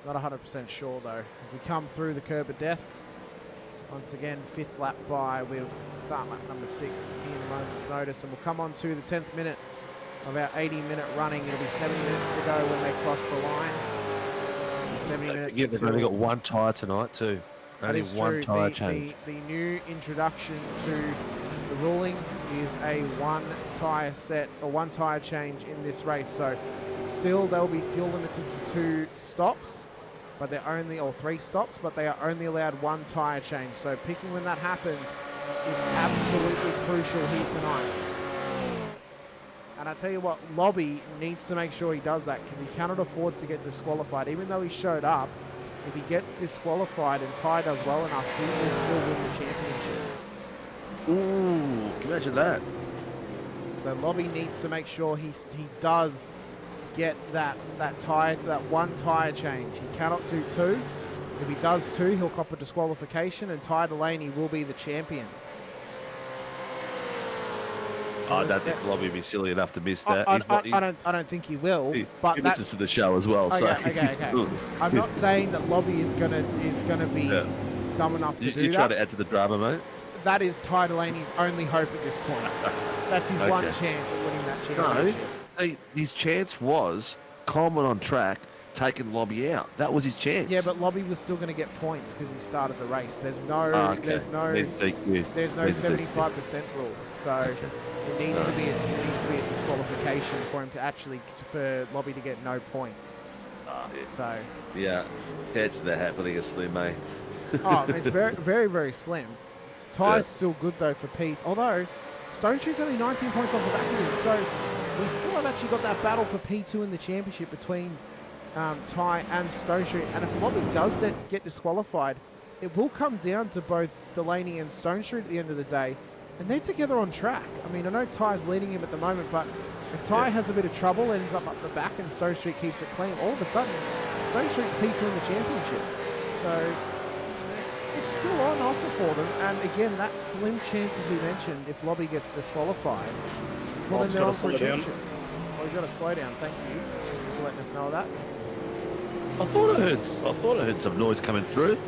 Not 100% sure though. As we come through the curb of death, once again, 5th lap by. We'll start lap number 6 in a moment's notice, and we'll come on to the 10th minute of our 80-minute running. It'll be 70 minutes to go when they cross the line. 70 minutes. Yeah, they've only got one tyre tonight too. Only one tyre change. The new introduction to the ruling is a one tyre set or one tyre change in this race. So still they'll be fuel limited to 2 stops. but they're only, or 3 stops, but they are only allowed 1 tyre change. So picking when that happens is absolutely crucial here tonight. And I tell you what, Lobby needs to make sure he does that because he cannot afford to get disqualified. Even though he showed up, if he gets disqualified and Ty does well enough, he will still win the championship. Ooh, imagine that. So Lobby needs to make sure he does get that tyre, that 1 tyre change. He cannot do 2. If he does 2, he'll cop a disqualification, and Ty Delaney will be the champion. I don't think Lobby would be silly enough to miss that. I don't think he will. But he listens to the show as well. Okay. I'm not saying that Lobby is gonna be dumb enough to do that. You try to add to the drama, mate. That is Ty Delaney's only hope at this point. That's his one chance at winning that championship. No, his chance was Coleman on track, taking Lobby out. That was his chance. Yeah, but Lobby was still going to get points because he started the race. There's no 75% rule. So it needs to be a disqualification for him to actually, for Lobby to get no points. So yeah, heads to the hat, I think it's slim, mate. It's very, very, very slim. Ty's still good though for Pete, although Stone Street's only 19 points off the back of him, so we still have actually got that battle for P2 in the championship between Ty and Stone Street. And if Lobby does get disqualified, it will come down to both Delaney and Stone Street at the end of the day, and they're together on track. I mean, I know Ty's leading him at the moment, but if Ty has a bit of trouble, ends up the back, and Stone Street keeps it clean, all of a sudden Stone Street's P2 in the championship. So it's still on offer for them, and again, that slim chance, as we mentioned, if Lobby gets disqualified, well, then they're on for a championship. Oh, he's got to slow down. Thank you. Thanks for letting us know that. I thought I heard some noise coming through.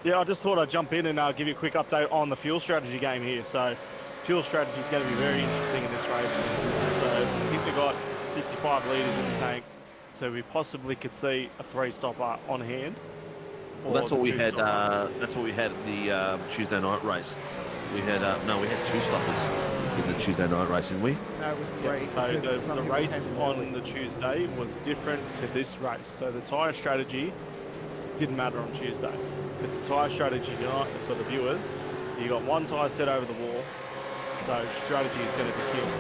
Yeah, I just thought I'd jump in and give you a quick update on the fuel strategy game here. So, fuel strategy is going to be very interesting in this race. So, I think we've got 55 litres in the tank, so we possibly could see a 3-stopper on hand. Well, that's what we had. That's what we had at the Tuesday night race. We had we had 2 stoppers in the Tuesday night race, didn't we? No, it was 3. So the race on the Tuesday was different to this race. So the tyre strategy didn't matter on Tuesday, but the tyre strategy tonight for the viewers, you got 1 tyre set over the wall. So strategy is going to be killed.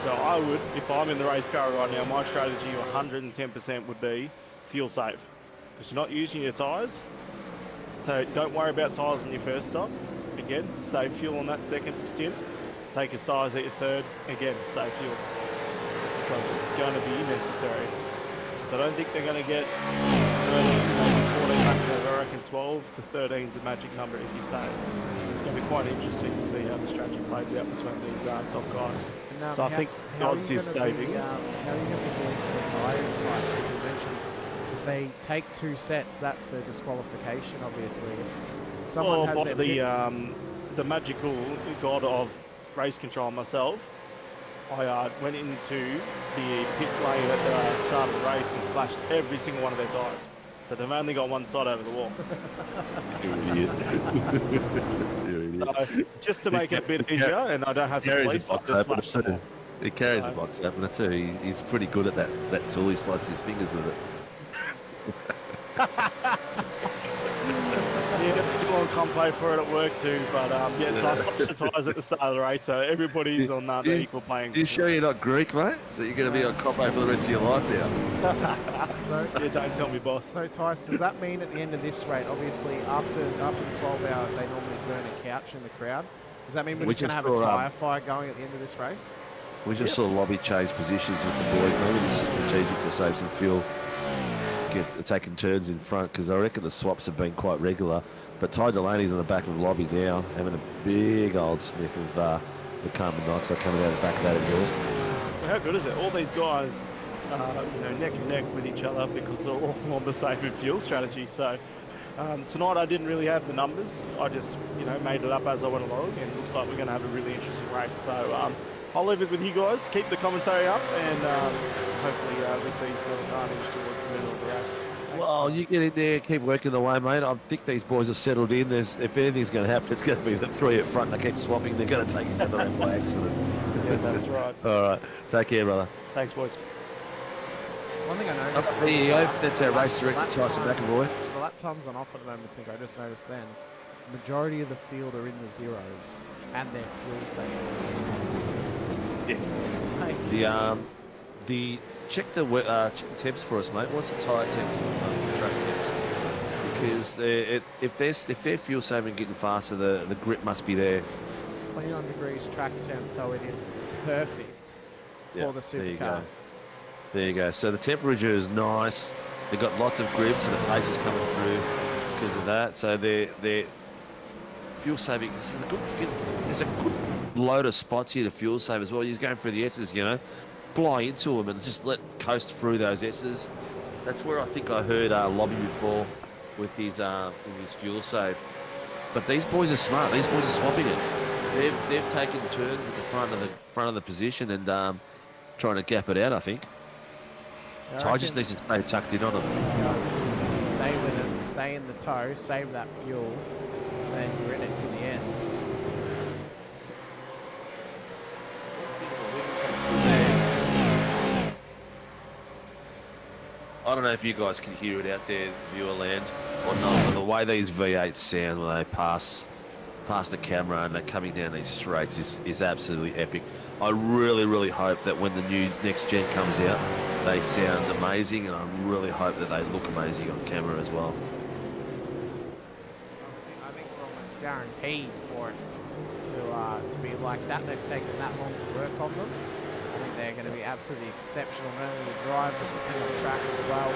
So I would, if I'm in the race car right now, my strategy 110% would be fuel safe, because you're not using your tyres. So don't worry about tyres on your first stop. Again, save fuel on that second stint. Take your tyres at your third. Again, save fuel. Because it's going to be necessary. So I don't think they're going to get 13, 14 laps over. I reckon 12 to 13 is a magic number if you save. It's going to be quite interesting to see how the strategy plays out between these top guys. So I think Dodds is saving. How are you going to be doing some tyres, guys? As we mentioned, if they take 2 sets, that's a disqualification, obviously. If someone has the magical god of race control myself, I went into the pit lane at the start of the race and slashed every single one of their tyres. But they've only got 1 side over the wall. So, just to make it a bit easier, and I don't have to police, I just slashed them all. He carries a box opener too. He's pretty good at that tool. He slices his fingers with it. Yeah, still on compay for it at work too, but so I slashed the tyres at the start of the race, so everybody's on the equal playing. You sure you're not Greek, mate? That you're going to be on compay for the rest of your life now? Yeah, don't tell me, boss. So, Tice, does that mean at the end of this race, obviously after the 12-hour, they normally burn a couch in the crowd? Does that mean we're just going to have a tyre fire going at the end of this race? We just saw Lobby change positions with the boys. Maybe it's strategic to save some fuel. Taking turns in front, because I reckon the swaps have been quite regular. But Ty Delaney's on the back of Lobby now, having a big old sniff of the carbon dioxide coming out the back of that exhaust. Well, how good is it? All these guys, neck and neck with each other because they're all on the same fuel strategy. So tonight I didn't really have the numbers. I just, made it up as I went along, and it looks like we're going to have a really interesting race. So I'll leave it with you guys. Keep the commentary up, and hopefully we see some carnage towards the middle of the race. Well, you get in there, keep working the way, mate. I think these boys are settled in. If anything's going to happen, it's going to be the 3 at front. They keep swapping. They're going to take each other out by accident. Yeah, that's right. All right. Take care, brother. Thanks, boys. One thing I Oh, noticed. there you go. That's our race director, Tyson McAvoy. The lap times on offer at the moment, Cinco. I just noticed then. The majority of the field are in the zeros, and they're fuel saving. Yeah. Check the temps for us, mate. What's the tyre temps, track temps? Because if they're fuel saving, getting faster, the grip must be there. 29 degrees track temp, so it is perfect for the supercar. There you go. So the temperature is nice. They've got lots of grip, so the pace is coming through because of that. So they're fuel saving. There's a good load of spots here to fuel save as well. He's going through the S's, fly into them and just let coast through those S's. That's where I think I heard Lobby before with his fuel save. But these boys are smart. These boys are swapping it. They've taken turns at the front of the position and trying to gap it out, I think. Ty just needs to stay tucked in on them. Stay with it, stay in the toe, save that fuel, and then grit it to the end. I don't know if you guys can hear it out there, viewer land, or not, but the way these V8s sound when they pass the camera and they're coming down these straights is absolutely epic. I really, really hope that when the new next gen comes out, they sound amazing, and I really hope that they look amazing on camera as well. I think we're almost guaranteed for it to be like that. They've taken that long to work on them. I think they're going to be absolutely exceptional, not only to drive, but to see on track as well.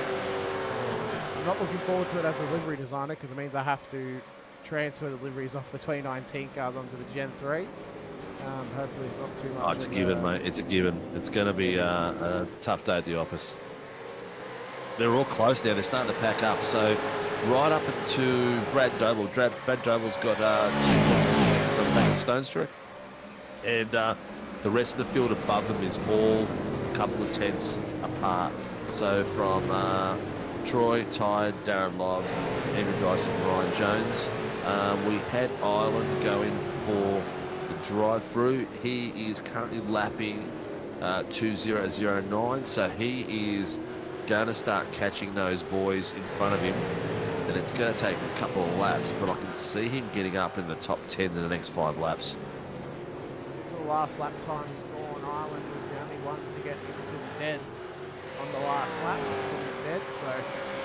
I'm not looking forward to it as a livery designer because it means I have to transfer the liveries off the 2019 cars onto the Gen 3. Hopefully it's not too much. Oh, it's a given, mate. It's a given. It's going to be a tough day at the office. They're all close now. They're starting to pack up. So right up to Brad Doble. Brad Doble's got 2.6 seconds on the back of Stone Street. And the rest of the field above them is all a couple of tenths apart. So from Troy, Ty, Darren Love, Andrew Dyson, Ryan Jones. We had Ireland go in for the drive-through. He is currently lapping 2009, so he is going to start catching those boys in front of him, and it's going to take a couple of laps, but I can see him getting up in the top 10 in the next 5 laps. The last lap times gone, Ireland was the only one to get into the deads on the last lap, to the dead, so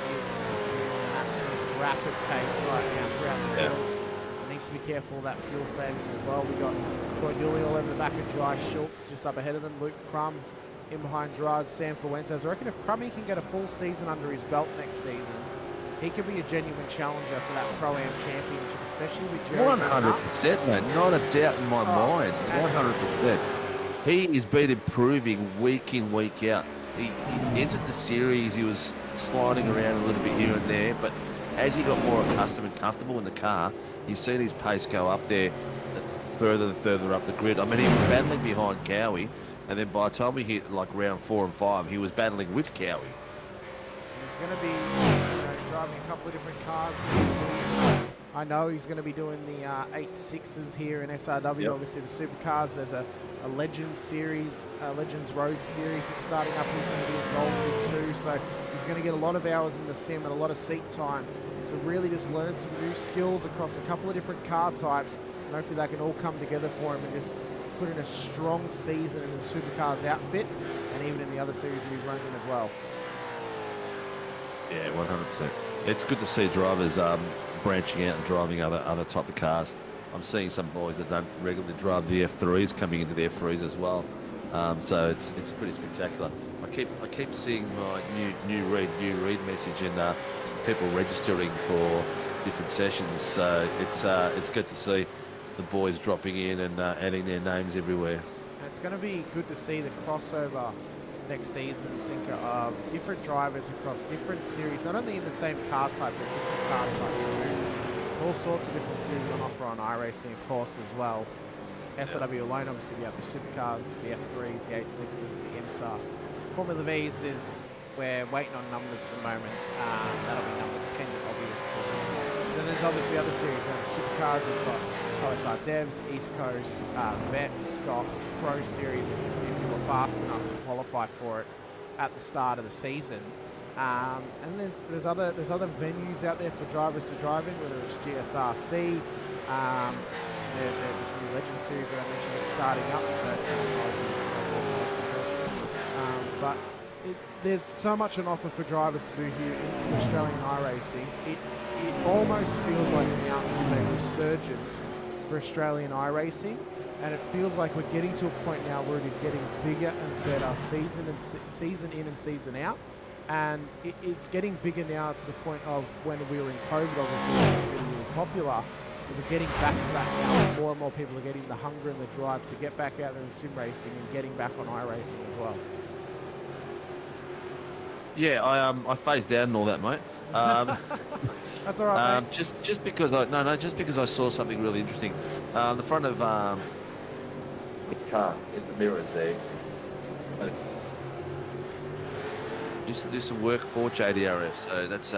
he's an absolute rapid pace right now throughout the field. Needs to be careful of that fuel saving as well. We got Troy Dooley all over the back of Jai Schultz just up ahead of them. Luke Crum in behind Gerard Sam Fuentes. I reckon if Crummy can get a full season under his belt next season, he could be a genuine challenger for that Pro-Am championship, especially with Jerry. 100%, mate. Not a doubt in my mind. 100%. He has been improving week in, week out. He entered the series. He was sliding around a little bit here and there, but as he got more accustomed and comfortable in the car, you've seen his pace go up there further and further up the grid. I mean, he was battling behind Cowie, and then by the time we hit like round 4 and 5, he was battling with Cowie. He's going to be driving a couple of different cars this season. I know he's going to be doing the 8.6s here in SRW. Obviously, the Supercars. There's a Legends series, Legends Road series that's starting up. He's going to be involved with too. So he's going to get a lot of hours in the sim and a lot of seat time to really just learn some new skills across a couple of different car types. And hopefully they can all come together for him and just put in a strong season in the Supercars outfit and even in the other series that he's running in as well. Yeah, 100%. It's good to see drivers branching out and driving other type of cars. I'm seeing some boys that don't regularly drive the F3s coming into the F3s as well. So it's pretty spectacular. I keep seeing my new read message and people registering for different sessions. So it's good to see the boys dropping in and adding their names everywhere. And it's going to be good to see the crossover next season, Cinco, of different drivers across different series, not only in the same car type, but different car types too. There's all sorts of different series on offer on iRacing, of course, as well. SRW alone, obviously, we have the Supercars, the F3s, the 8.6s, the IMSA. Formula Vs is, we're waiting on numbers at the moment. That'll be number dependent, obviously. And then there's obviously other series. The Supercars, we've got OSR Devs, East Coast, Vets, Scots, Pro Series, if you were fast enough to qualify for it. at the start of the season. And there's other venues out there for drivers to drive in, whether it's GSRC. There's some Legend Series that I mentioned that's starting up, but there's so much on offer for drivers to do here in Australian iRacing. It almost feels like now there's a resurgence for Australian iRacing, and it feels like we're getting to a point now where it is getting bigger and better season in and season out. And it's getting bigger now to the point of when we were in COVID, obviously, it was really, really popular. But we're getting back to that now as more and more people are getting the hunger and the drive to get back out there in sim racing and getting back on iRacing as well. Yeah, I phased out and all that, mate. That's all right, mate. Just because I saw something really interesting. The front of the car in the mirrors there. Just to do some work for JDRF, so that's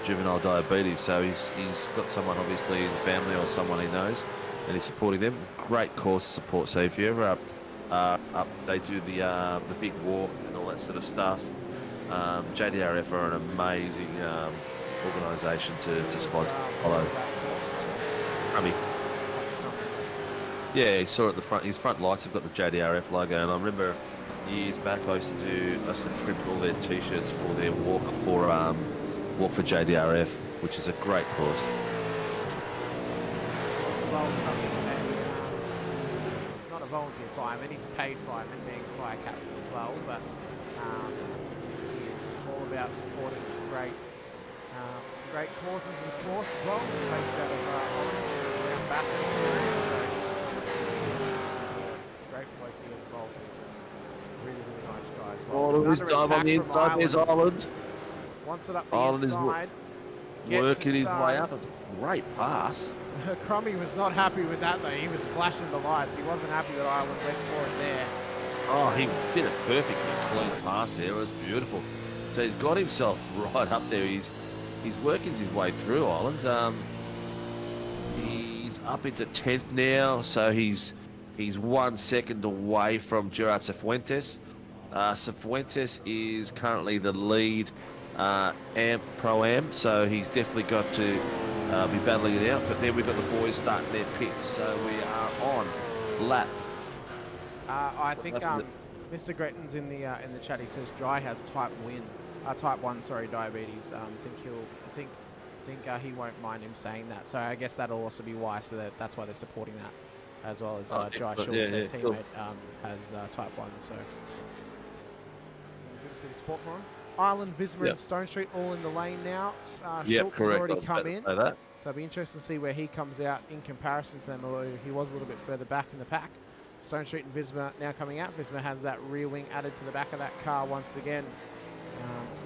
juvenile diabetes. So he's got someone obviously in the family or someone he knows, and he's supporting them. Great cause support. So if you ever up, they do the big walk and all that sort of stuff. JDRF are an amazing organisation to sponsor. Yeah, he saw at the front. His front lights have got the JDRF logo, and I remember years back I used to print all their T-shirts for their walk for JDRF, which is a great cause. It's not a volunteer fireman; he's a paid fireman, being a fire captain as well. But he is all about supporting some great causes, of course, as well. Based out of around Bathurst area, so it's a great bloke to get involved with. Really, really nice guy as well. All of his time on the inside is Ireland. Wants it up the Ireland inside. Is working his way up. It's a great pass. Crummy was not happy with that though. He was flashing the lights. He wasn't happy that Ireland went for it there. Oh, he did a perfectly clean pass there. It was beautiful. So he's got himself right up there. He's working his way through Ireland. He's up into 10th now. So he's 1 second away from Gerard Cifuentes. Cifuentes is currently the lead Pro-Am, so he's definitely got to be battling it out. But then we've got the boys starting their pits, so we are on lap. I think Mr. Gretton's in the chat. He says Dry has type 1 diabetes. I think he won't mind him saying that. So I guess that'll also be why. So that's why they're supporting that, as well as Dry Schultz, their teammate, has type 1. So good to see the support for him. Ireland, Visma and Stone Street all in the lane now. Schultz has already come in. So it'll be interesting to see where he comes out in comparison to them, although he was a little bit further back in the pack. Stone Street and Visma now coming out. Visma has that rear wing added to the back of that car once again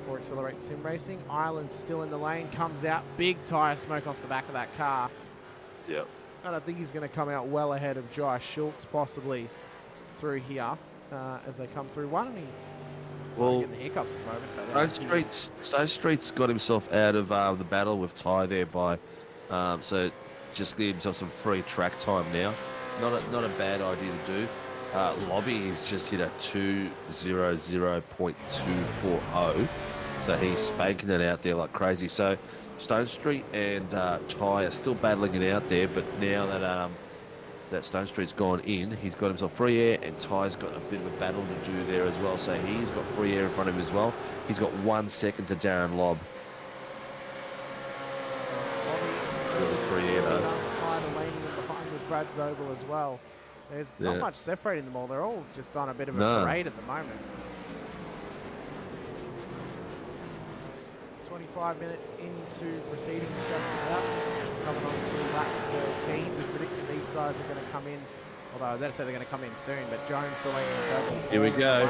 for Accelerate Sim Racing. Ireland still in the lane, comes out. Big tyre smoke off the back of that car. Yep. And I think he's going to come out well ahead of Jai Schultz possibly through here as they come through one. And getting the hiccups at the moment. Stone Street's got himself out of the battle with Ty there by, so just give himself some free track time now. Not a bad idea to do. Lobby is just hit a 2:00.240, so he's spanking it out there like crazy. So Stone Street and Ty are still battling it out there, but now that Stone Street's gone in, he's got himself free air, and Ty's got a bit of a battle to do there as well. So he's got free air in front of him as well. He's got 1 second to Darren Lobb. Really free air though. Ty laning in behind with Brad Doble as well. There's not much separating them all. They're all just on a bit of a parade at the moment. 25 minutes into proceedings just about. Coming on to lap 13. We predicted these guys are going to come in. Although I was about to say they're going to come in soon, but Jones, Delaney and Doble. Here we go.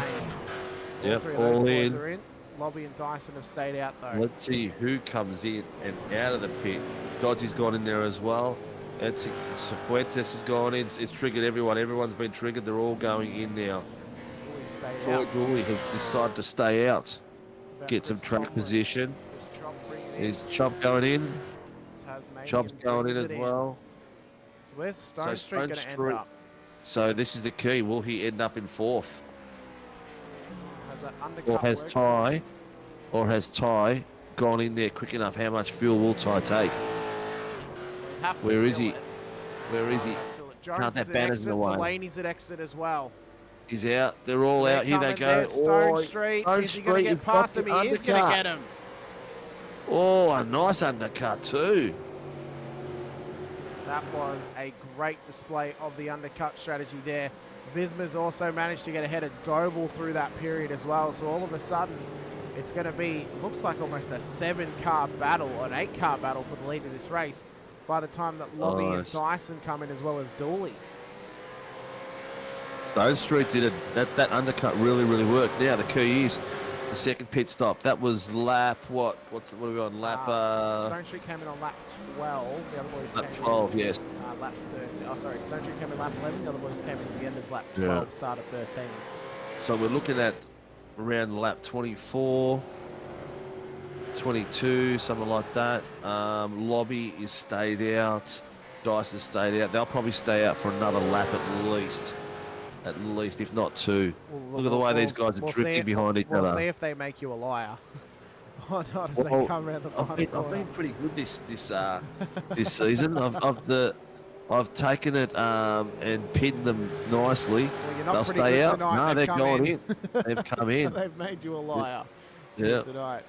Yep, all in. Are in. Lobby and Dyson have stayed out though. Let's see who comes in and out of the pit. Dodgy's gone in there as well. Cifuentes has gone in. It's triggered everyone. Everyone's been triggered. They're all going in now. Troy Dooley has decided to stay out. Get some track position. Is Chop going in? Chop's going in as well. So where's Stone Street going to end up? So this is the key. Will he end up in 4th? Has that undercut Or has Ty gone in there quick enough? How much fuel will Ty take? Where is he? Where is he? Can't that banner's in the way? Delaney's at exit as well. He's out. They're all out. Here they go. Stone Street. Is he going to get past him? He is going to get him. Oh, a nice undercut too. That was a great display of the undercut strategy there. Visma's also managed to get ahead of Doble through that period as well. So all of a sudden, it's going to be, looks like almost a 7-car battle, or an 8-car battle for the lead of this race by the time that Lobby and Dyson come in, as well as Dooley. Stone Street did it. That undercut really worked. Now the key is the second pit stop. That was lap what are we on? Lap Stone Street came in on lap 12. The other boys lap came 12, in, yes. Lap 13. Oh, sorry. Stone Street came in lap 11. The other boys came in at the end of lap 12, start of 13. So we're looking at around lap 24, 22, something like that. Lobby is stayed out. Dyson stayed out. They'll probably stay out for another lap at least, if not 2. Look at the way these guys are drifting behind each other. We'll see if they make you a liar. Or not, as they come around the final corner. I've been pretty good this season. I've taken it and pinned them nicely. Well, you're not They'll pretty stay good out. tonight. No, They've they're come going in. They've come So in. they've made you a liar Yeah. tonight.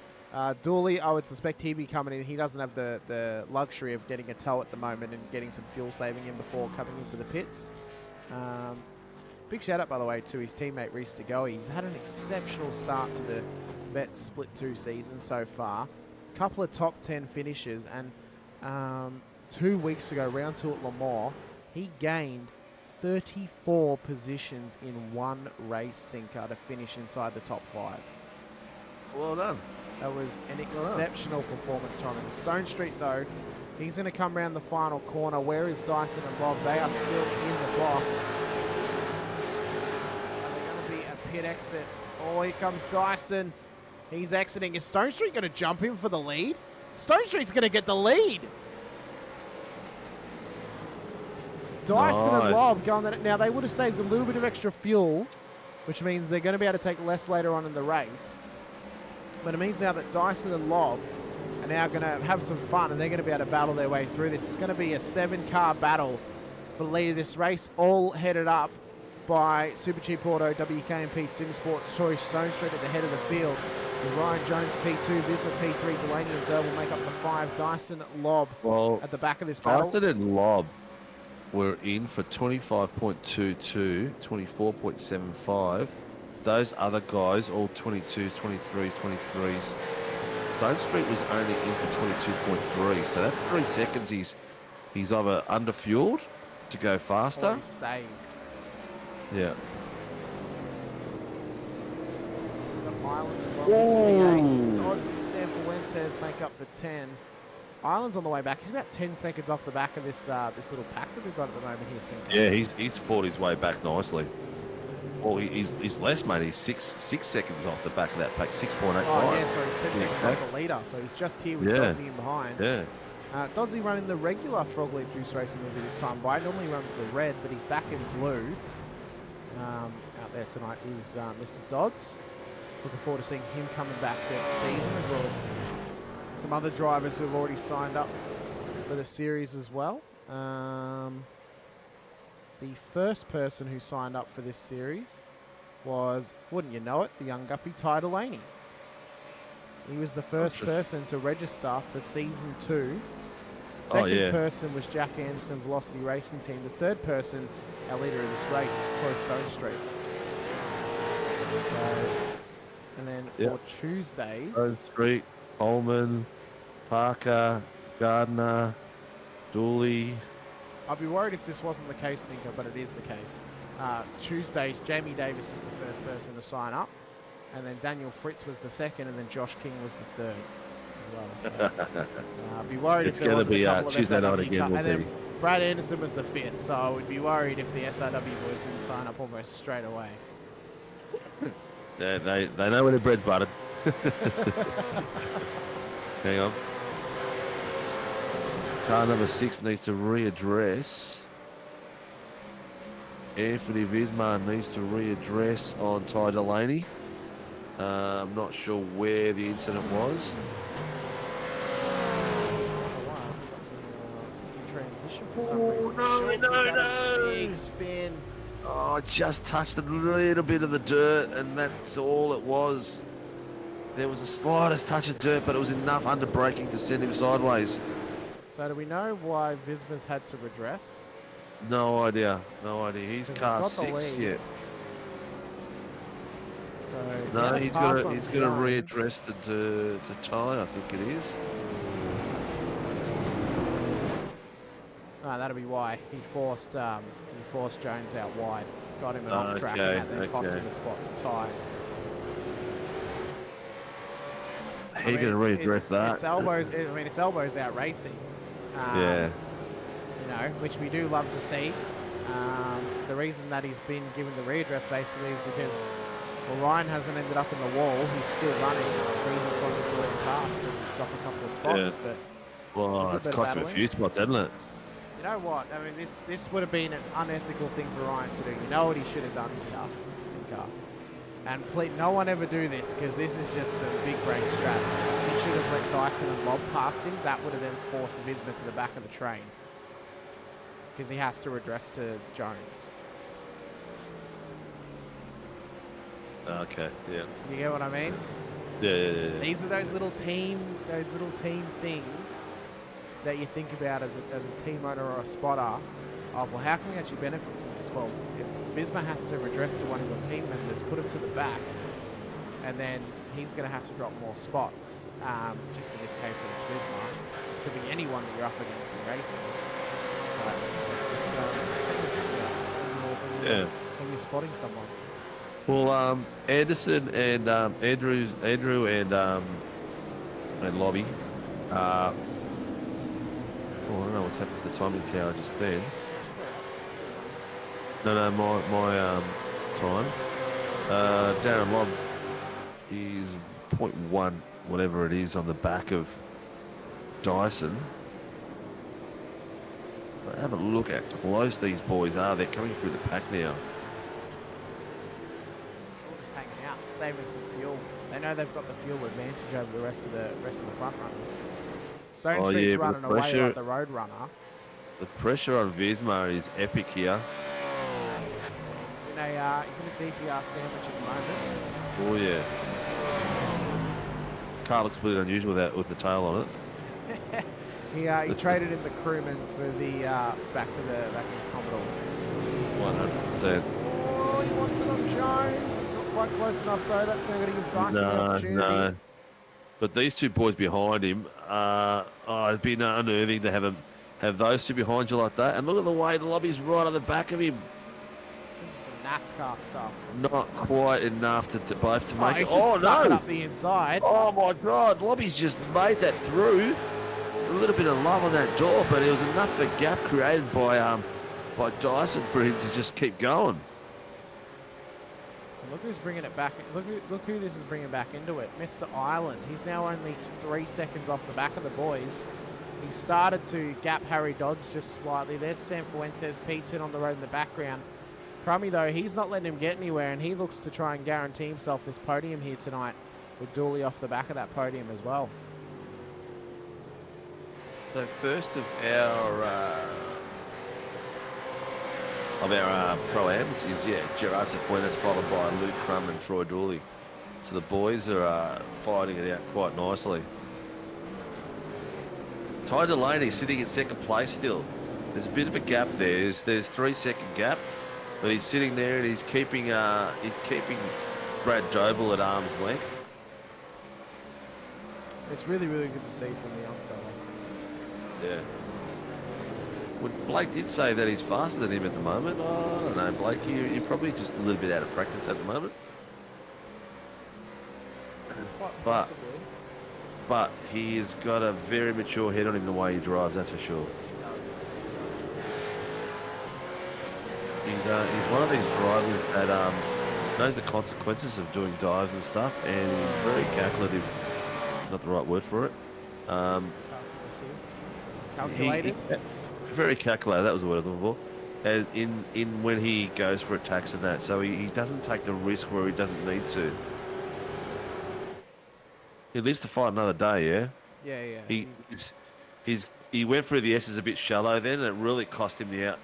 Dooley, I would suspect he'd be coming in. He doesn't have the luxury of getting a tow at the moment and getting some fuel saving in before coming into the pits. Big shout out, by the way, to his teammate Reese DeGoey. He's had an exceptional start to the Vet Split 2 season so far. Couple of top 10 finishes, and 2 weeks ago, round 2 at Le Mans, he gained 34 positions in one race sinker to finish inside the top 5. Well done. That was an exceptional performance from him. Stone Street, though, he's going to come around the final corner. Where is Dyson and Bob? They are still in the box. Are they going to be a pit exit? Oh, here comes Dyson. He's exiting. Is Stone Street going to jump him for the lead? Stone Street's going to get the lead. Dyson and Lob going that. Now, they would have saved a little bit of extra fuel, which means they're going to be able to take less later on in the race. But it means now that Dyson and Lob are now going to have some fun, and they're going to be able to battle their way through this. It's going to be a 7-car battle for the lead of this race, all headed up by Super Cheap Auto, WKMP, Sim Sports Choice. Stone Street at the head of the field, with Ryan Jones P2, Visma P3, Delaney and Durr will make up the 5. Dyson, Lob at the back of this battle. Dyson and Lob were in for 25.22, 24.75. Those other guys, all 22s, 23s, 23s. Stone Street was only in for 22.3, so that's 3 seconds. He's either under-fueled to go faster. Or he's saved. Yeah. Island as well. Oddsy, San Fuentes make up the 10. Island's on the way back. He's about 10 seconds off the back of this this little pack that we've got at the moment here, Sinko. Yeah, he's fought his way back nicely. Well, he's less, mate. He's six seconds off the back of that pack, 6.85. Oh, yeah, so he's 10 seconds off the leader. So he's just here with Dodsy in behind. Yeah. Dodsy running the regular Frog Leap Juice Racing movie this time by. Normally runs the red, but he's back in blue. Out there tonight is Mr. Dodds. Looking forward to seeing him coming back next season, as well as some other drivers who have already signed up for the series as well. The first person who signed up for this series was, wouldn't you know it, the young guppy Ty Delaney. He was the first person to register for Season 2. Second person was Jack Anderson, Velocity Racing Team. The third person, our leader of this race, Troy Stone Street. And then for Tuesdays... Stone Street, Coleman, Parker, Gardner, Dooley... I'd be worried if this wasn't the case, Sinker, but it is the case. It's Tuesdays. Jamie Davis was the first person to sign up, and then Daniel Fritz was the second, and then Josh King was the third as well. So, I'd be worried if there wasn't a couple of Tuesday night again. And then Brad Anderson was the fifth, so I would be worried if the SRW boys didn't sign up almost straight away. Yeah, they know where the bread's buttered. Hang on. Car number 6 needs to readdress. Anthony Vismar needs to readdress on Ty Delaney. I'm not sure where the incident was. Transition for some reason. Schultz has had a big spin. Oh, just touched a little bit of the dirt, and that's all it was. There was a slightest touch of dirt, but it was enough under braking to send him sideways. So do we know why Visma's had to redress? No idea. No idea. He's car 6 yet. So No, he's got a readdress to tie, I think it is. No, that'll be why he forced Jones out wide, got him an off track, Okay, and that then cost him a spot to tie. How you going to readdress that? It's elbows. I mean, it's elbows out racing. Yeah. You know, which we do love to see. The reason that he's been given the readdress basically is because, well, Ryan hasn't ended up in the wall. He's still running. So he's in front of still in past and drop a couple of spots. Yeah. But Well, it's cost him a few spots, hasn't it? you know what? I mean, this would have been an unethical thing for Ryan to do. You know what he should have done here, Sinker. And please, no one ever do this, because this is just some big brain strats. He should have let Dyson and Lob past him. That would have then forced Visma to the back of the train, because he has to redress to Jones. Okay, yeah. You get what I mean? Yeah. These are those little team things that you think about as a team owner or a spotter of, well, how can we actually benefit from this? Well, if Visma has to redress to one of your team members, put him to the back, and then he's going to have to drop more spots. Just in this case, it's Visma. It could be anyone that you're up against in racing. Yeah. When you're spotting someone. Well, Anderson and Andrew and Lobby. I don't know what's happened to the timing tower just then. No, my time. Darren Lobb is 0.1, whatever it is, on the back of Dyson. But have a look how close these boys are. They're coming through the pack now. Just hanging out, saving some fuel. They know they've got the fuel advantage over the rest of the front runners. Stone Street's running away like the road runner. The pressure on Visma is epic here. He's in a DPR sandwich at the moment. Oh yeah. Car looks a bit unusual with the tail on it. He traded in the crewman for the back to the Commodore. 100%. Oh, he wants it on Jones. Not quite close enough though. That's not going to give Dyson an opportunity. No. But these two boys behind him, it'd be unnerving to have those two behind you like that. And look at the way the Lobby's right on the back of him. This is some NASCAR stuff. Not quite enough to both to make it. He's just stuck it up the inside. Oh my God, Lobby's just made that through. A little bit of love on that door, but it was enough of a gap created by Dyson for him to just keep going. Look who's bringing it back. Look who this is bringing back into it. Mr. Island. He's now only 3 seconds off the back of the boys. He started to gap Harry Dodds just slightly. There's Sam Fuentes, P10 on the road in the background. Crummy, though, he's not letting him get anywhere, and he looks to try and guarantee himself this podium here tonight with Dooley off the back of that podium as well. So first of our pro-ams is, Gerard Cifuentes, followed by Luke Crum and Troy Dooley. So the boys are fighting it out quite nicely. Ty Delaney sitting in second place still. There's a bit of a gap there. There's 3 second gap, but he's sitting there and he's keeping Brad Doble at arm's length. It's really, really good to see from the young fella. Yeah. Well, Blake did say that he's faster than him at the moment. Oh, I don't know, Blake. You're probably just a little bit out of practice at the moment. But he has got a very mature head on him the way he drives, that's for sure. He's one of these drivers that knows the consequences of doing dives and stuff, and he's very calculative. Not the right word for it. Calculated? Very calculated, that was the word I was looking for. As in when he goes for attacks and that, so he doesn't take the risk where he doesn't need to. He lives to fight another day, yeah? Yeah. He went through the S's a bit shallow then, and it really cost him the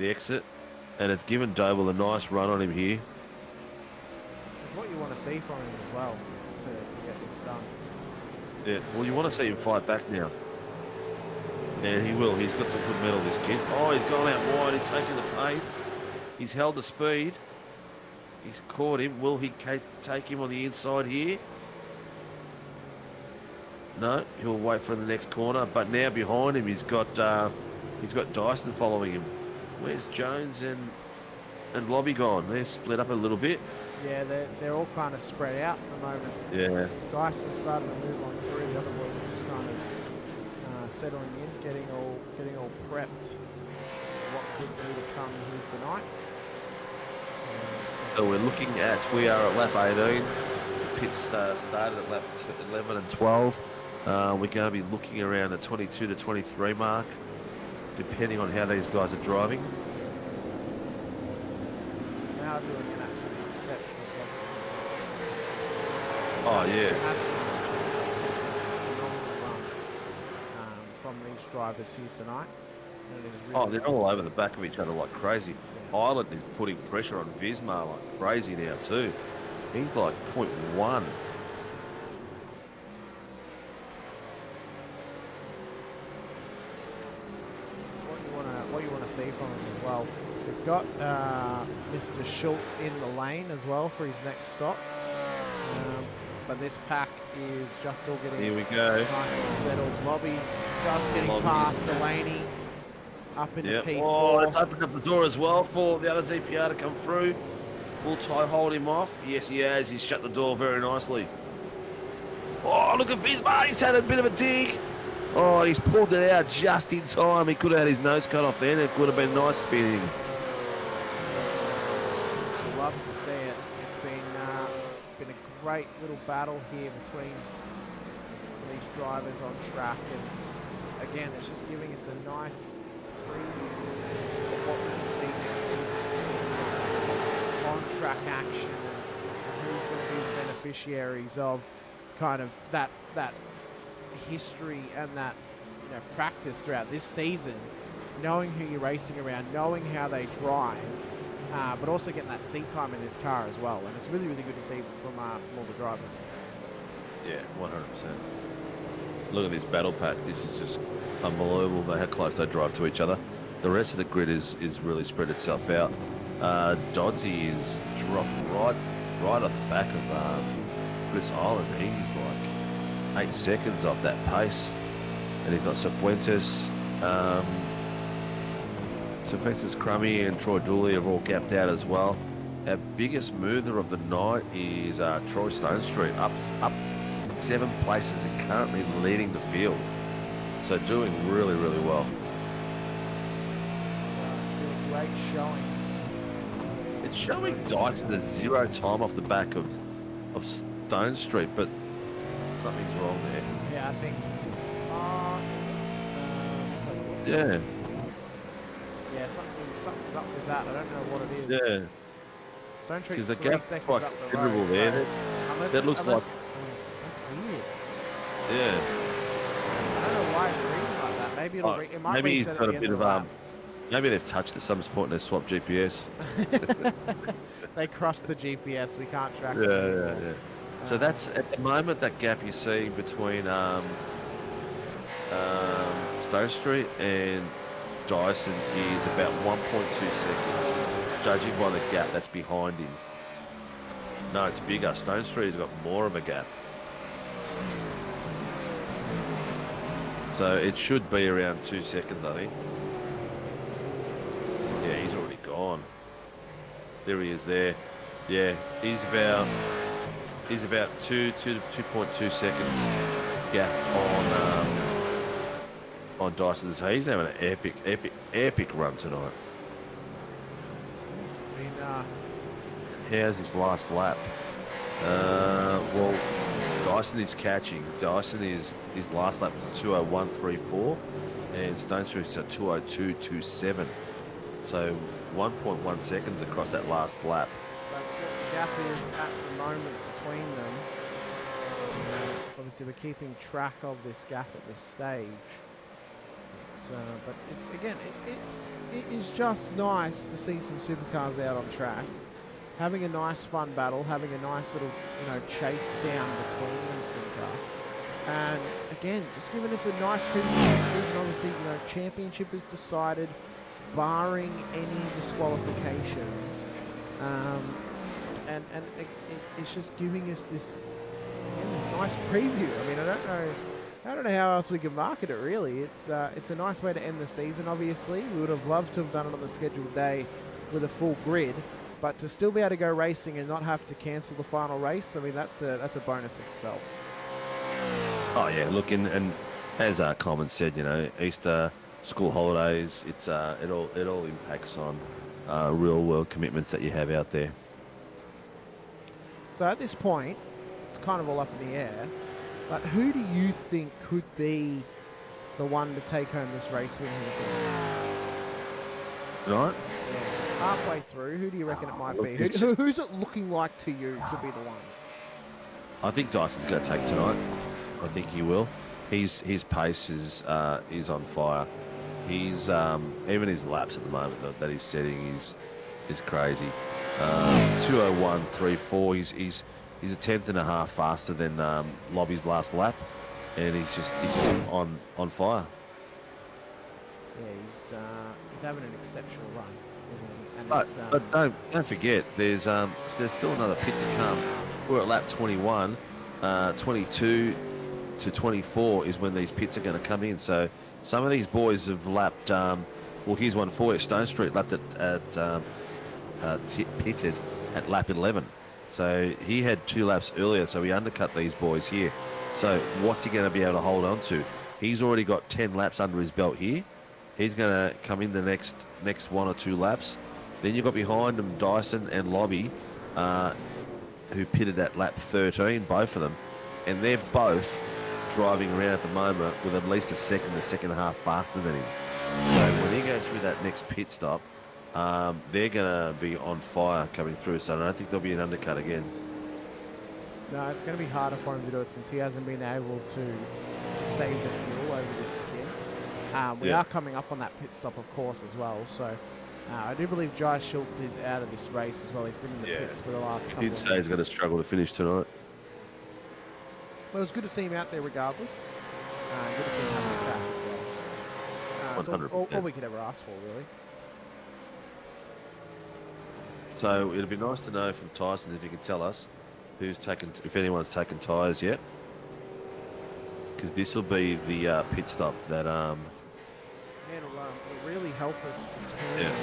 exit. And it's given Doble a nice run on him here. It's what you want to see from him as well to get this done. Yeah, well, you want to see him fight back now. And he will. He's got some good metal, this kid. Oh, he's gone out wide. He's taking the pace. He's held the speed. He's caught him. Will he take him on the inside here? No, he'll wait for the next corner. But now behind him, he's got Dyson following him. Where's Jones and Lobby gone? They're split up a little bit. Yeah, they're all kind of spread out at the moment. Yeah. Dyson's starting to move on through. The other boys are just kind of settling in, getting all prepped for what could be to come here tonight. So we are at lap 18. The pits started at lap 11 and 12. We're going to be looking around the 22 to 23 mark, depending on how these guys are driving. Now doing an absolutely exceptional job. Oh, yeah. From these drivers here tonight. They're all over the back of each other like crazy. Island is putting pressure on Visma like crazy now too. He's like 0.1. What you want to see from him as well. We've got Mr. Schultz in the lane as well for his next stop. But this pack is just all getting Here we go. Nice and settled. Lobby's just getting past Delaney up into P4. Oh, it's opened up the door as well for the other DPR to come through. Will Ty hold him off? Yes, he has. He's shut the door very nicely. Oh, look at Visma. He's had a bit of a dig. Oh, he's pulled it out just in time. He could have had his nose cut off then. It could have been nice spinning. Love to see it. It's been a great little battle here between these drivers on track, and again, it's just giving us a nice preview of what we can see next season, on-track action, and who's going to be the beneficiaries of kind of that history and that practice throughout this season, knowing who you're racing around, knowing how they drive, but also getting that seat time in this car as well. And it's really, really good to see from all the drivers. Yeah, 100%. Look at this battle pack. This is just unbelievable how close they drive to each other. The rest of the grid is really spread itself out. Doddsy is dropped right off the back of Chris Island. He's like 8 seconds off that pace. And he's got Cifuentes, Crummy and Troy Dooley have all gapped out as well. Our biggest mover of the night is Troy Stonestreet, up 7 places and currently leading the field. So doing really, really well. Great showing. It's showing Dyson a 0 time off the back of Stonestreet, but something's wrong there. Yeah, I think. Yeah. Yeah, something's up with that. I don't know what it is. Yeah. Stonestreet's Because the 3 gap's seconds quite up the considerable road, there. so That looks like. That's weird. Yeah. I don't know why it's reading like that. Maybe it'll it might maybe he's reset got at a the bit end of the lap. maybe they've touched at some point and they swapped GPS. They crossed the GPS. We can't track it Yeah. anymore. So that's at the moment that gap you see between Stonestreet and Dyson is about 1.2 seconds, judging by the gap that's behind him. No, it's bigger. Stonestreet has got more of a gap. So it should be around 2 seconds, I think. Yeah, he's already gone. There he is there. Yeah, he's about 2.2 seconds gap on Dyson's. He's having an epic run tonight. How's his last lap? Well, Dyson is catching. His last lap was a 2:01.34, and Stonestreet's a 2:02.27. So 1.1 seconds across that last lap. That's what the gap is at the moment between them. obviously we're keeping track of this gap at this stage. But again, it is just nice to see some supercars out on track, having a nice fun battle, having a nice little, chase down between them, Sinker. And again, just giving us a nice preview of the season. Obviously, championship is decided, barring any disqualifications. And it's just giving us this nice preview. I mean, I don't know how else we can market it, really. It's a nice way to end the season, obviously. We would have loved to have done it on the scheduled day with a full grid, but to still be able to go racing and not have to cancel the final race, I mean, that's a bonus itself. Oh, yeah, look, and as Coleman said, Easter, school holidays, it all impacts on real-world commitments that you have out there. So at this point, it's kind of all up in the air. But who do you think could be the one to take home this race win here today? Right? Yeah. Halfway through, who do you reckon it might be? Who's it looking like to you to be the one? I think Dyson's going to take tonight. I think he will. His pace is on fire. He's even his laps at the moment that he's setting is crazy. 2:01.34. He's a tenth and a half faster than Lobby's last lap, and he's just on fire. Yeah, he's having an exceptional run, isn't he? And But don't forget, there's still another pit to come. We're at lap 21. 22 to 24 is when these pits are going to come in. So some of these boys have lapped. Well, here's one for you. Stone Street lapped pitted at lap 11. So he had 2 laps earlier, so he undercut these boys here. So what's he going to be able to hold on to? He's already got 10 laps under his belt here. He's going to come in the next 1 or 2 laps. Then you've got behind him Dyson and Lobby, who pitted at lap 13, both of them. And they're both driving around at the moment with at least a second and a half faster than him. So when he goes through that next pit stop, they're going to be on fire coming through, so I don't think there'll be an undercut again. No, it's going to be harder for him to do it since he hasn't been able to save the fuel over this stint. We are coming up on that pit stop, of course, as well. So I do believe Jai Schultz is out of this race as well. He's been in the pits for the last couple of He'd say he's going to struggle to finish tonight. Well, it was good to see him out there regardless. Good to see him having a crack as well. It's all we could ever ask for, really. So it'd be nice to know from Tyson if he can tell us if anyone's taken tyres yet, because this will be the pit stop that it'll really help us determine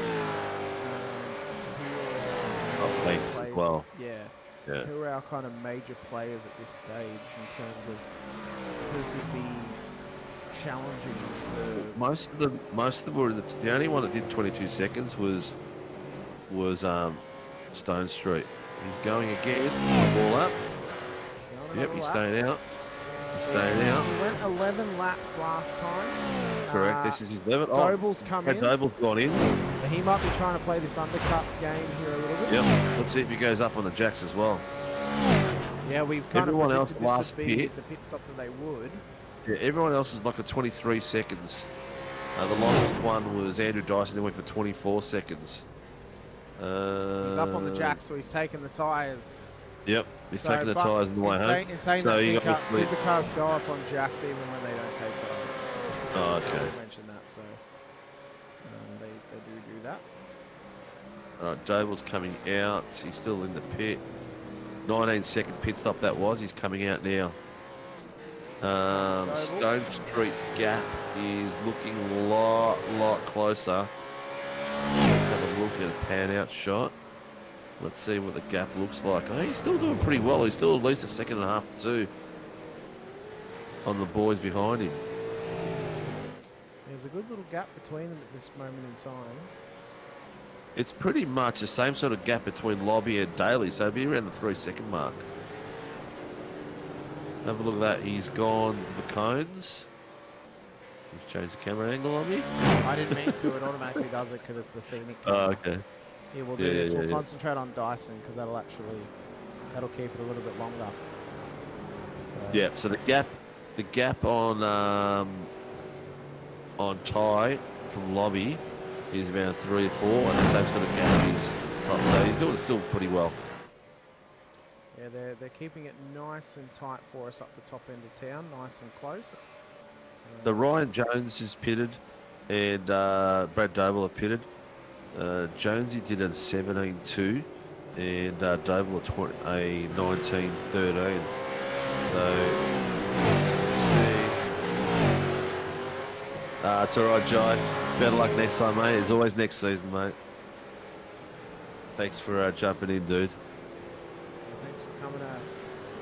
lengths as well. Yeah. Who are our kind of major players at this stage in terms of who could be challenging for... Most of them were the only one that did 22 seconds was Stone Street. He's going again. Ball up. Yep, he's staying out. He's staying out. He went 11 laps last time. Correct. This is his 11. Doble's come in. Doble's gone in. He might be trying to play this undercut game here a little bit. Yep. Let's see if he goes up on the jacks as well. Yeah, we've kind everyone of else last pit. The pit stop that they would. Yeah, everyone else is like a 23 seconds. The longest one was Andrew Dyson, who went for 24 seconds. He's up on the jack, so he's taking the tyres. Yep, he's taking the tyres on the way home. In saying that, supercars go up on jacks even when they don't take tyres. Oh, okay. I mentioned that, so they do that. All right, Doble's coming out. He's still in the pit. 19-second pit stop that was. He's coming out now. Stone Street gap is looking a lot closer. Let's have a look at a pan-out shot. Let's see what the gap looks like. Oh, he's still doing pretty well. He's still at least a second and a half to 2 on the boys behind him. There's a good little gap between them at this moment in time. It's pretty much the same sort of gap between Lobby and Daly, so it'll be around the 3-second mark. Have a look at that. He's gone to the cones. Change the camera angle on me. I didn't mean to. It automatically does it because it's the scenic camera. Oh, okay. Yeah, we'll do this. We'll concentrate on Dyson because that'll keep it a little bit longer. So Yeah, so the gap on Ty from Lobby is about 3 or 4, and the same sort of gap is top. So he's doing still pretty well. Yeah, they're keeping it nice and tight for us up the top end of town, nice and close. The Ryan Jones is pitted, and Brad Doble have pitted. Jonesy did a 17.2, and Doble a 19.13. So. It's all right, Jai. Better luck next time, mate. It's always next season, mate. Thanks for jumping in, dude. Thanks for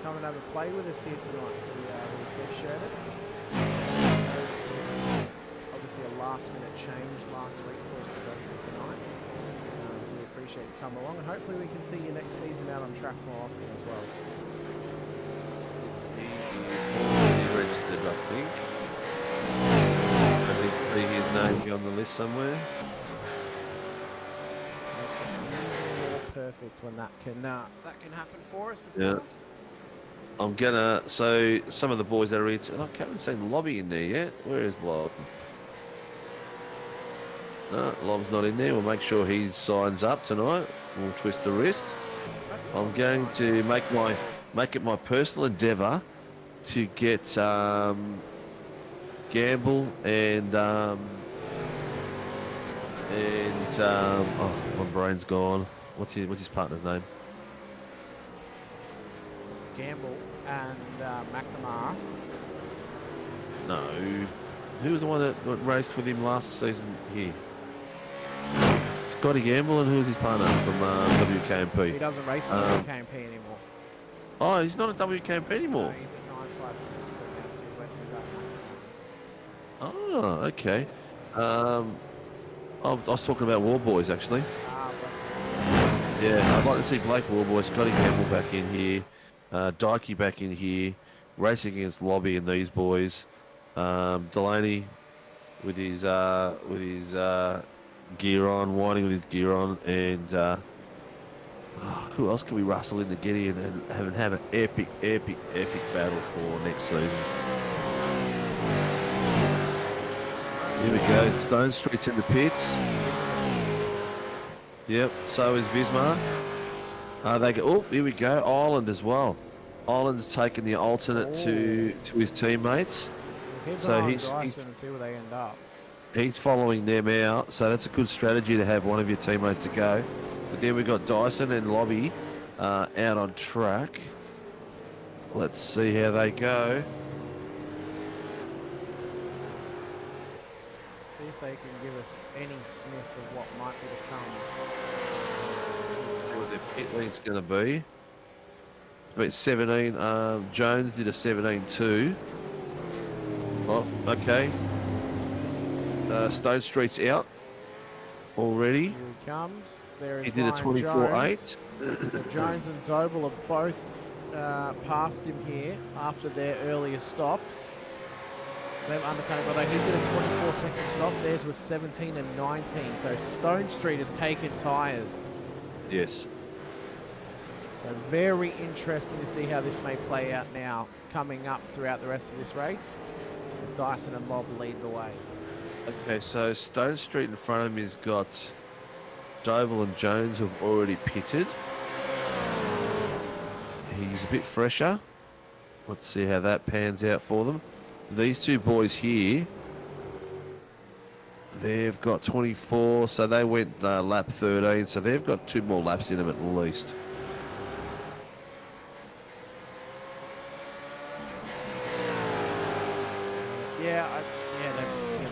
coming over play with us here tonight. We appreciate it. Obviously a last-minute change last week for us to go to tonight. So we appreciate you coming along, and hopefully we can see you next season out on track more often as well. He's registered, I think. His name on the list somewhere. More perfect when that can happen for us. Of course. I'm gonna. So some of the boys that are in. I haven't seen Lobby in there yet. Where is Lob? No, Lob's not in there. We'll make sure he signs up tonight. We'll twist the wrist. I'm going to make it my personal endeavour to get Gamble and oh, my brain's gone. What's his partner's name? Gamble and McNamara. No, who was the one that raced with him last season here? Scotty Gamble, and who's his partner from WKMP? He doesn't race in WKMP anymore. Oh, he's not at WKMP anymore. No, he's at 956. Oh, okay. I was talking about War Boys, actually. Yeah, I'd like to see Blake War Boy, Scotty Campbell back in here, Dykey back in here, racing against Lobby and these boys. Delaney with his gear on, whining with his gear on, and who else can we rustle in to get in and have an epic battle for next season? Here we go. Stone Street's in the pits. Yep. So is Vismar. They go. Oh, here we go. Ireland as well. Ireland's taken the alternate to his teammates. So he's and see where they end up. He's following them out. So that's a good strategy to have one of your teammates to go. But then we've got Dyson and Lobby out on track. Let's see how they go. See if they can give us any sniff of what might be to come. See what their pit lead's going to be. It's 17. Jones did a 17.2. Oh, okay. Stone Street's out already. Here he comes. There is he did a 24.8. So Jones and Doble are both past him here after their earlier stops. They've undercut him, but he did a 24-second stop. Theirs was 17 and 19. So Stone Street has taken tyres. Yes. So very interesting to see how this may play out now, coming up throughout the rest of this race, as Dyson and Lob lead the way. Okay, so Stone Street in front of him has got Doble and Jones who've already pitted. He's a bit fresher. Let's see how that pans out for them. These two boys here, they've got 24, so they went lap 13, so they've got 2 more laps in them at least.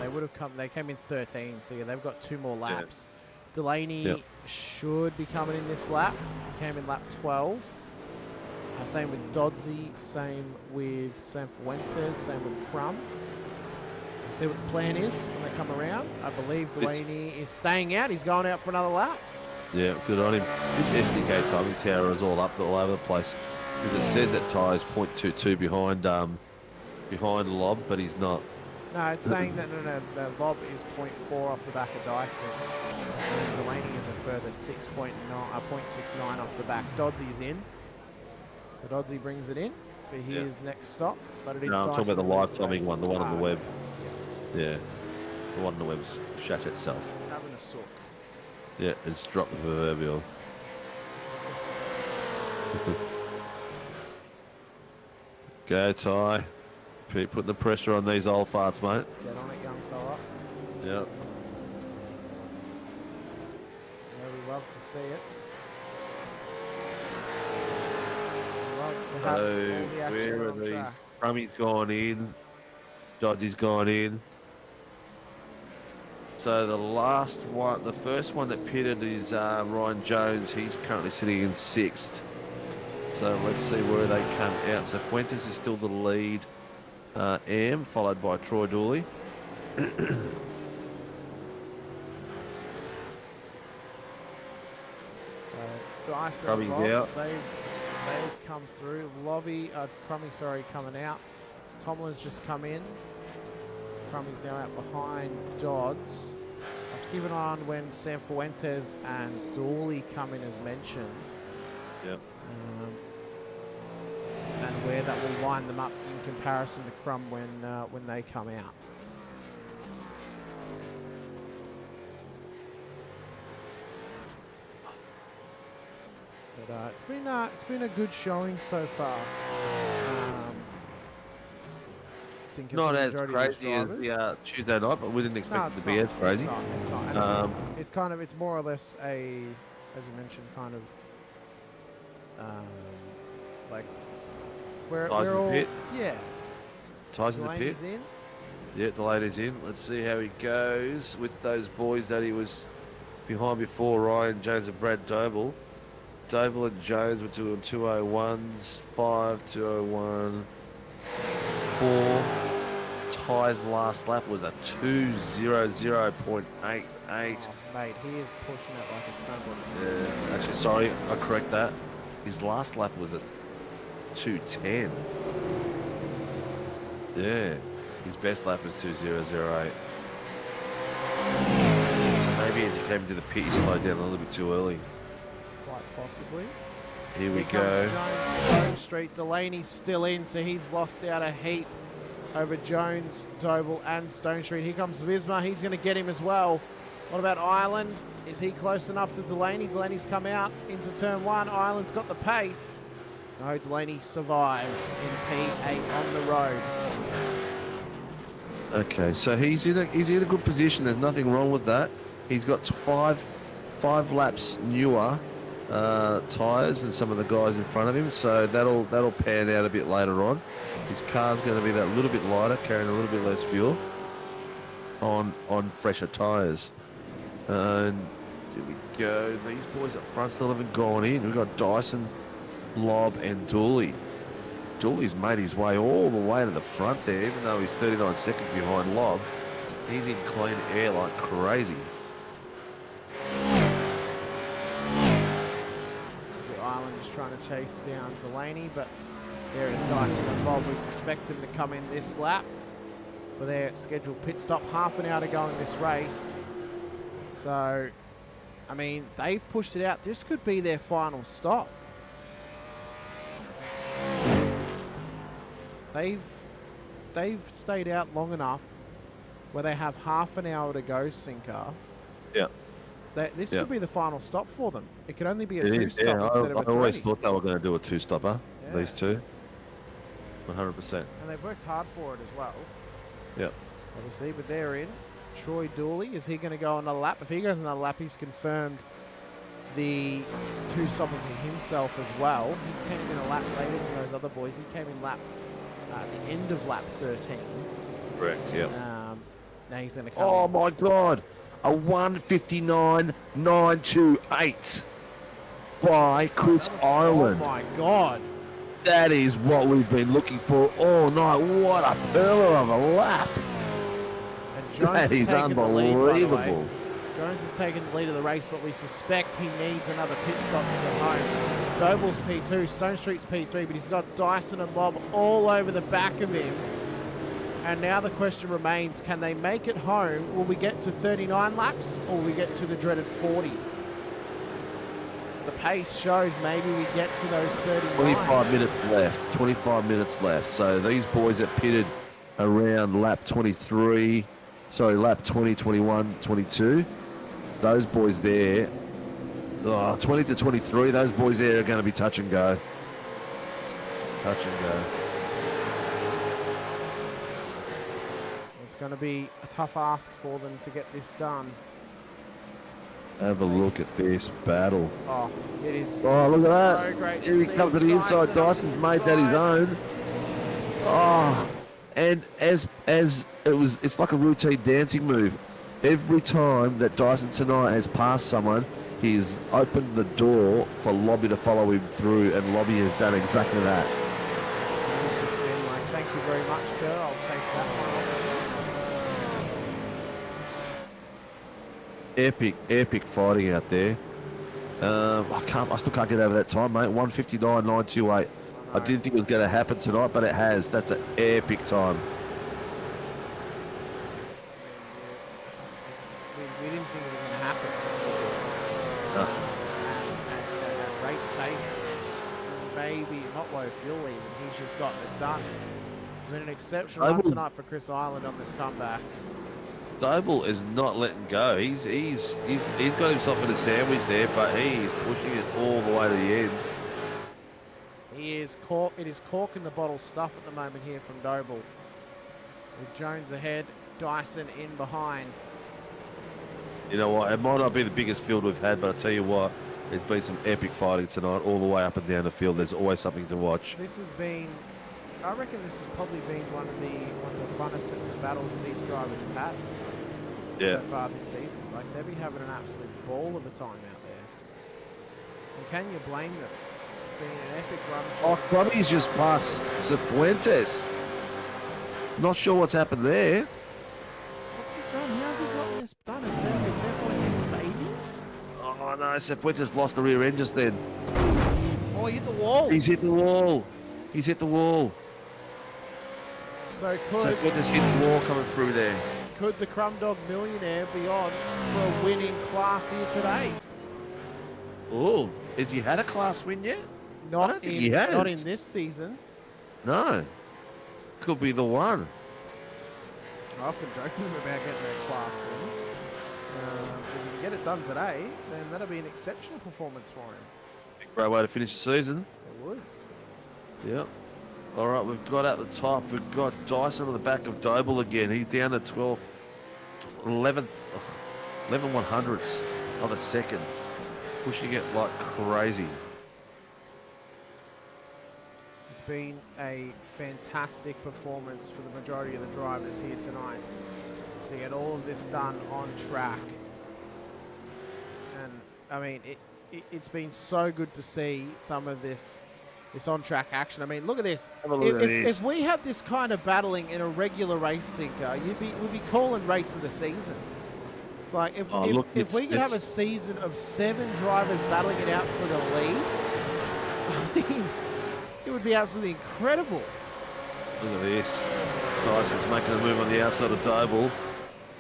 They would have come. They came in 13, so yeah, they've got 2 more laps. Delaney should be coming in this lap. He came in lap 12. Same with Dodsey, same with Sam Fuentes, same with Crum. We'll see what the plan is when they come around. I believe Delaney is staying out. He's going out for another lap. Yeah, good on him. This SDK timing tower is all up all over the place because it says that Ty's 0.22 behind Lob, but he's not. No, it's saying that no, Lob is 0.4 off the back of Dyson. And Delaney is a further 0.69 off the back. Dodsey's in. So Dodsey brings it in for his next stop. But it is No, I'm talking Dyson about the live who's timing ready. one, the one on the web. Yeah. Yeah, the one on the web's shat itself. Having a sook. Yeah, it's dropped the proverbial. Go, Ty. Keep putting the pressure on these old farts, mate. Get on it, young fella. Yep. Yeah, we love to see it. We love to have all the action Where are on these? track. Crummy's gone in. Dodgy's gone in. So the last one, the first one that pitted is Ryan Jones. He's currently sitting in 6th. So let's see where they come out. So Fuentes is still the lead. Followed by Troy Dooley. Dyson Crummy's Lob, out. they've come through. Crummy, sorry, coming out. Tomlin's just come in. Crummy's now out behind Dodds. I've given on when Sam Fuentes and Dooley come in as mentioned. Yep. And where that will line them up in comparison to Crum when they come out. But it's been a good showing so far. Not as crazy as the Tuesday night, but we didn't expect it to be as crazy. It's not. And it's more or less a, as you mentioned, kind of like we're Ties in the all pit. yeah. Ties in the pit. Delaney's in. Yeah, Delaney's in. Let's see how he goes with those boys that he was behind before, Ryan Jones and Brad Doble. Doble and Jones were doing 201s, 5, 201, 4. Ty's last lap was a 2:00.88. Oh, mate, he is pushing it like it's nobody's Yeah, actually, sorry, I correct that. His last lap was at 2:10. Yeah, his best lap was 2:0.08. So maybe as he came into the pit, he slowed down a little bit too early. Quite possibly. Here we Here go. comes Jones, Stone Street. Delaney's still in, so he's lost out a heap over Jones, Doble, and Stone Street. Here comes Visma. He's going to get him as well. What about Ireland? Is he close enough to Delaney? Delaney's come out into turn 1. Ireland's got the pace. No, Delaney survives in P8 on the road. Okay, so he's in a good position. There's nothing wrong with that. He's got five laps newer tyres than some of the guys in front of him, so that'll pan out a bit later on. His car's going to be that little bit lighter, carrying a little bit less fuel on fresher tyres. And there we go. These boys up front still haven't gone in. We've got Dyson, Lob, and Dooley. Dooley's made his way all the way to the front there, even though he's 39 seconds behind Lob. He's in clean air like crazy. So Ireland is trying to chase down Delaney, but there is Dyson and Bob. We suspect them to come in this lap for their scheduled pit stop. Half an hour to go in this race. So, I mean, they've pushed it out. This could be their final stop. They've stayed out long enough where they have half an hour to go, Sinker. Yeah. This could be the final stop for them. It could only be a It two is, stop yeah. instead of a I three. always thought they were going to do a two-stopper, Yeah. these two. 100%. And they've worked hard for it as well. Yep. Obviously, but they're in. Troy Dooley, is he going to go another lap? If he goes another lap, he's confirmed the two-stopper for himself as well. He came in a lap later than those other boys. He came in at the end of lap 13. Correct, yep. Now he's going to come Oh in. my God, a 1:59.928 by Chris Ireland. Oh my God. That is what we've been looking for all night. What a pearler of a lap. And Jones That has is taken the lead, by the way. unbelievable. Jones has taken the lead of the race, but we suspect he needs another pit stop to get home. Doble's P2, Stone Street's P3, but he's got Dyson and Lob all over the back of him. And now the question remains, can they make it home? Will we get to 39 laps or will we get to the dreaded 40? the pace shows maybe we get to those 39. 25 minutes left. 25 minutes left. So these boys are pitted around lap 23. Sorry, lap 20, 21, 22. Those boys there, 20 to 23, those boys there are going to be touch and go. Touch and go. It's going to be a tough ask for them to get this done. Have a look at this battle. Oh, it is Oh, look at that. so great to Here he see comes to the inside. Dyson's made that his own. Oh, and as it's like a routine dancing move. Every time that Dyson tonight has passed someone, he's opened the door for Lobby to follow him through, and Lobby has done exactly that. He's just been like, thank you very much, sir. I'll take that one. Epic fighting out there. I still can't get over that time, mate. 1:59.928. I didn't think it was going to happen tonight, but it has. That's an epic time. We didn't think it was going to happen. At race pace, maybe not low fuel even. He's just gotten it done. It's been an exceptional run tonight for Chris Island on this comeback. Doble is not letting go. He's got himself in a sandwich there, but he is pushing it all the way to the end. He is it is cork in the bottle stuff at the moment here from Doble. With Jones ahead, Dyson in behind. You know what? It might not be the biggest field we've had, but I tell you what, there's been some epic fighting tonight, all the way up and down the field. There's always something to watch. This has been, I reckon, this has probably been one of the funnest sets of battles that these drivers have had. Yeah. So far this season. Like, they've been having an absolute ball of a time out there. And can you blame them? It's been an epic run. Oh, Clubby's just passed Cifuentes. Not sure what's happened there. What's he done? How's he got this done? Is Cifuentes saving? Oh no, Cifuentes lost the rear end just then. Oh, he hit the wall. He's hit the wall. He's hit the wall. So Cifuentes hit the wall coming through there. Could the Crumb Dog Millionaire be on for a winning class here today? Oh, has he had a class win yet? I Not don't think in, he has. not in this season. No. Could be the one. I often joke with him about getting a class win. If he can get it done today, then that'll be an exceptional performance for him. Great way to finish the season. It would. Yep. All right, we've got at the top. We've got Dyson on the back of Doble again. He's down to 11 100ths of a second. Pushing it like crazy. It's been a fantastic performance for the majority of the drivers here tonight to get all of this done on track. And I mean, it's been so good to see some of this on-track action. I mean, look at this. If we had this kind of battling in a regular race, Sinker, we'd be calling race of the season. Like, if we could have a season of 7 drivers battling it out for the lead, I mean, it would be absolutely incredible. Look at this. Dyson's making a move on the outside of Doble.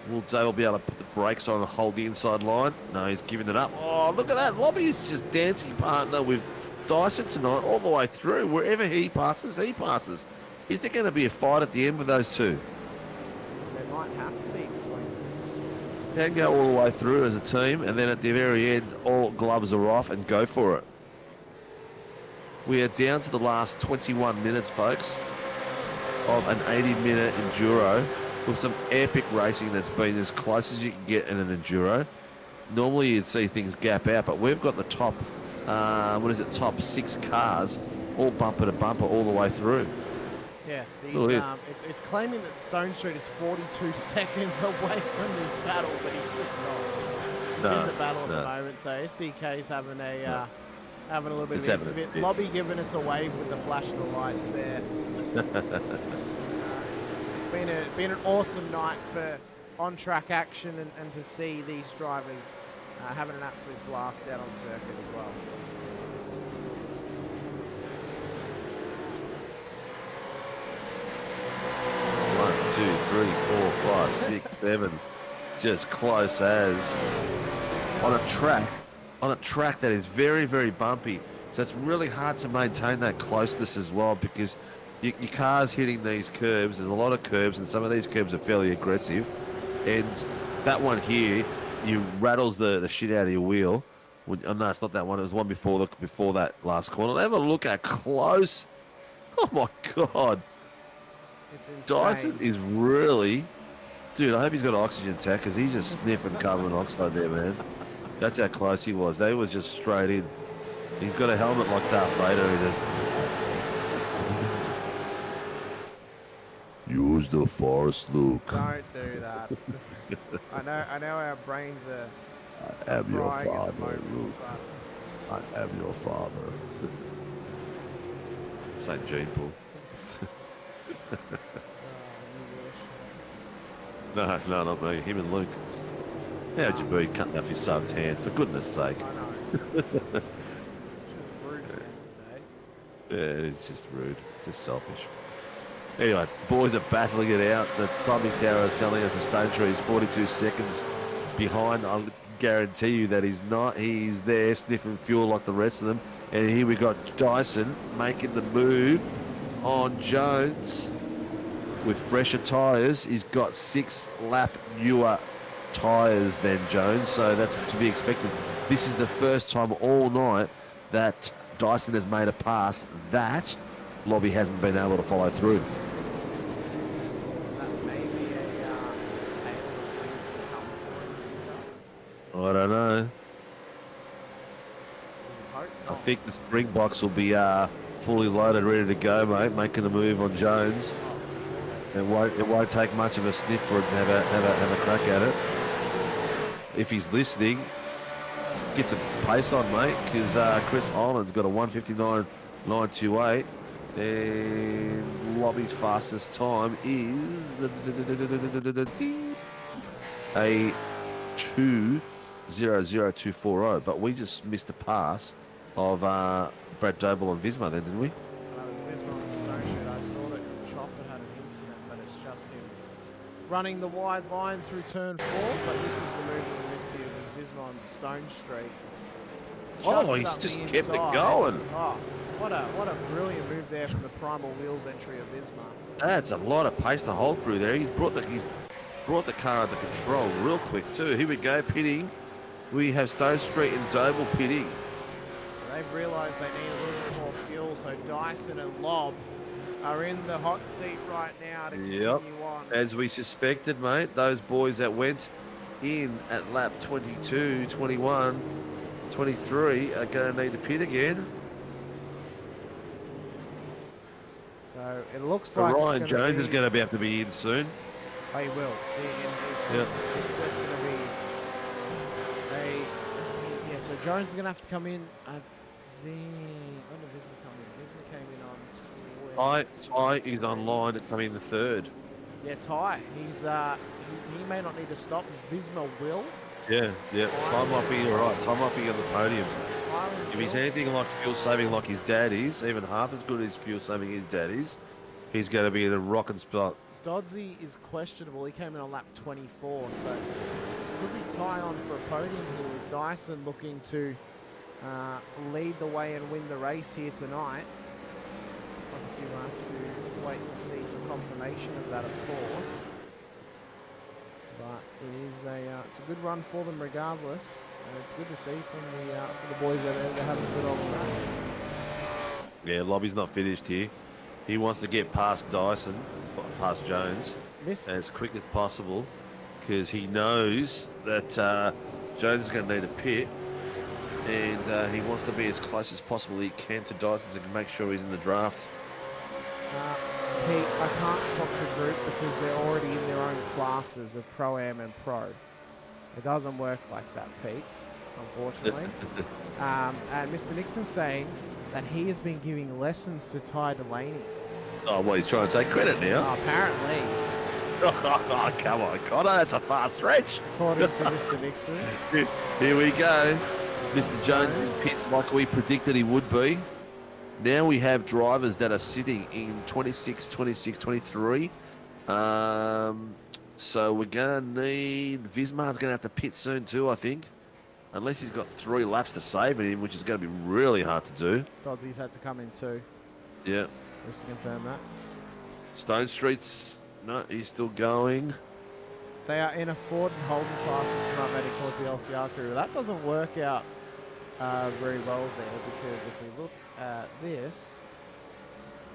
Will Doble be able to put the brakes on and hold the inside line? No, he's giving it up. Oh, look at that. Lobby is just dancing partner with Dyson tonight all the way through. Wherever he passes, he passes. Is there going to be a fight at the end with those two? There might have to be between them. Can go all the way through as a team, and then at the very end, all gloves are off and go for it. We are down to the last 21 minutes, folks, of an 80-minute Enduro with some epic racing that's been as close as you can get in an Enduro. Normally you'd see things gap out, but we've got the top top 6 cars all bumper to bumper all the way through. Yeah, it's claiming that Stone Street is 42 seconds away from this battle, but he's just not. He's in the battle at the moment, so SDK's having a little bit of it. Lobby giving us a wave with the flash of the lights there. It's been an awesome night for on-track action and to see these drivers having an absolute blast out on circuit as well. One, 2, 3, 4, 5, 6, 7. Just close as on a track on a track that is very, very bumpy. So it's really hard to maintain that closeness as well because your car's hitting these curbs. There's a lot of curbs, and some of these curbs are fairly aggressive. And that one here, you rattles the shit out of your wheel. Oh no, it's not that one. It was one before that last corner. Have a look at close. Oh my god, Dyson is really, dude. I hope he's got an oxygen tank because he's just sniffing carbon monoxide there, man. That's how close he was. They was just straight in. He's got a helmet like Darth Vader. He just use the Force, Luke. Don't do that. I know our brains are. I am your frying at the father, moment, Luke. but- I am your father. St. Gene Pool. No, not me. Him and Luke. How'd you be cutting off your son's hand? For goodness sake. Yeah, it's just rude. Just selfish. Anyway, the boys are battling it out. The timing tower is telling us a stone tree is 42 seconds behind. I'll guarantee you that he's not. He's there sniffing fuel like the rest of them. And here we got Dyson making the move on Jones with fresher tyres. He's got 6-lap newer tyres than Jones, so that's to be expected. This is the first time all night that Dyson has made a pass that Lobby hasn't been able to follow through. I don't know. I think the Springboks will be fully loaded, ready to go, mate, making a move on Jones. It won't take much of a sniff for him to have a crack at it. If he's listening, get some pace on, mate, because Chris Ireland's got a 1:59.928, and Lobby's fastest time is a 2:00.240. But we just missed a pass of Brad Doble and Visma then, didn't we? That was Visma on the snowshoe. I saw that Chopper had an incident, but it's just him running the wide line through turn 4. But this was the move that we missed here. It was Visma on Stone Street. Oh, he's just kept it going. Oh, what a brilliant move there from the Primal Wheels entry of Visma. That's a lot of pace to hold through there. He's brought the car under control real quick too. Here we go, pitting. We have Stone Street and Doble pitting. So they've realised they need a little bit more fuel. So Dyson and Lob are in the hot seat right now to continue on. As we suspected, mate, those boys that went in at lap 22, 21, 23 are going to need to pit again. So it looks So like Ryan Jones is going to have to be in soon. Oh, he will. Yep. It's just going to be so Jones is going to have to come in. I think. When did Visma come in? Visma came in on 12. Ty is online to come in the third. Yeah, Ty. He's he may not need to stop. Visma will. Yeah. Ty might be all right. Ty might be on the podium. If he's anything like fuel saving like his dad is, even half as good as fuel saving his dad is, he's going to be in the rocking spot. Dodsey is questionable. He came in on lap 24, so could be Ty on for a podium here with Dyson looking to lead the way and win the race here tonight. Obviously, we'll have to wait and see for confirmation of that, of course. But it is it's a good run for them regardless, and it's good to see from the boys out there. They're having a good old track. Yeah, Lobby's not finished here. He wants to get past Dyson, past Jones, as quick as possible, because he knows that Jones is going to need a pit, and he wants to be as close as possible he can to Dyson to make sure he's in the draft. Pete, I can't swap to group because they're already in their own classes of Pro-Am and Pro. It doesn't work like that, Pete, unfortunately. And Mr. Nixon's saying that he has been giving lessons to Ty Delaney. Oh, well, he's trying to take credit now. Oh, apparently. Oh, come on, Connor, that's a fast stretch. According to Mr. Nixon. Here we go. Mr. Jones pits like we predicted he would be. Now we have drivers that are sitting in 26, 26, 23. So we're going to need... Vismar's going to have to pit soon too, I think. unless he's got 3 laps to save it in, which is going to be really hard to do. Dodsey's had to come in too. Yeah. Just to confirm that. Stone Street's, no, he's still going. They are in a Ford and Holden classes to come up and of course the LCR crew. That doesn't work out very well there, because if we look at this,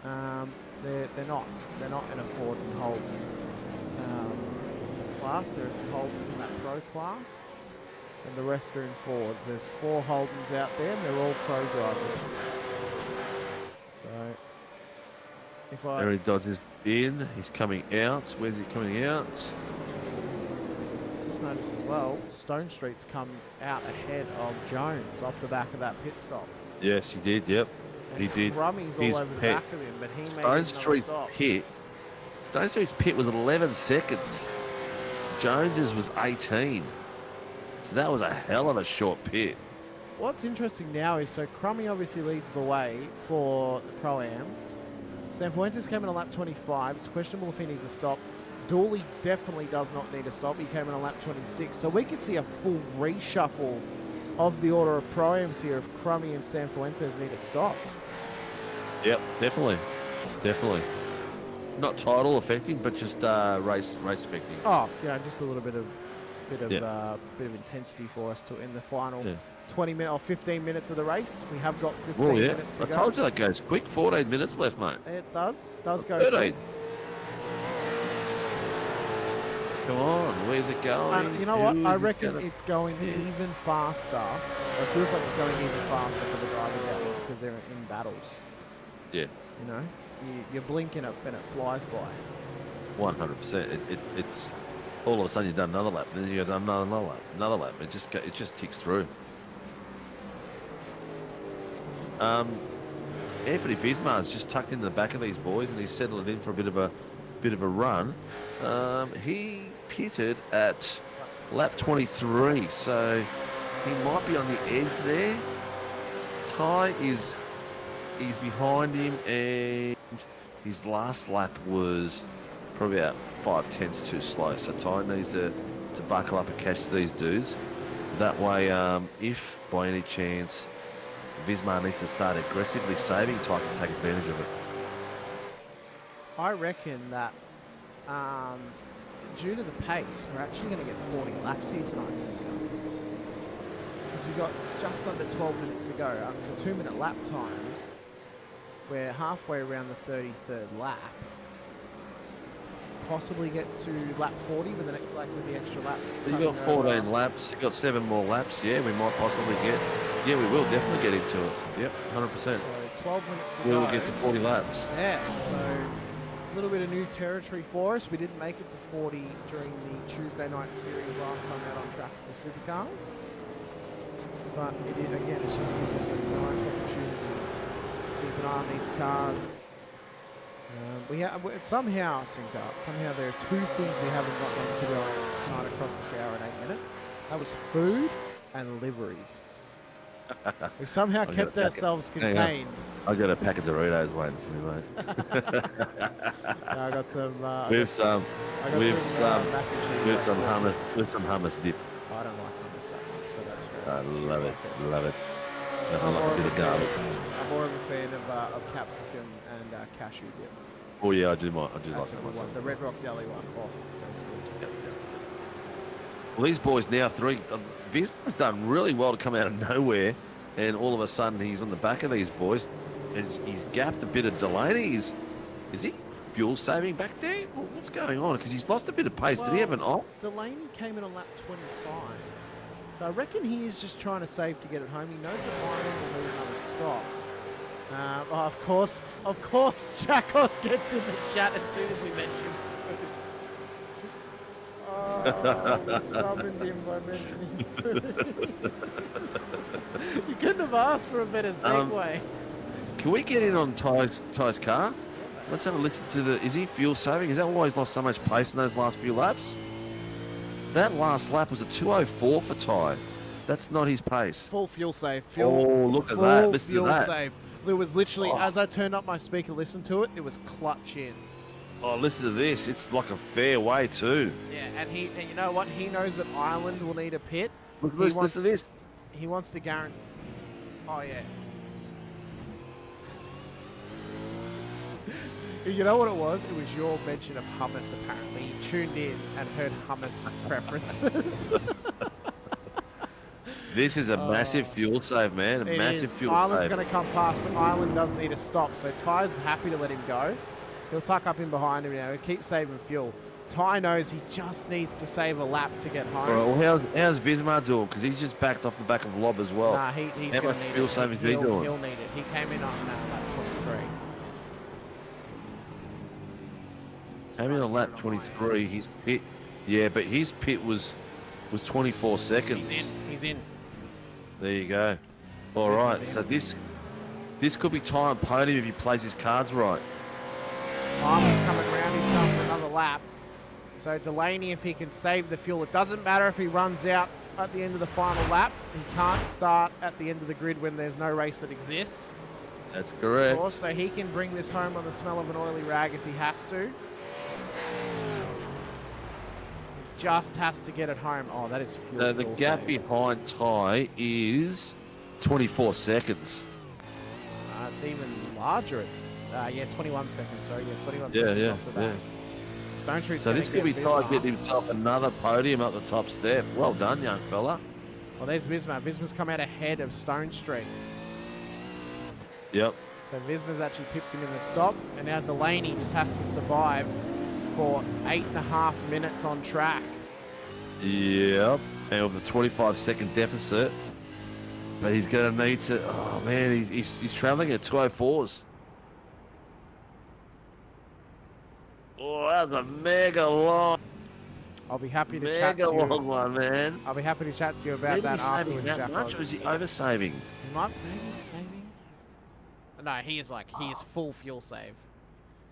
they're not in a Ford and Holden class. There are some Holdens in that Pro class, and the rest are in Fords. There's 4 Holdens out there, and they're all Pro drivers. So if I Harry Dodds is in. He's coming out. Where's he coming out? just noticed as well, Stone Street's come out ahead of Jones off the back of that pit stop. Yes, he did. Yep, he did. Rummy's all over the back of him, but he made Stone Street pit. Stone Street's pit was 11 seconds. Jones's was 18. So that was a hell of a short pit. What's interesting now is, so Crummy obviously leads the way for the Pro-Am. Sanfuentes came in on lap 25. It's questionable if he needs a stop. Dooley definitely does not need a stop. He came in on lap 26. So we could see a full reshuffle of the order of Pro-Ams here if Crummy and Sanfuentes need a stop. Yep, definitely. Definitely. Not title affecting, but just race affecting. Oh, yeah, just a little bit of intensity for us in the final 20 minutes or 15 minutes of the race. We have got 15 minutes to go. I told you that goes quick. 14 minutes left, mate. It does go 13. quick. Come on, where's it going? You know what? I reckon it's going even faster. It feels like it's going even faster for the drivers out there because they're in battles. Yeah. You know, you blink and it flies by. 100%. It's all of a sudden you've done another lap, then you've done another lap. It just ticks through. Anthony Vismar's just tucked into the back of these boys and he's settled it in for a bit of a run. He pitted at lap 23, so he might be on the edge there. Ty he's behind him, and his last lap was probably about 5/10 too slow. So Ty needs to buckle up and catch these dudes. That way, if by any chance Vismar needs to start aggressively saving, Ty can take advantage of it. I reckon that due to the pace, we're actually going to get 40 laps here tonight, because we've got just under 12 minutes to go. For 2-minute lap times, we're halfway around the 33rd lap. Possibly get to lap 40 with the extra lap. You've got 14 laps. You've got 7 more laps. Yeah, we might possibly get. Yeah, we will definitely get into it. Yep, 100%. So 12 minutes to we go. will get to 40 laps. Yeah, so a little bit of new territory for us. We didn't make it to 40 during the Tuesday night series last time out on track for the Supercars. But again, it's just giving us a nice opportunity to keep an eye on these cars. Somehow there are 2 things we haven't got considered tonight across this hour and 8 minutes. That was food and liveries. We've somehow kept ourselves contained. I got a pack of Doritos waiting for me, mate. I got some. With some hummus dip. I don't like hummus that much, but that's fair. I love it. Nothing like a bit of garlic. I'm more of a fan of capsicum and cashew dip. Oh yeah, I do like that one. The Red Rock Deli one. Oh, that's good. Yep. Well, these boys now Vismar's done really well to come out of nowhere, and all of a sudden he's on the back of these boys. He's gapped a bit of Delaney. Is he fuel saving back there? What's going on? Because he's lost a bit of pace. Did he have an off? Delaney came in on lap 25. So I reckon he is just trying to save to get it home. He knows that Ireland will need another stop. Of course, Chakos gets in the chat as soon as we mention food. We summoned him by mentioning food. You couldn't have asked for a better segue. Can we get in on Ty's car? Let's have a listen to is he fuel saving? Is that why he's lost so much pace in those last few laps? That last lap was a 2:04 for Ty. That's not his pace. Full fuel save. Look at that. Listen to that. Save. There was literally, as I turned up my speaker, listen to it, it was clutch in. Oh, listen to this. It's like a fair way too. Yeah, and you know what? He knows that Ireland will need a pit. Listen to this. he wants to guarantee. Oh yeah. You know what it was? It was your mention of hummus. Apparently, he tuned in and heard hummus preferences. This is a massive fuel save, man. A massive fuel Island's save. going to come past, but Island does need a stop. So Ty's happy to let him go. He'll tuck up in behind him now and keep saving fuel. Ty knows he just needs to save a lap to get home. All right, well, how's Visma doing? Because he's just backed off the back of Lob as well. Nah, he's how much fuel saving is he doing? He'll need it. He came in on lap 23. Came in on lap 23. His pit, yeah, but his pit was 24 seconds. He's in. There you go. All right, so this could be Ty on podium if he plays his cards right. Island's coming around. He's done for another lap. So Delaney, if he can save the fuel, it doesn't matter if he runs out at the end of the final lap. He can't start at the end of the grid when there's no race that exists. That's correct. Of course, so he can bring this home on the smell of an oily rag if he has to. He just has to get it home. Oh, that is fuel. So the gap behind Ty is 24 seconds. It's even larger. It's 21 seconds. Sorry, 21 Yeah, seconds off the back. Stone Street's So this could be Ty getting himself another podium up the top step. Well done, young fella. Well, there's Visma. Visma's come out ahead of Stone Street. Yep. So Visma's actually pipped him in the stop, and now Delaney just has to survive for 8.5 minutes on track. Yep. And with a 25-second deficit. But he's going to need to... Oh, man, he's travelling at 204s. Oh, that was a mega long... I'll be happy to chat to you. Mega long one, man. I'll be happy to chat to you about Maybe that he's saving afterwards, that Jack much, Oz. or is he over-saving? He might maybe saving. No, he is full fuel save.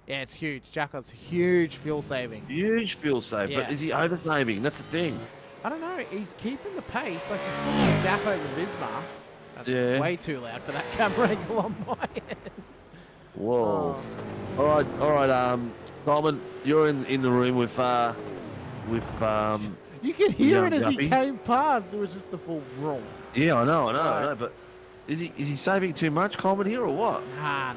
Yeah, it's huge. Jacko's huge fuel saving. Huge fuel save, Yeah. but is he over-saving? That's the thing. I don't know. He's keeping the pace. Like, he's still got a gap over Visma. That's Yeah. way too loud for that camera angle on my end. Whoa. All right. Simon, you're in the room with You can hear it as Guppy. he came past. It was just the full roar. Yeah, I know. But is he saving too much, Coleman, here, or what? Nah.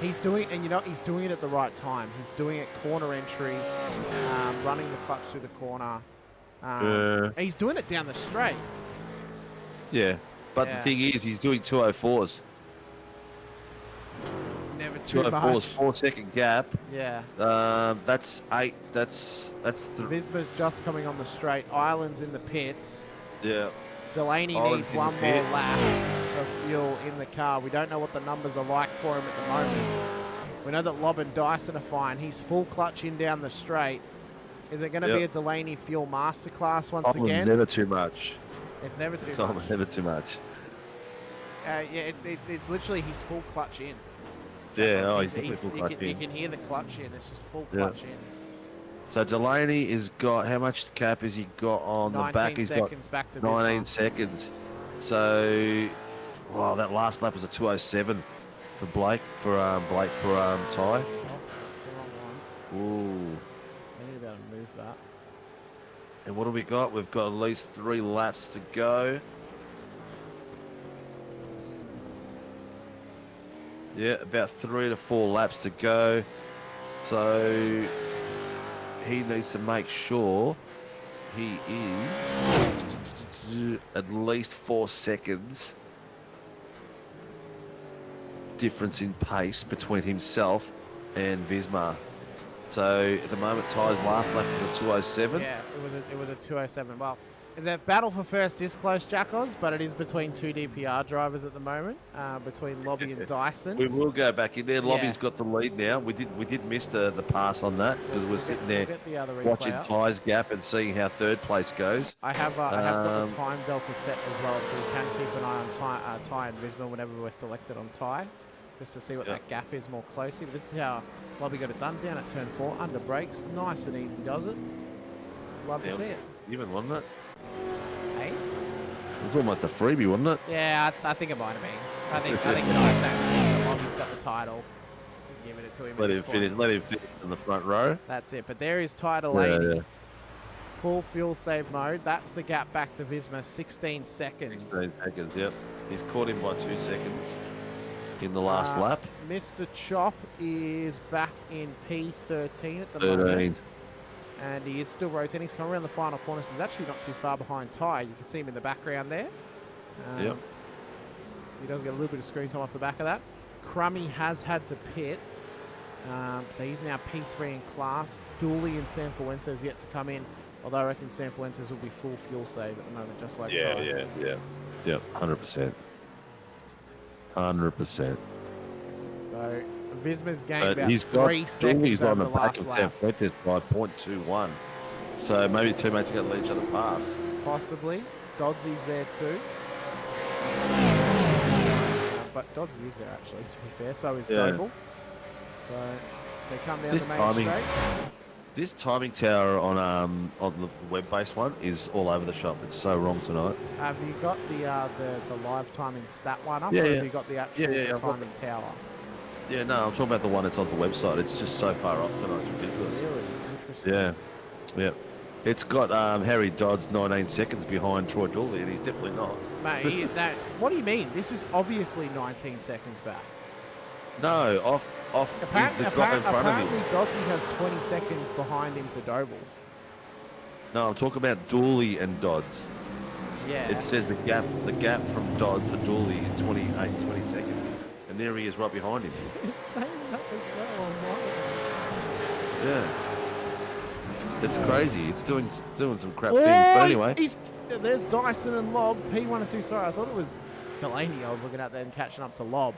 He's doing, and he's doing it at the right time. He's doing it corner entry, running the clutch through the corner. He's doing it down the straight. Yeah, but Yeah. the thing is, he's doing 204s. Never too 204s, much. 4-second gap. Yeah. That's 8. That's Visma's just coming on the straight. Island's in the pits. yeah. Delaney Island's needs in the one more pit. lap of fuel in the car. We don't know what the numbers are like for him at the moment. We know that Lob and Dyson are fine. He's full clutch in down the straight. Is it going to be a Delaney fuel masterclass once Coleman, again? never too much. It's never too Coleman, much. never too much. It's literally he's full clutch in. Yeah, He's- he's definitely full you clutch can, you in. can hear the clutch in. It's just full Yeah. clutch in. So Delaney has got, how much cap has he got on the back? 19 He's seconds got back to 19 Visma. seconds. So, wow, that last lap was a 207 for Ty. Oh, that's the wrong one. Ooh. I need to be able to move that. And what do we got? We've got at least 3 laps to go. Yeah, about 3 to 4 laps to go. So he needs to make sure he is at least 4 seconds difference in pace between himself and Visma. So at the moment, Ty's last lap was a 207. Yeah, it was a 207. Well, the battle for first is close, Jackos, but it is between 2 DPR drivers at the moment, between Lobby and Dyson. We will go back in there. Yeah. Lobby's got the lead now. We did miss the pass on that because we're sitting there We'll get the other replay watching up. Ty's gap and seeing how third place goes. I have got the time delta set as well, so we can keep an eye on Ty and Visma whenever we're selected on Ty, just to see what that gap is more closely. But this is how Lobby got it done down at turn 4, under brakes, nice and easy does it. Love to see it. Even, wasn't it? Hey? It was almost a freebie, wasn't it? Yeah, I think it might have been. I think Dyson, Lobby's got the title. Just giving it to him. Let at him this point. finish. Let him finish in the front row. That's it. But there is Ty Delaney. full fuel save mode. That's the gap back to Visma, 16 seconds. 16 seconds, yep. He's caught him by 2 seconds in the last lap. Mr. Chop is back in P13 at the 13. moment. And he is still rotating. He's coming around the final corner. So he's actually not too far behind Ty. You can see him in the background there. Yep. He does get a little bit of screen time off the back of that. Crummy has had to pit. So he's now P3 in class. Dooley and San Fuentes yet to come in. Although I reckon San Fuentes will be full fuel save at the moment, just like Ty. Yep, 100%. 100%. So Visma's gained about he's 3 got seconds Dooley's over on the the back last of lap. San Fuentes by 0.21. So maybe teammates are going to let each other pass. Possibly. Dodsy's there too. But Dodsy is there actually, to be fair. So is Noble. So they come down the main straight. This timing tower on the web-based one is all over the shop. It's so wrong tonight. Have you got the live timing stat one up? Yeah, or yeah. have you got the actual timing tower? Yeah, no, I'm talking about the one that's on the website. It's just so far off tonight. It's ridiculous. Really? Interesting. Yeah. It's got Harry Dodds 19 seconds behind Troy Dooley, and he's definitely not. Mate, what do you mean? This is obviously 19 seconds back. No, off the guy in front of him. Apparently Dodsy has 20 seconds behind him to Doble. No, I'm talking about Dooley and Dodds. Yeah. It says the gap from Dodds to Dooley is 20 seconds. And there he is right behind him. It's saying that as well online. Yeah. It's crazy. It's doing some crap things. But anyway. There's Dyson and Lob. P1 and 2. Sorry, I thought it was Delaney I was looking at there and catching up to Lob.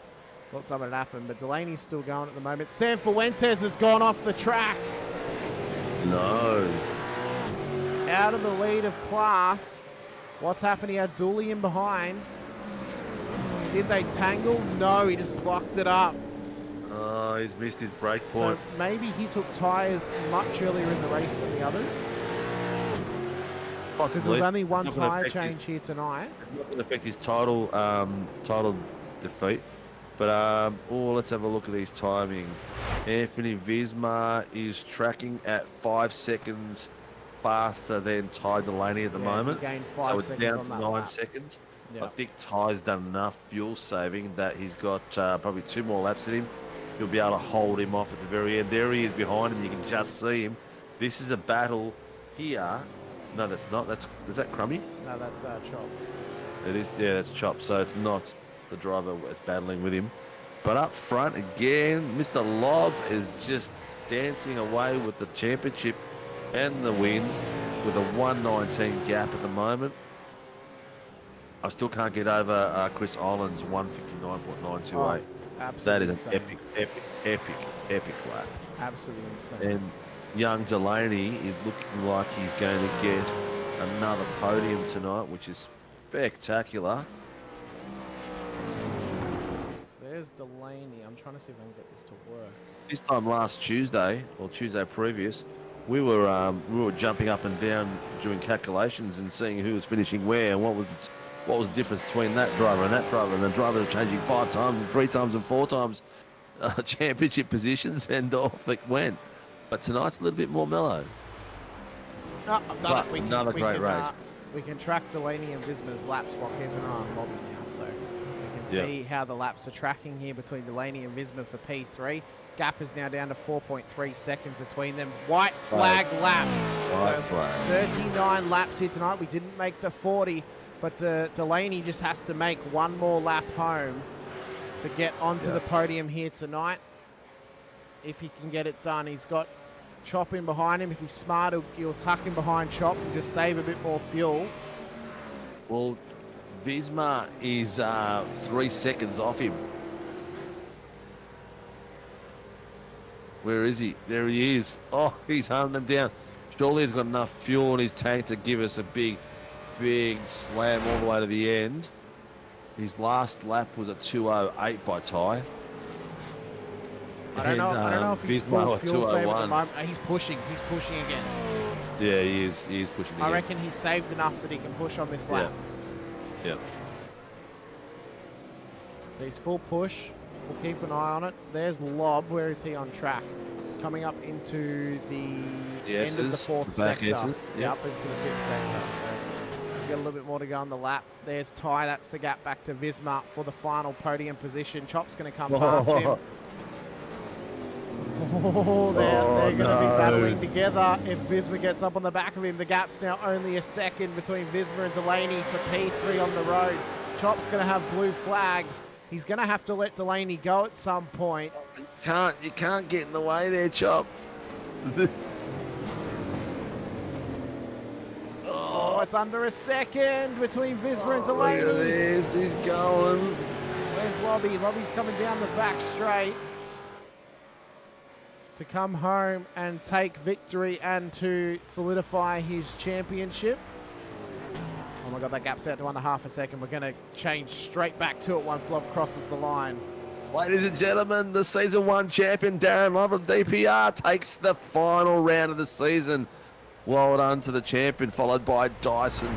Thought something had happened, but Delaney's still going at the moment. San Fuentes has gone off the track. No. Out of the lead of class. What's happened? He had Dooley in behind. Did they tangle? No, he just locked it up. Oh, he's missed his break point. So maybe he took tyres much earlier in the race than the others. Possibly. Because there's only one It's not gonna tyre affect change here tonight. It's not going to affect his title defeat. But let's have a look at these timing. Anthony Visma is tracking at 5 seconds faster than Ty Delaney at the moment. He gained 5 so it's seconds down on to that 9 lap. seconds. Yeah. I think Ty's done enough fuel saving that he's got probably 2 more laps in him. He'll be able to hold him off at the very end. There he is behind him. You can just see him. This is a battle here. No, that's not. Is that Crummy? No, that's Chop. It is. Yeah, that's Chop. So it's not the driver that's battling with him. But up front again, Mr. Lob is just dancing away with the championship and the win with a 119 gap at the moment. I still can't get over Chris Island's 159.928. That is an epic lap. Absolutely insane. And young Delaney is looking like he's going to get another podium tonight, which is spectacular. So there's Delaney. I'm trying to see if I can get this to work. This time last Tuesday, or Tuesday previous, we were jumping up and down doing calculations and seeing who was finishing where and what was the difference between that driver and that driver, and the drivers are changing 5 times and 3 times and 4 times championship positions, and off it went. But tonight's a little bit more mellow. Oh, I've done it. Another great race. We can track Delaney and Visma's laps while keeping an eye on Bobby now, so we can see how the laps are tracking here between Delaney and Visma for P3. Gap is now down to 4.3 seconds between them. White flag lap. White flag. 39 laps here tonight. We didn't make the 40, but Delaney just has to make one more lap home to get onto the podium here tonight. If he can get it done, he's got Chop in behind him. If he's smart, he'll tuck him behind Chop and just save a bit more fuel. Well, Visma is 3 seconds off him. Where is he? There he is. Oh, he's hunting him down. Surely he's got enough fuel in his tank to give us a big slam all the way to the end. His last lap was a 2:08 by Ty. I don't know if he's full fuel save at the moment. He's pushing again. Yeah, he is pushing again. I reckon he's saved enough that he can push on this lap. Yep. So he's full push. We'll keep an eye on it. There's Lob. Where is he on track? Coming up into the end of the S's, fourth the back sector. S's, Yeah, yep. up into the fifth sector. So we've got a little bit more to go on the lap. There's Ty. That's the gap back to Visma for the final podium position. Chop's going to come past him. Oh, they're going to be battling together. If Visma gets up on the back of him, the gap's now only a second between Visma and Delaney for P3 on the road. Chop's going to have blue flags. He's going to have to let Delaney go at some point. You can't get in the way there, Chop. Oh, it's under a second between Visma and Delaney. Look at this, he's going. Where's Lobby? Lobby's coming down the back straight to come home and take victory and to solidify his championship. Oh my God, that gap's out to under half a second. We're going to change straight back to it once Lob crosses the line. Ladies and gentlemen, the Season 1 champion, Darren Love of DPR, takes the final round of the season. Well done to the champion, followed by Dyson.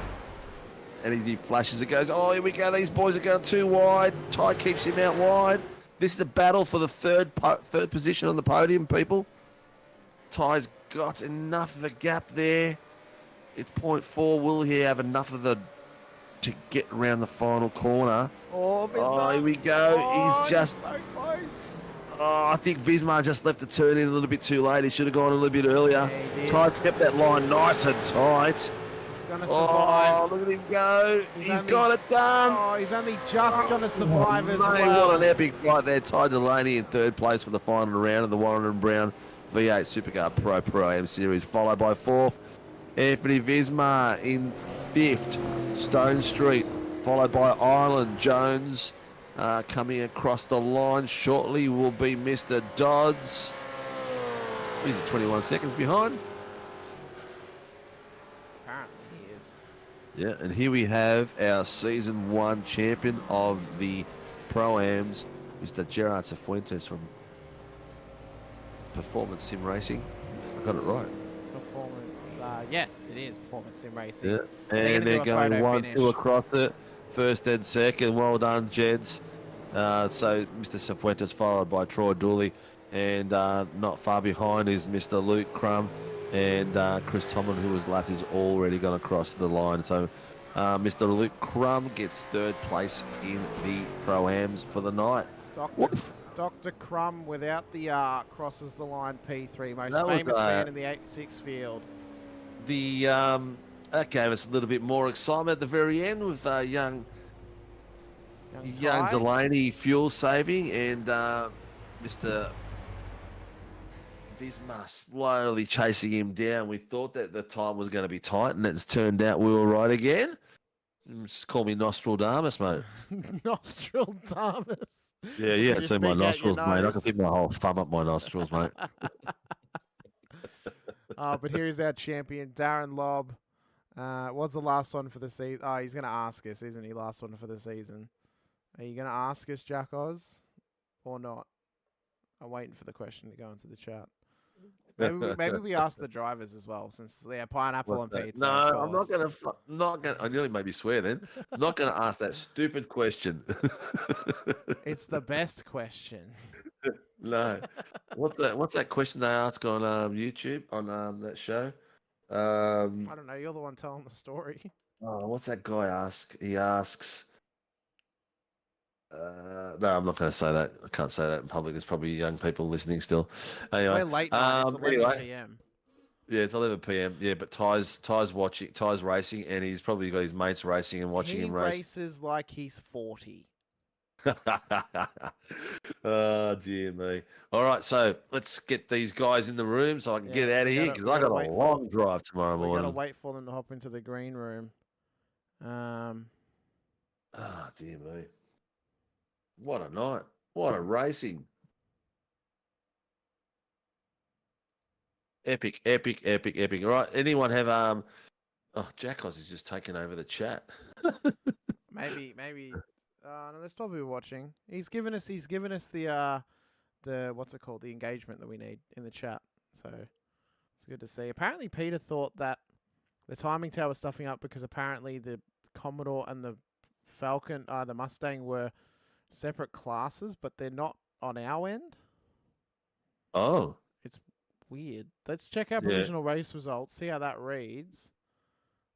And as he flashes, it goes, oh, here we go. These boys are going too wide. Ty keeps him out wide. This is a battle for the third position on the podium, people. Ty's got enough of a gap there. It's 0.4. Will he have enough of to get around the final corner? Oh, Visma. Here we go. Oh, he's just so close. Oh, I think Visma just left the turn in a little bit too late. He should have gone a little bit earlier. Yeah, Ty kept that line nice and tight. He's going to survive. Oh, look at him go. He's got it done. Oh, he's only just going to survive as Mate, well. what an epic fight there. Ty Delaney in third place for the final round of the Warren and Brown V8 Supercar Pro Am Series, followed by fourth, Anthony Visma in fifth, Stone Street, followed by Island Jones. Coming across the line shortly will be Mr. Dodds. He's at 21 seconds behind. Apparently he is. Yeah, and here we have our Season 1 champion of the Pro-Ams, Mr. Gerard Cifuentes from Performance Sim Racing. I got it right. Performance, yes, it is Performance Sim Racing. Yeah, and they're going 1-2 across it. First and second. Well done, Jeds. So Mr. Cifuentes followed by Troy Dooley, and not far behind is Mr. Luke Crum, and Chris Tomlin, who was left, is already gone across the line. So Mr. Luke Crum gets third place in the Pro-Ams for the night. Dr. Crum, without the R, crosses the line P3. Most That was, famous man in the 86 field. That gave us a little bit more excitement at the very end with young Ty. Delaney fuel saving, and Mr. Visma slowly chasing him down. We thought that the time was going to be tight, and it's turned out we were right again. Just call me Nostradamus, mate. Nostradamus. Yeah, You see my speak out your nostrils, mate. I nose. can see my whole thumb up my nostrils, mate. But here is our champion, Darren Lobb. What's the last one for the season? Oh, he's going to ask us, isn't he? Last one for the season. Are you going to ask us, Jack Oz, or not? I'm waiting for the question to go into the chat. Maybe we ask the drivers as well, since they're pineapple and pizza. No, of I'm not course. gonna. I nearly made me swear then. I'm not gonna ask that stupid question. It's the best question. No. What's that question they ask on YouTube on that show? I don't know. You're the one telling the story. Oh, what's that guy ask? He asks. No, I'm not going to say that. I can't say that in public. There's probably young people listening still. Anyway, We're late night. It's 11 p.m. Yeah, it's 11 p.m. Yeah, but Ty's racing, and he's probably got his mates racing and watching him race. He races like he's 40. Oh, dear me. All right, so let's get these guys in the room so I can get out of here, because I got a long drive tomorrow morning. We've got to wait for them to hop into the green room. Ah, dear me. What a night. What a racing. Epic, epic, epic, epic. All right, anyone have... Oh, Jackos is just taking over the chat. Maybe... no, that's probably watching. He's given us the what's it called? The engagement that we need in the chat. So it's good to see. Apparently Peter thought that the timing tower was stuffing up because apparently the Commodore and the Falcon, the Mustang were separate classes, but they're not on our end. Oh. It's weird. Let's check our provisional race results, see how that reads.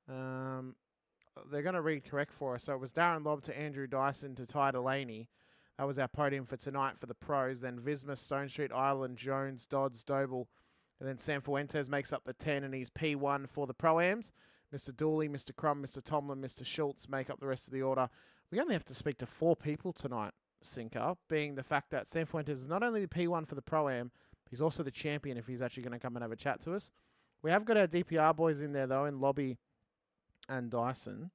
They're going to read correct for us. So it was Darren Lobb to Andrew Dyson to Ty Delaney. That was our podium for tonight for the pros. Then Visma, Stone Street, Ireland, Jones, Dodds, Doble. And then Sam Fuentes makes up the 10 and he's P1 for the Pro-Ams. Mr. Dooley, Mr. Crum, Mr. Tomlin, Mr. Schultz make up the rest of the order. We only have to speak to 4 people tonight, Sinker, being the fact that Sam Fuentes is not only the P1 for the Pro-Am, he's also the champion if he's actually going to come and have a chat to us. We have got our DPR boys in there, though, in Lobby and Dyson.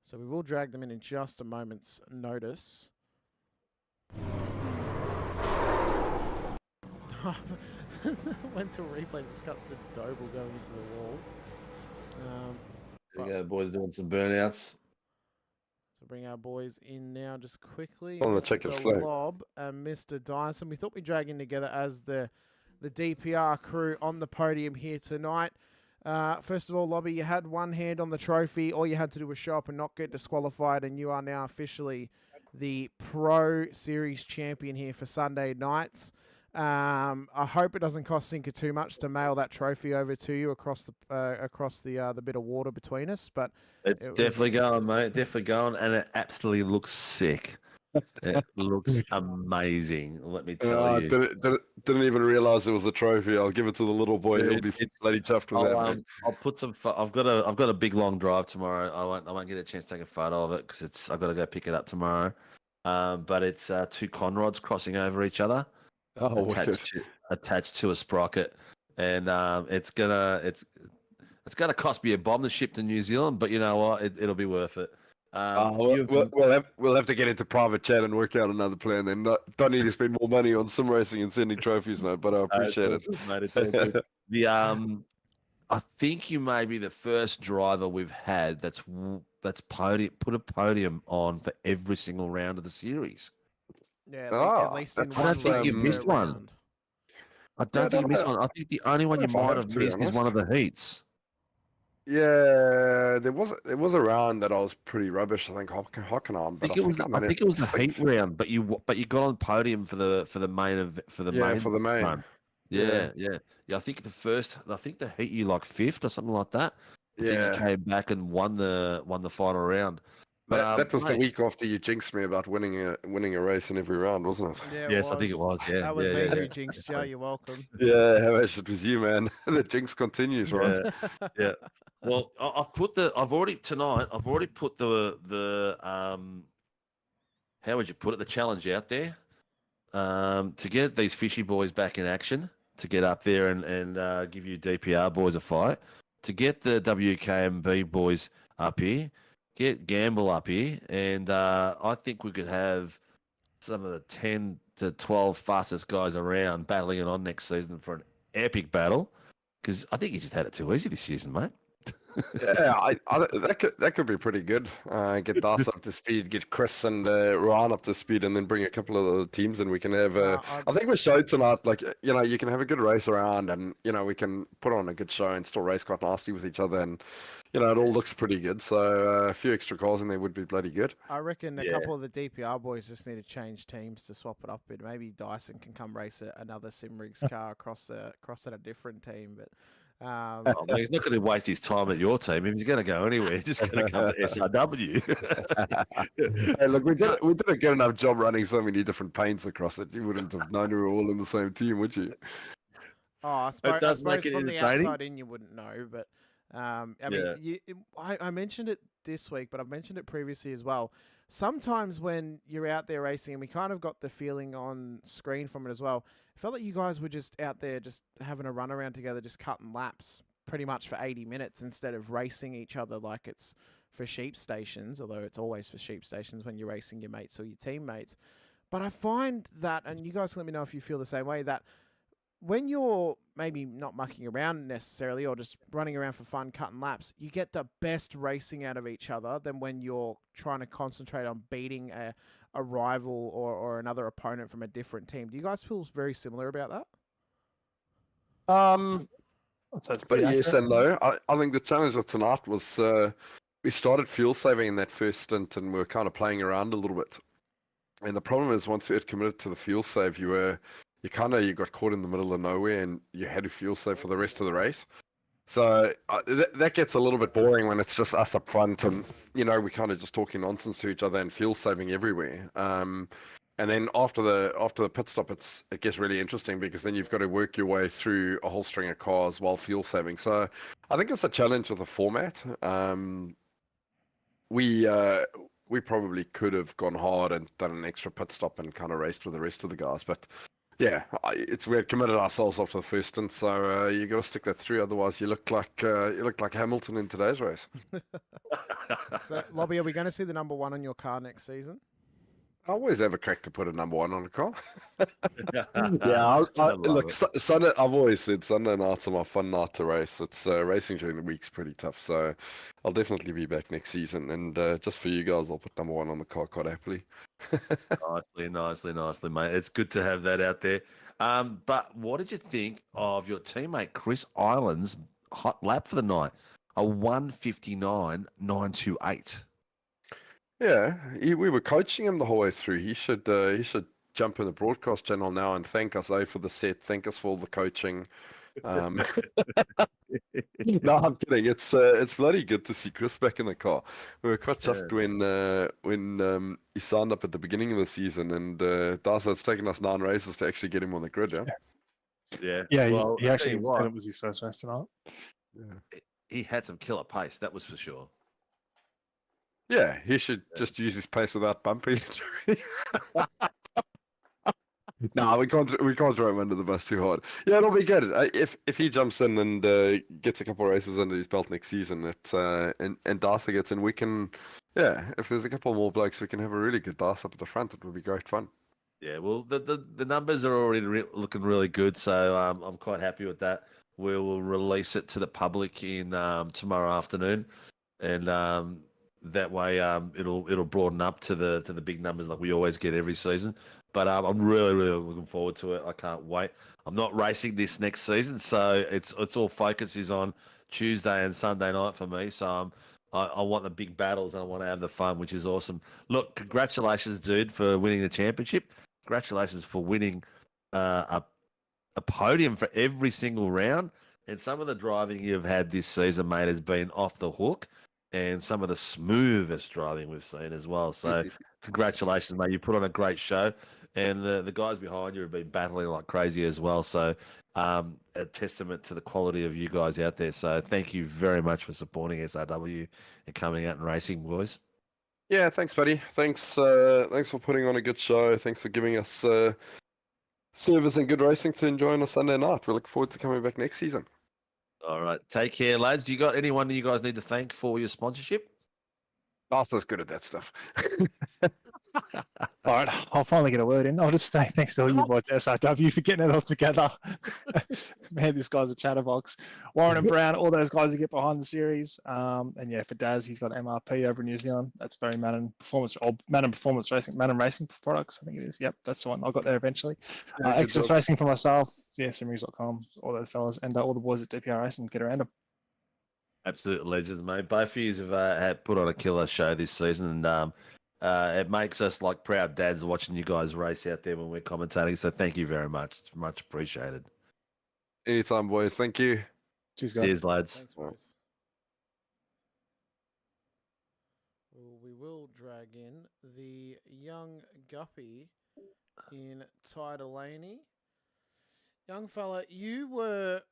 So we will drag them in just a moment's notice. Went to a replay, discussed the Doble going into the wall. There you go, boys doing some burnouts. So bring our boys in now just quickly. On the checkered flag. Lob and Mr. Dyson. We thought we'd drag in together as the DPR crew on the podium here tonight. First of all, Lobby, you had one hand on the trophy. All you had to do was show up and not get disqualified, and you are now officially the Pro Series champion here for Sunday nights. I hope it doesn't cost Sinker too much to mail that trophy over to you across the bit of water between us. But it's definitely going, mate. Definitely going, and it absolutely looks sick. It looks amazing. Let me tell you. Didn't even realize it was a trophy. I'll give it to the little boy. He'll be bloody chuffed with that. I'll put some. I've got a big long drive tomorrow. I won't get a chance to take a photo of it because I've got to go pick it up tomorrow. But it's 2 conrods crossing over each other. Attached to a sprocket, and it's gonna cost me a bomb to ship to New Zealand, but you know what? It'll be worth it. We'll have to get into private chat and work out another plan. Then don't need to spend more money on sim racing and sending trophies, mate. But I appreciate it, mate. It's all good. I think you may be the first driver we've had that's put a podium on for every single round of the series. Yeah, at least in I don't think you missed one. I don't think you missed one. I think the only one you might have missed is one of the heats. Yeah, there was a round that I was pretty rubbish. I think Hockenheim. I think it was the heat round, but you got on podium for the main run. Yeah. I think the heat you like 5th or something like that. But then you came back and won the final round. But that was the week after you jinxed me about winning a race in every round, wasn't it? Yeah, yes, I think it was. Yeah, that was me who jinxed you. You're welcome. Yeah, Hamish, it was you, man. The jinx continues, right? Yeah. Well, I've already put the how would you put it? The challenge out there to get these fishy boys back in action, to get up there and give you DPR boys a fight, to get the WKMB boys up here. Get Gamble up here, and I think we could have some of the 10 to 12 fastest guys around battling it on next season for an epic battle. Because I think you just had it too easy this season, mate. Yeah, that could be pretty good. Get Das up to speed, get Chris and Ryan up to speed, and then bring a couple of the teams, and we can have. I think we showed tonight, like you can have a good race around, and we can put on a good show and still race quite nasty with each other, and it all looks pretty good. So a few extra cars in there would be bloody good. I reckon a couple of the DPR boys just need to change teams to swap it up a bit. Maybe Dyson can come race another Simrigs car across at a different team, but. He's not going to waste his time at your team. If he's going to go anywhere, he's just going to come to SRW. Hey, look, we did a good enough job running so many different paints across it. You wouldn't have known we were all in the same team, would you? Oh, I suppose from the outside in you wouldn't know, but I mentioned it this week, but I've mentioned it previously as well. Sometimes when you're out there racing, and we kind of got the feeling on screen from it as well, it felt like you guys were just out there just having a run around together, just cutting laps pretty much for 80 minutes instead of racing each other like it's for sheep stations, although it's always for sheep stations when you're racing your mates or your teammates. But I find that, and you guys can let me know if you feel the same way, that when you're maybe not mucking around necessarily or just running around for fun, cutting laps, you get the best racing out of each other than when you're trying to concentrate on beating a rival or another opponent from a different team. Do you guys feel very similar about that? But yes and no. I think the challenge of tonight was we started fuel saving in that first stint, and we were kind of playing around a little bit. And the problem is once we had committed to the fuel save, you were you got caught in the middle of nowhere and you had to fuel save for the rest of the race. So that gets a little bit boring when it's just us up front and, we're kind of just talking nonsense to each other and fuel saving everywhere. And then after the pit stop, it gets really interesting because then you've got to work your way through a whole string of cars while fuel saving. So I think it's a challenge with the format. We probably could have gone hard and done an extra pit stop and kind of raced with the rest of the guys, but yeah, we had committed ourselves after the first stint, so you got to stick that through. Otherwise, you look like Hamilton in today's race. So, Lobby, are we going to see the number 1 on your car next season? I always have a crack to put a number 1 on a car. Yeah, look, Sunday. I've always said Sunday nights are my fun night to race. It's racing during the week's pretty tough, so I'll definitely be back next season. And just for you guys, I'll put number 1 on the car quite happily. nicely, mate. It's good to have that out there. But what did you think of your teammate Chris Island's hot lap for the night? A 1:59.928. Yeah, we were coaching him the whole way through. He should jump in the broadcast channel now and thank us for the set, thank us for all the coaching. No, I'm kidding. It's bloody good to see Chris back in the car. We were quite chuffed when he signed up at the beginning of the season, and Darcy, it's taken us 9 races to actually get him on the grid. Yeah. Well, he actually said it was his first race tonight. Yeah. He had some killer pace, that was for sure. Yeah, he should just use his pace without bumping. No, we can't throw him under the bus too hard. Yeah, it'll be good. If he jumps in and gets a couple of races under his belt next season, and Darcy gets in, we can, if there's a couple more blokes, we can have a really good Darcy up at the front. It would be great fun. Yeah, well, the numbers are already looking really good, so I'm quite happy with that. We will release it to the public in tomorrow afternoon, and that way it'll broaden up to the big numbers like we always get every season. But I'm really looking forward to it. I can't wait. I'm not racing this next season, so it's all focus is on Tuesday and Sunday night for me. So I want the big battles and I want to have the fun, which is awesome. Look, congratulations, dude, for winning the championship. Congratulations for winning a podium for every single round. And some of the driving you've had this season, mate, has been off the hook. And some of the smoothest driving we've seen as well. So congratulations, mate. You put on a great show. And the guys behind you have been battling like crazy as well. So a testament to the quality of you guys out there. So thank you very much for supporting SRW and coming out and racing, boys. Yeah, thanks, buddy. Thanks for putting on a good show. Thanks for giving us service and good racing to enjoy on a Sunday night. We look forward to coming back next season. All right. Take care, lads. Do you got anyone that you guys need to thank for your sponsorship? Arthur's good at that stuff. All right, I'll finally get a word in. I'll just say thanks to all you boys at SRW for getting it all together. Man, this guy's a chatterbox. Warren and Brown, all those guys who get behind the series. And yeah, for Daz, he's got MRP over in New Zealand. That's very Madden Performance Racing, Madden Racing products, I think it is. Yep, that's the one. I got there eventually. Exodus Racing for myself. Yeah, Sebring.com, all those fellas, and all the boys at DPR Racing. Get around them. Absolute legends, mate. Both of you have put on a killer show this season, and it makes us like proud dads watching you guys race out there when we're commentating. So thank you very much. It's much appreciated. Anytime, boys. Thank you. Cheers, guys. Cheers, lads. Thanks, boys. Well, we will drag in the young guppy in Ty Delaney. Young fella, you were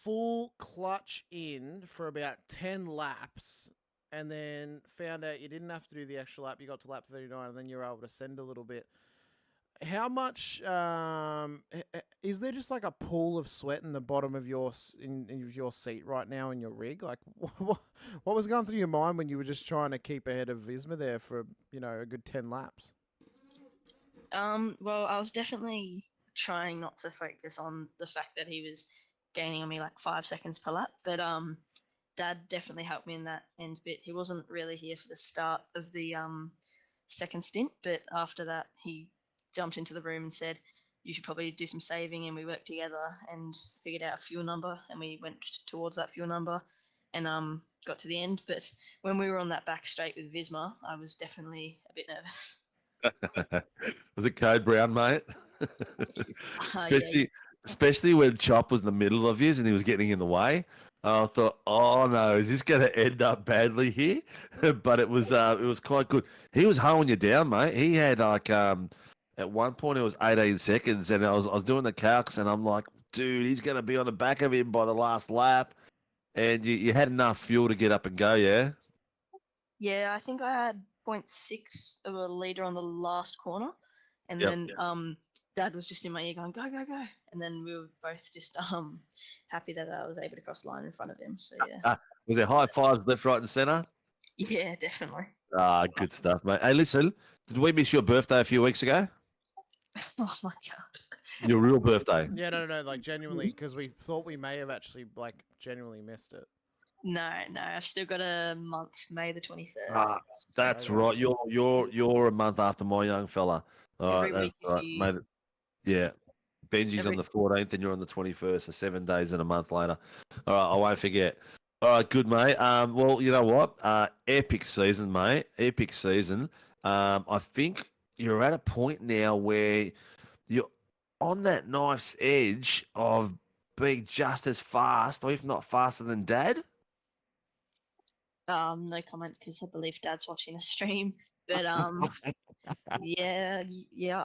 full clutch in for about 10 laps and then found out you didn't have to do the extra lap. You got to lap 39 and then you were able to send a little bit. How much is there just like a pool of sweat in the bottom of your seat right now in your rig? Like what was going through your mind when you were just trying to keep ahead of Visma there for, a good 10 laps? Well, I was definitely trying not to focus on the fact that he was gaining on me like 5 seconds per lap, but Dad definitely helped me in that end bit. He wasn't really here for the start of the second stint, but after that he jumped into the room and said, you should probably do some saving, and we worked together and figured out a fuel number, and we went towards that fuel number and got to the end. But when we were on that back straight with Visma, I was definitely a bit nervous. Was it Code Brown, mate? especially, especially when Chop was in the middle of his and he was getting in the way. I thought, oh no, is this going to end up badly here? But it was quite good. He was holding you down, mate. He had like at one point it was 18 seconds, and I was doing the calcs, and I'm like, dude, he's going to be on the back of him by the last lap, and you had enough fuel to get up and go, yeah. Yeah, I think I had 0.6 of a liter on the last corner, and Yep. then Dad was just in my ear going, go, go, go. And then we were both just happy that I was able to cross the line in front of him. So, yeah. Was there high fives left, right, and centre? Yeah, definitely. Ah, good stuff, mate. Hey, listen, did we miss your birthday a few weeks ago? Oh, my God. Your real birthday? Yeah, no, like genuinely, because we thought we may have actually like genuinely missed it. No, I've still got a month, May the 23rd. Ah, that's right. You're a month after my young fella. All Every right, week that's right. you- Mate, yeah. Benji's Every- on the 14th and you're on the 21st, so 7 days and a month later. All right, I won't forget. All right, good, mate. Well, you know what? Epic season, mate. Epic season. I think you're at a point now where you're on that knife's edge of being just as fast, or if not faster than Dad. No comment because I believe Dad's watching a stream. But yeah,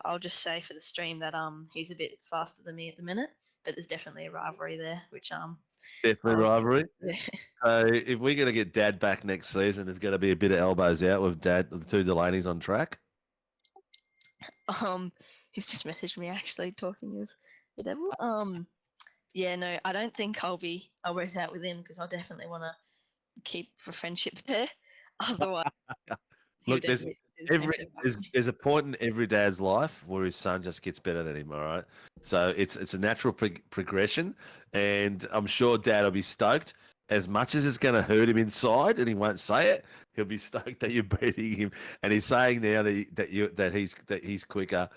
I'll just say for the stream that he's a bit faster than me at the minute. But there's definitely a rivalry there, which Definitely rivalry. Yeah. So if we're going to get Dad back next season, there's going to be a bit of elbows out with Dad, the two Delaney's on track. He's just messaged me actually talking of the devil. Yeah, no, I don't think I'll race out with him because I'll definitely want to keep for friendship there. Otherwise, Look, there's a point in every dad's life where his son just gets better than him. All right, so it's a natural progression, and I'm sure Dad will be stoked. As much as it's going to hurt him inside, and he won't say it, he'll be stoked that you're beating him. And he's saying now that he's quicker.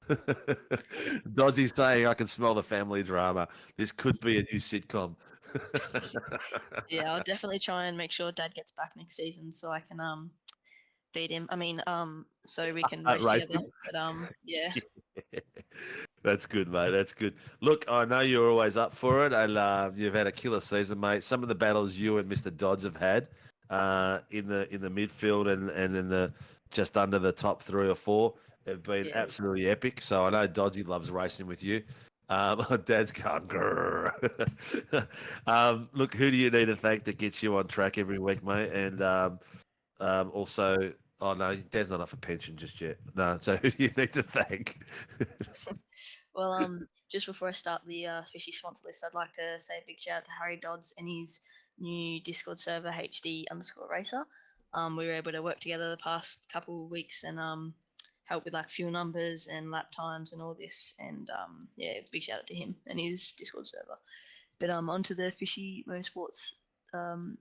Dozzy's saying, "I can smell the family drama. This could be a new sitcom." yeah, I'll definitely try and make sure Dad gets back next season so I can beat him. I mean, so we can race Race together. him. But yeah. That's good, mate. That's good. Look, I know you're always up for it, and you've had a killer season, mate. Some of the battles you and Mr. Dodds have had in the midfield and in the just under the top 3 or 4 have been absolutely epic. So I know Doddsy loves racing with you. Dad's going, grrr. Look, who do you need to thank that gets you on track every week, mate? And also, oh no, Dad's not up for pension just yet. No, so who do you need to thank? Well, just before I start the fishy sponsor list, I'd like to say a big shout out to Harry Dodds and his new Discord server, HD_racer. We were able to work together the past couple of weeks and help with like fuel numbers and lap times and all this. And yeah, big shout out to him and his Discord server. But on to the Fishy Motorsports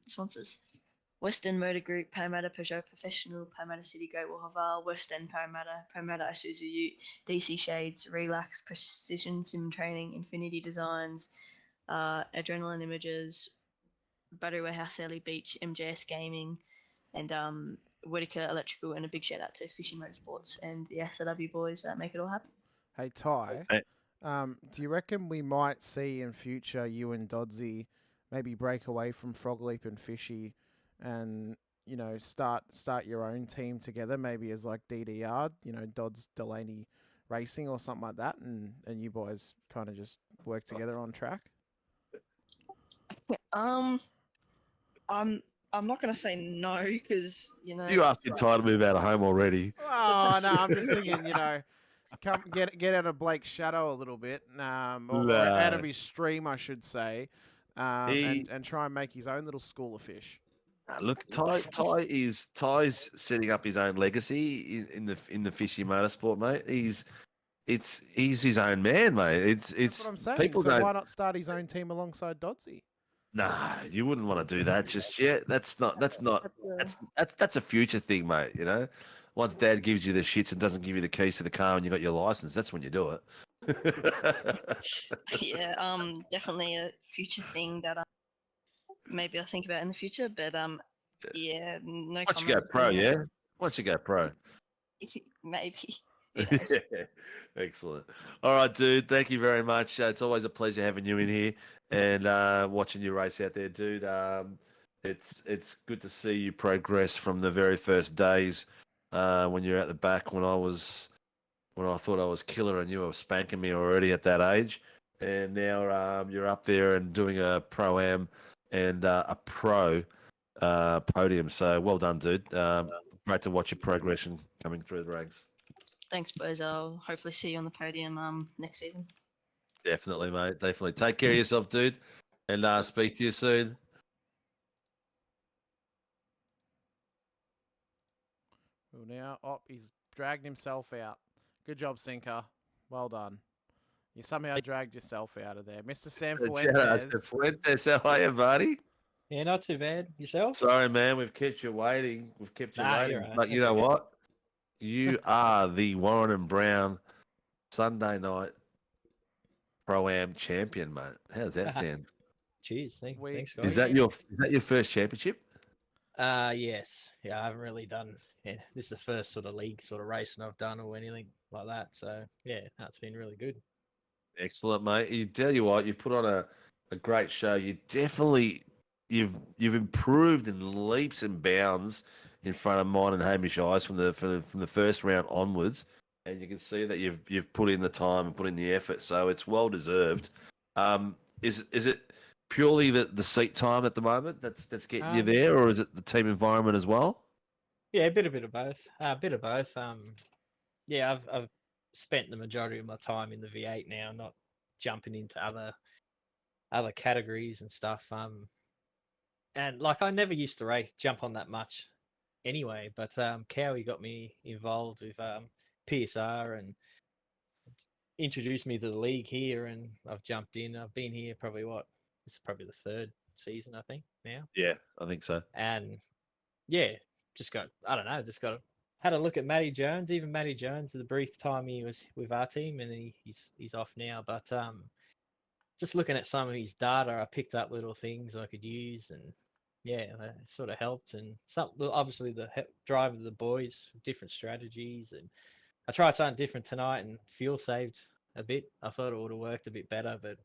sponsors. Western Motor Group, Parramatta Peugeot Professional, Parramatta City Great Wall Haval, Western Parramatta, Parramatta Isuzu Ute, DC Shades, Relax, Precision Sim Training, Infinity Designs, Adrenaline Images, Battery Warehouse, Early Beach, MJS Gaming, and Whitaker Electrical, and a big shout out to Fishing Motorsports and the SLW boys that make it all happen. Hey, Ty, do you reckon we might see in future you and Doddsy maybe break away from Frog Leap and Fishy and, you know, start your own team together, maybe as like DDR, you know, Dodds Delaney Racing or something like that, and you boys kind of just work together on track? I'm not gonna say no because you know You asking Ty to move out of home already? Oh no, I'm just thinking, you know, come get out of Blake's shadow a little bit, or out of his stream, I should say, and try and make his own little school of fish. Look, Ty's setting up his own legacy in the fishy motorsport, mate. He's his own man, mate. It's That's what I'm saying. people So don't. why not start his own team alongside Doddsy? Nah, you wouldn't want to do that just yet. That's a future thing, mate. You know, once Dad gives you the shits and doesn't give you the keys to the car and you got your license, that's when you do it. Yeah, definitely a future thing that maybe I'll think about in the future. But yeah, no. Once you go pro, yeah. Once you go pro. Maybe. Excellent. All right, dude. Thank you very much. It's always a pleasure having you in here and watching you race out there, dude. It's good to see you progress from the very first days when you're at the back. When I thought I was killer and you were spanking me already at that age, and now you're up there and doing a pro-am and a pro podium. So well done, dude. Great to watch your progression coming through the ranks. Thanks, boys. I'll hopefully see you on the podium next season. Definitely, mate. Definitely. Take care of yourself, dude, and speak to you soon. Well, now, he's dragged himself out. Good job, Sinker. Well done. You somehow dragged yourself out of there. Mr. Sam Fuentes. Fuentes, how are you, buddy? Yeah, not too bad. Yourself? Sorry, man. We've kept you waiting. Nah, you're right. But you know what? You are the Warren and Brown Sunday night Pro-Am champion, mate. How's that sound? Cheers. Thanks, guys. Is that your first championship? Yes. Yeah, I haven't really done. Yeah, this is the first sort of league sort of racing I've done or anything like that. So yeah, that's been really good. Excellent, mate. You tell you what, you've put on a great show. You've improved in leaps and bounds in front of mine and Hamish eyes from the first round onwards, and you can see that you've put in the time and put in the effort. So it's well deserved. Is it purely the seat time at the moment that's getting you there, or is it the team environment as well? Yeah, a bit of both. Yeah, I've spent the majority of my time in the V8 now, not jumping into other categories and stuff. And like I never used to jump on that much anyway, but Cowie got me involved with PSR and introduced me to the league here, and I've jumped in. I've been here this is probably the third season, I think, now. Yeah, I think so. And yeah, had a look at Matty Jones. Even Matty Jones, the brief time he was with our team, and then he's off now. But just looking at some of his data, I picked up little things I could use, and yeah, that sort of helped. And obviously the drive of the boys, different strategies, and I tried something different tonight, and fuel saved a bit. I thought it would have worked a bit better, but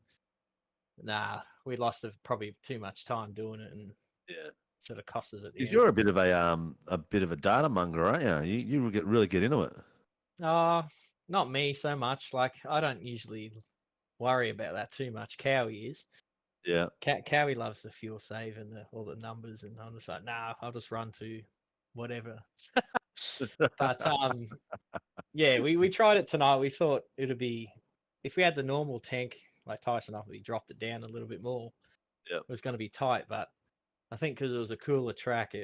nah, we lost probably too much time doing it, and yeah, sort of cost us at the Because end. you're a bit of a data monger, aren't you? You really get into it. Not me so much. Like I don't usually worry about that too much. Cowie is. Yeah. Cowie loves the fuel save and all the numbers, and I'm just like, nah, I'll just run to whatever. But yeah, we tried it tonight. We thought it'd be if we had the normal tank like Tyson up, we dropped it down a little bit more. Yeah, it was going to be tight, but I think because it was a cooler track,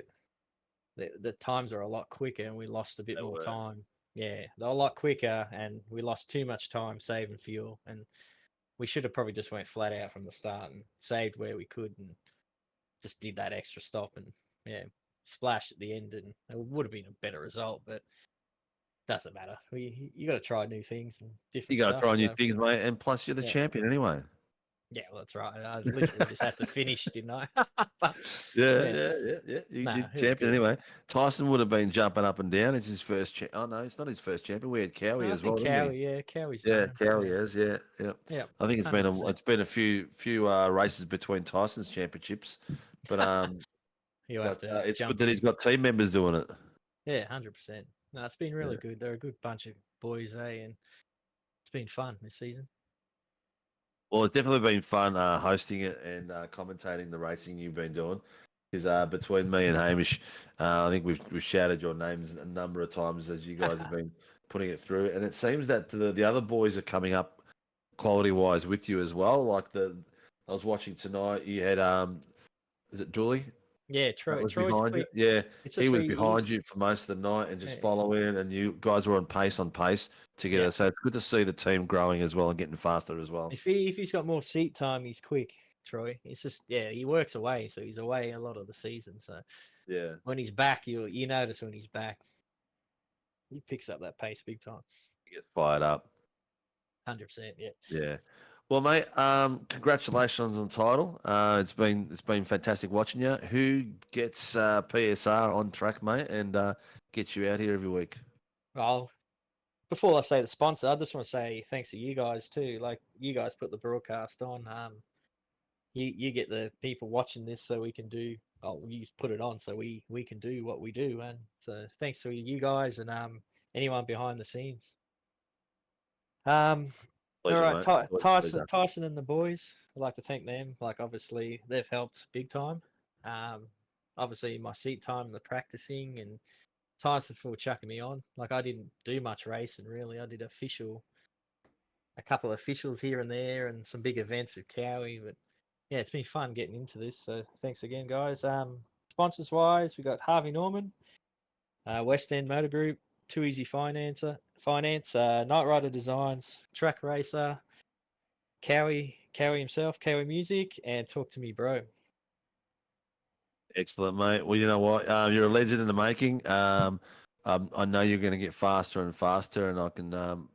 the times are a lot quicker, and we lost a bit more time. Yeah, they're a lot quicker, and we lost too much time saving fuel, and we should have probably just went flat out from the start and saved where we could, and just did that extra stop, and yeah, splashed at the end, and it would have been a better result, but doesn't matter. You got to try new things and different. You got to try new things, mate, and plus you're the champion anyway. Yeah, well, that's right. I literally just had to finish, didn't I? But, yeah. You did champion anyway. Tyson would have been jumping up and down. It's his first. Oh no, it's not his first champion. We had Cowie as well. Cowie's. Yeah, Cowie is. Yeah. I think it's been a few races between Tyson's championships, but it's good that he's got team members doing it. Yeah, 100%. No, it's been really good. They're a good bunch of boys, and it's been fun this season. Well, it's definitely been fun hosting it and commentating the racing you've been doing. Because between me and Hamish, I think we've shouted your names a number of times as you guys have been putting it through. And it seems that the other boys are coming up quality-wise with you as well. Like I was watching tonight, you had, is it Dooley? Yeah, Troy's behind you. Yeah, he was behind you for most of the night and just following, and you guys were on pace together. Yeah. So it's good to see the team growing as well and getting faster as well. If he's got more seat time, he's quick, Troy. It's just he works away, so he's away a lot of the season. So yeah, when he's back, you notice when he's back, he picks up that pace big time. He gets fired up. 100%. Yeah. Yeah. Well, mate, congratulations on the title. It's been fantastic watching you. Who gets PSR on track, mate, and gets you out here every week? I'll before I say the sponsor, I just want to say thanks to you guys too. Like you guys put the broadcast on. You get the people watching this so we can do. Oh, you put it on so we can do what we do, and so thanks to you guys and anyone behind the scenes. Pleasure, All right, mate. Tyson and the boys. I'd like to thank them. Like obviously they've helped big time. Obviously my seat time and the practicing and Tyson for chucking me on. Like I didn't do much racing really. I did a couple of officials here and there and some big events with Cowie, but yeah, it's been fun getting into this. So thanks again, guys. Sponsors wise, we got Harvey Norman, West End Motor Group, Too Easy Finance, Night Rider Designs, Track Racer, Cowie himself, Cowie Music, and Talk to Me Bro. Excellent, mate. Well, you know what? You're a legend in the making. I know you're going to get faster and faster, and I'm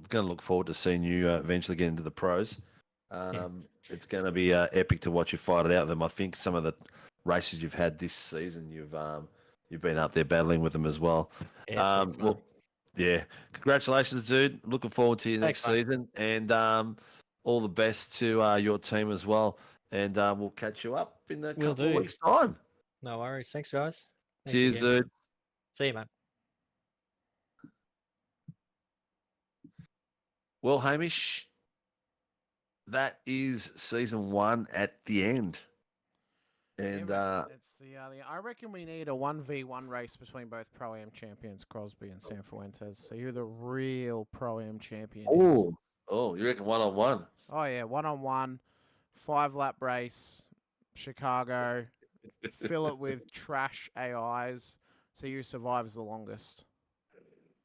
going to look forward to seeing you eventually get into the pros. It's going to be epic to watch you fight it out with them. I think some of the races you've had this season, you've been up there battling with them as well. Yeah, well, yeah. Congratulations, dude. Looking forward to your next season, and all the best to your team as well. And we'll catch you up in a couple of weeks' time. No worries. Thanks, guys. Thanks Cheers, again. dude. See you, man. Well, Hamish, that is season 1 at the end. And it's I reckon we need a 1v1 race between both Pro-Am champions, Crosby and San Fuentes. See who the real Pro-Am champion is. Oh, you reckon 1-on-1? Oh, yeah, 1-on-1, 5-lap race, Chicago, fill it with trash AIs, see who survives the longest.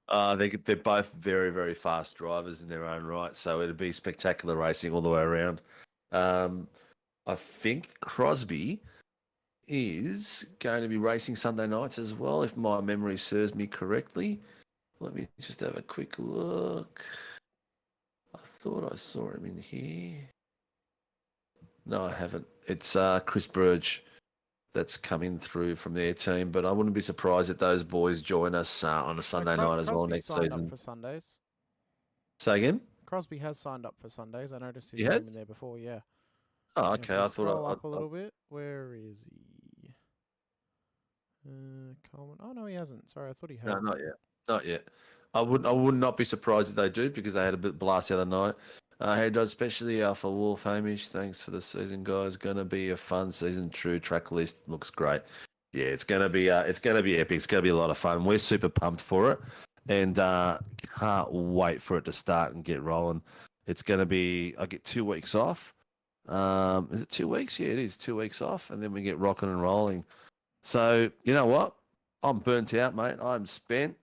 They're both very, very fast drivers in their own right, so it'd be spectacular racing all the way around. I think Crosby is going to be racing Sunday nights as well, if my memory serves me correctly. Let me just have a quick look. I thought I saw him in here. No, I haven't. It's Chris Burge that's coming through from their team, but I wouldn't be surprised if those boys join us on a Sunday night as well next signed season. up for Sundays. Say again? Crosby has signed up for Sundays. I noticed his He name has? in there before, yeah. Oh, okay. If we I scroll thought up a little bit. Where is he? Coleman. Oh, no, he hasn't. Sorry, I thought he had. No, not yet. Not yet. I would not be surprised if they do, because they had a bit blast the other night. Hey, Dodd, especially for Wolf Hamish. Thanks for the season, guys. Going to be a fun season. True track list looks great. Yeah, it's gonna be epic. It's gonna be a lot of fun. We're super pumped for it, and can't wait for it to start and get rolling. It's gonna be. I get 2 weeks off. Is it 2 weeks? Yeah, it is 2 weeks off, and then we get rocking and rolling. So you know what? I'm burnt out, mate. I'm spent.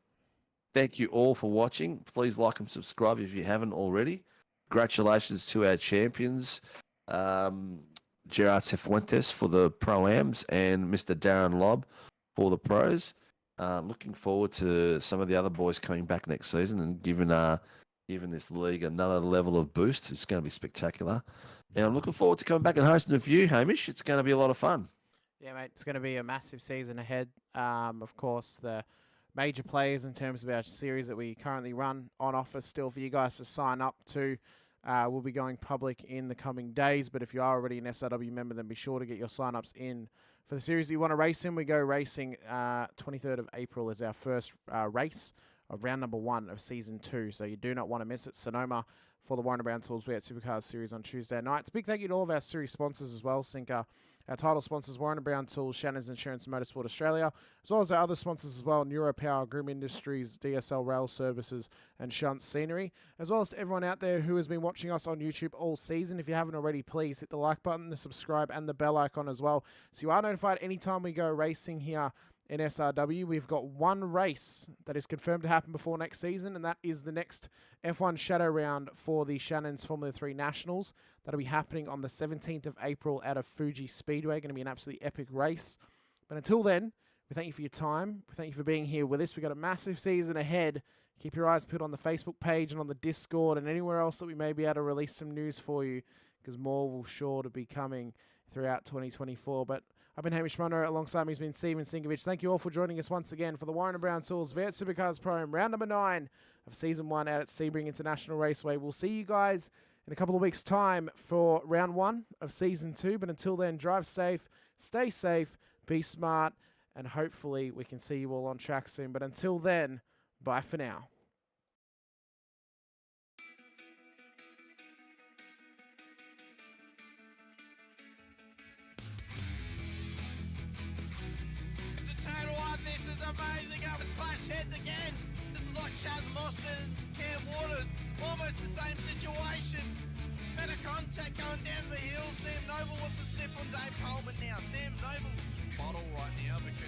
Thank you all for watching. Please like and subscribe if you haven't already. Congratulations to our champions, Gerard Cifuentes for the Pro-Ams and Mr. Darren Lobb for the Pros. Looking forward to some of the other boys coming back next season and giving this league another level of boost. It's going to be spectacular. And I'm looking forward to coming back and hosting with you, Hamish. It's going to be a lot of fun. Yeah, mate, it's going to be a massive season ahead. Of course, the major players in terms of our series that we currently run on offer still for you guys to sign up to. Will be going public in the coming days, but if you are already an SRW member, then be sure to get your sign-ups in for the series that you want to race in. We go racing 23rd of April is our first race of round number 1 of season 2, so you do not want to miss it. Sonoma for the Warren Brown Tools. We at Supercars series on Tuesday nights. Big thank you to all of our series sponsors as well. Sinker, our title sponsors, Warren Brown Tools, Shannon's Insurance and Motorsport Australia, as well as our other sponsors as well, NeuroPower, Groom Industries, DSL Rail Services, and Shunt Scenery, as well as to everyone out there who has been watching us on YouTube all season. If you haven't already, please hit the like button, the subscribe, and the bell icon as well, so you are notified anytime we go racing here in SRW. We've got one race that is confirmed to happen before next season, and that is the next F1 Shadow Round for the Shannon's Formula 3 Nationals. That'll be happening on the 17th of April out of Fuji Speedway. Going to be an absolutely epic race. But until then, we thank you for your time. We thank you for being here with us. We've got a massive season ahead. Keep your eyes peeled on the Facebook page and on the Discord and anywhere else that we may be able to release some news for you, because more will sure to be coming throughout 2024. But I've been Hamish Munro. Alongside me has been Steve Sinkovic. Thank you all for joining us once again for the Warren & Brown Tools Viet Supercars Pro-Am Round number 9 of Season 1 out at Sebring International Raceway. We'll see you guys in a couple of weeks' time for round 1 of Season 2. But until then, drive safe, stay safe, be smart, and hopefully we can see you all on track soon. But until then, bye for now. This is amazing. I was clash heads again. This is like Chaz Mostert and Cam Waters. Almost the same situation. Better contact going down the hill. Sam Noble wants to snip on Dave Coleman now. Sam Noble bottle right now because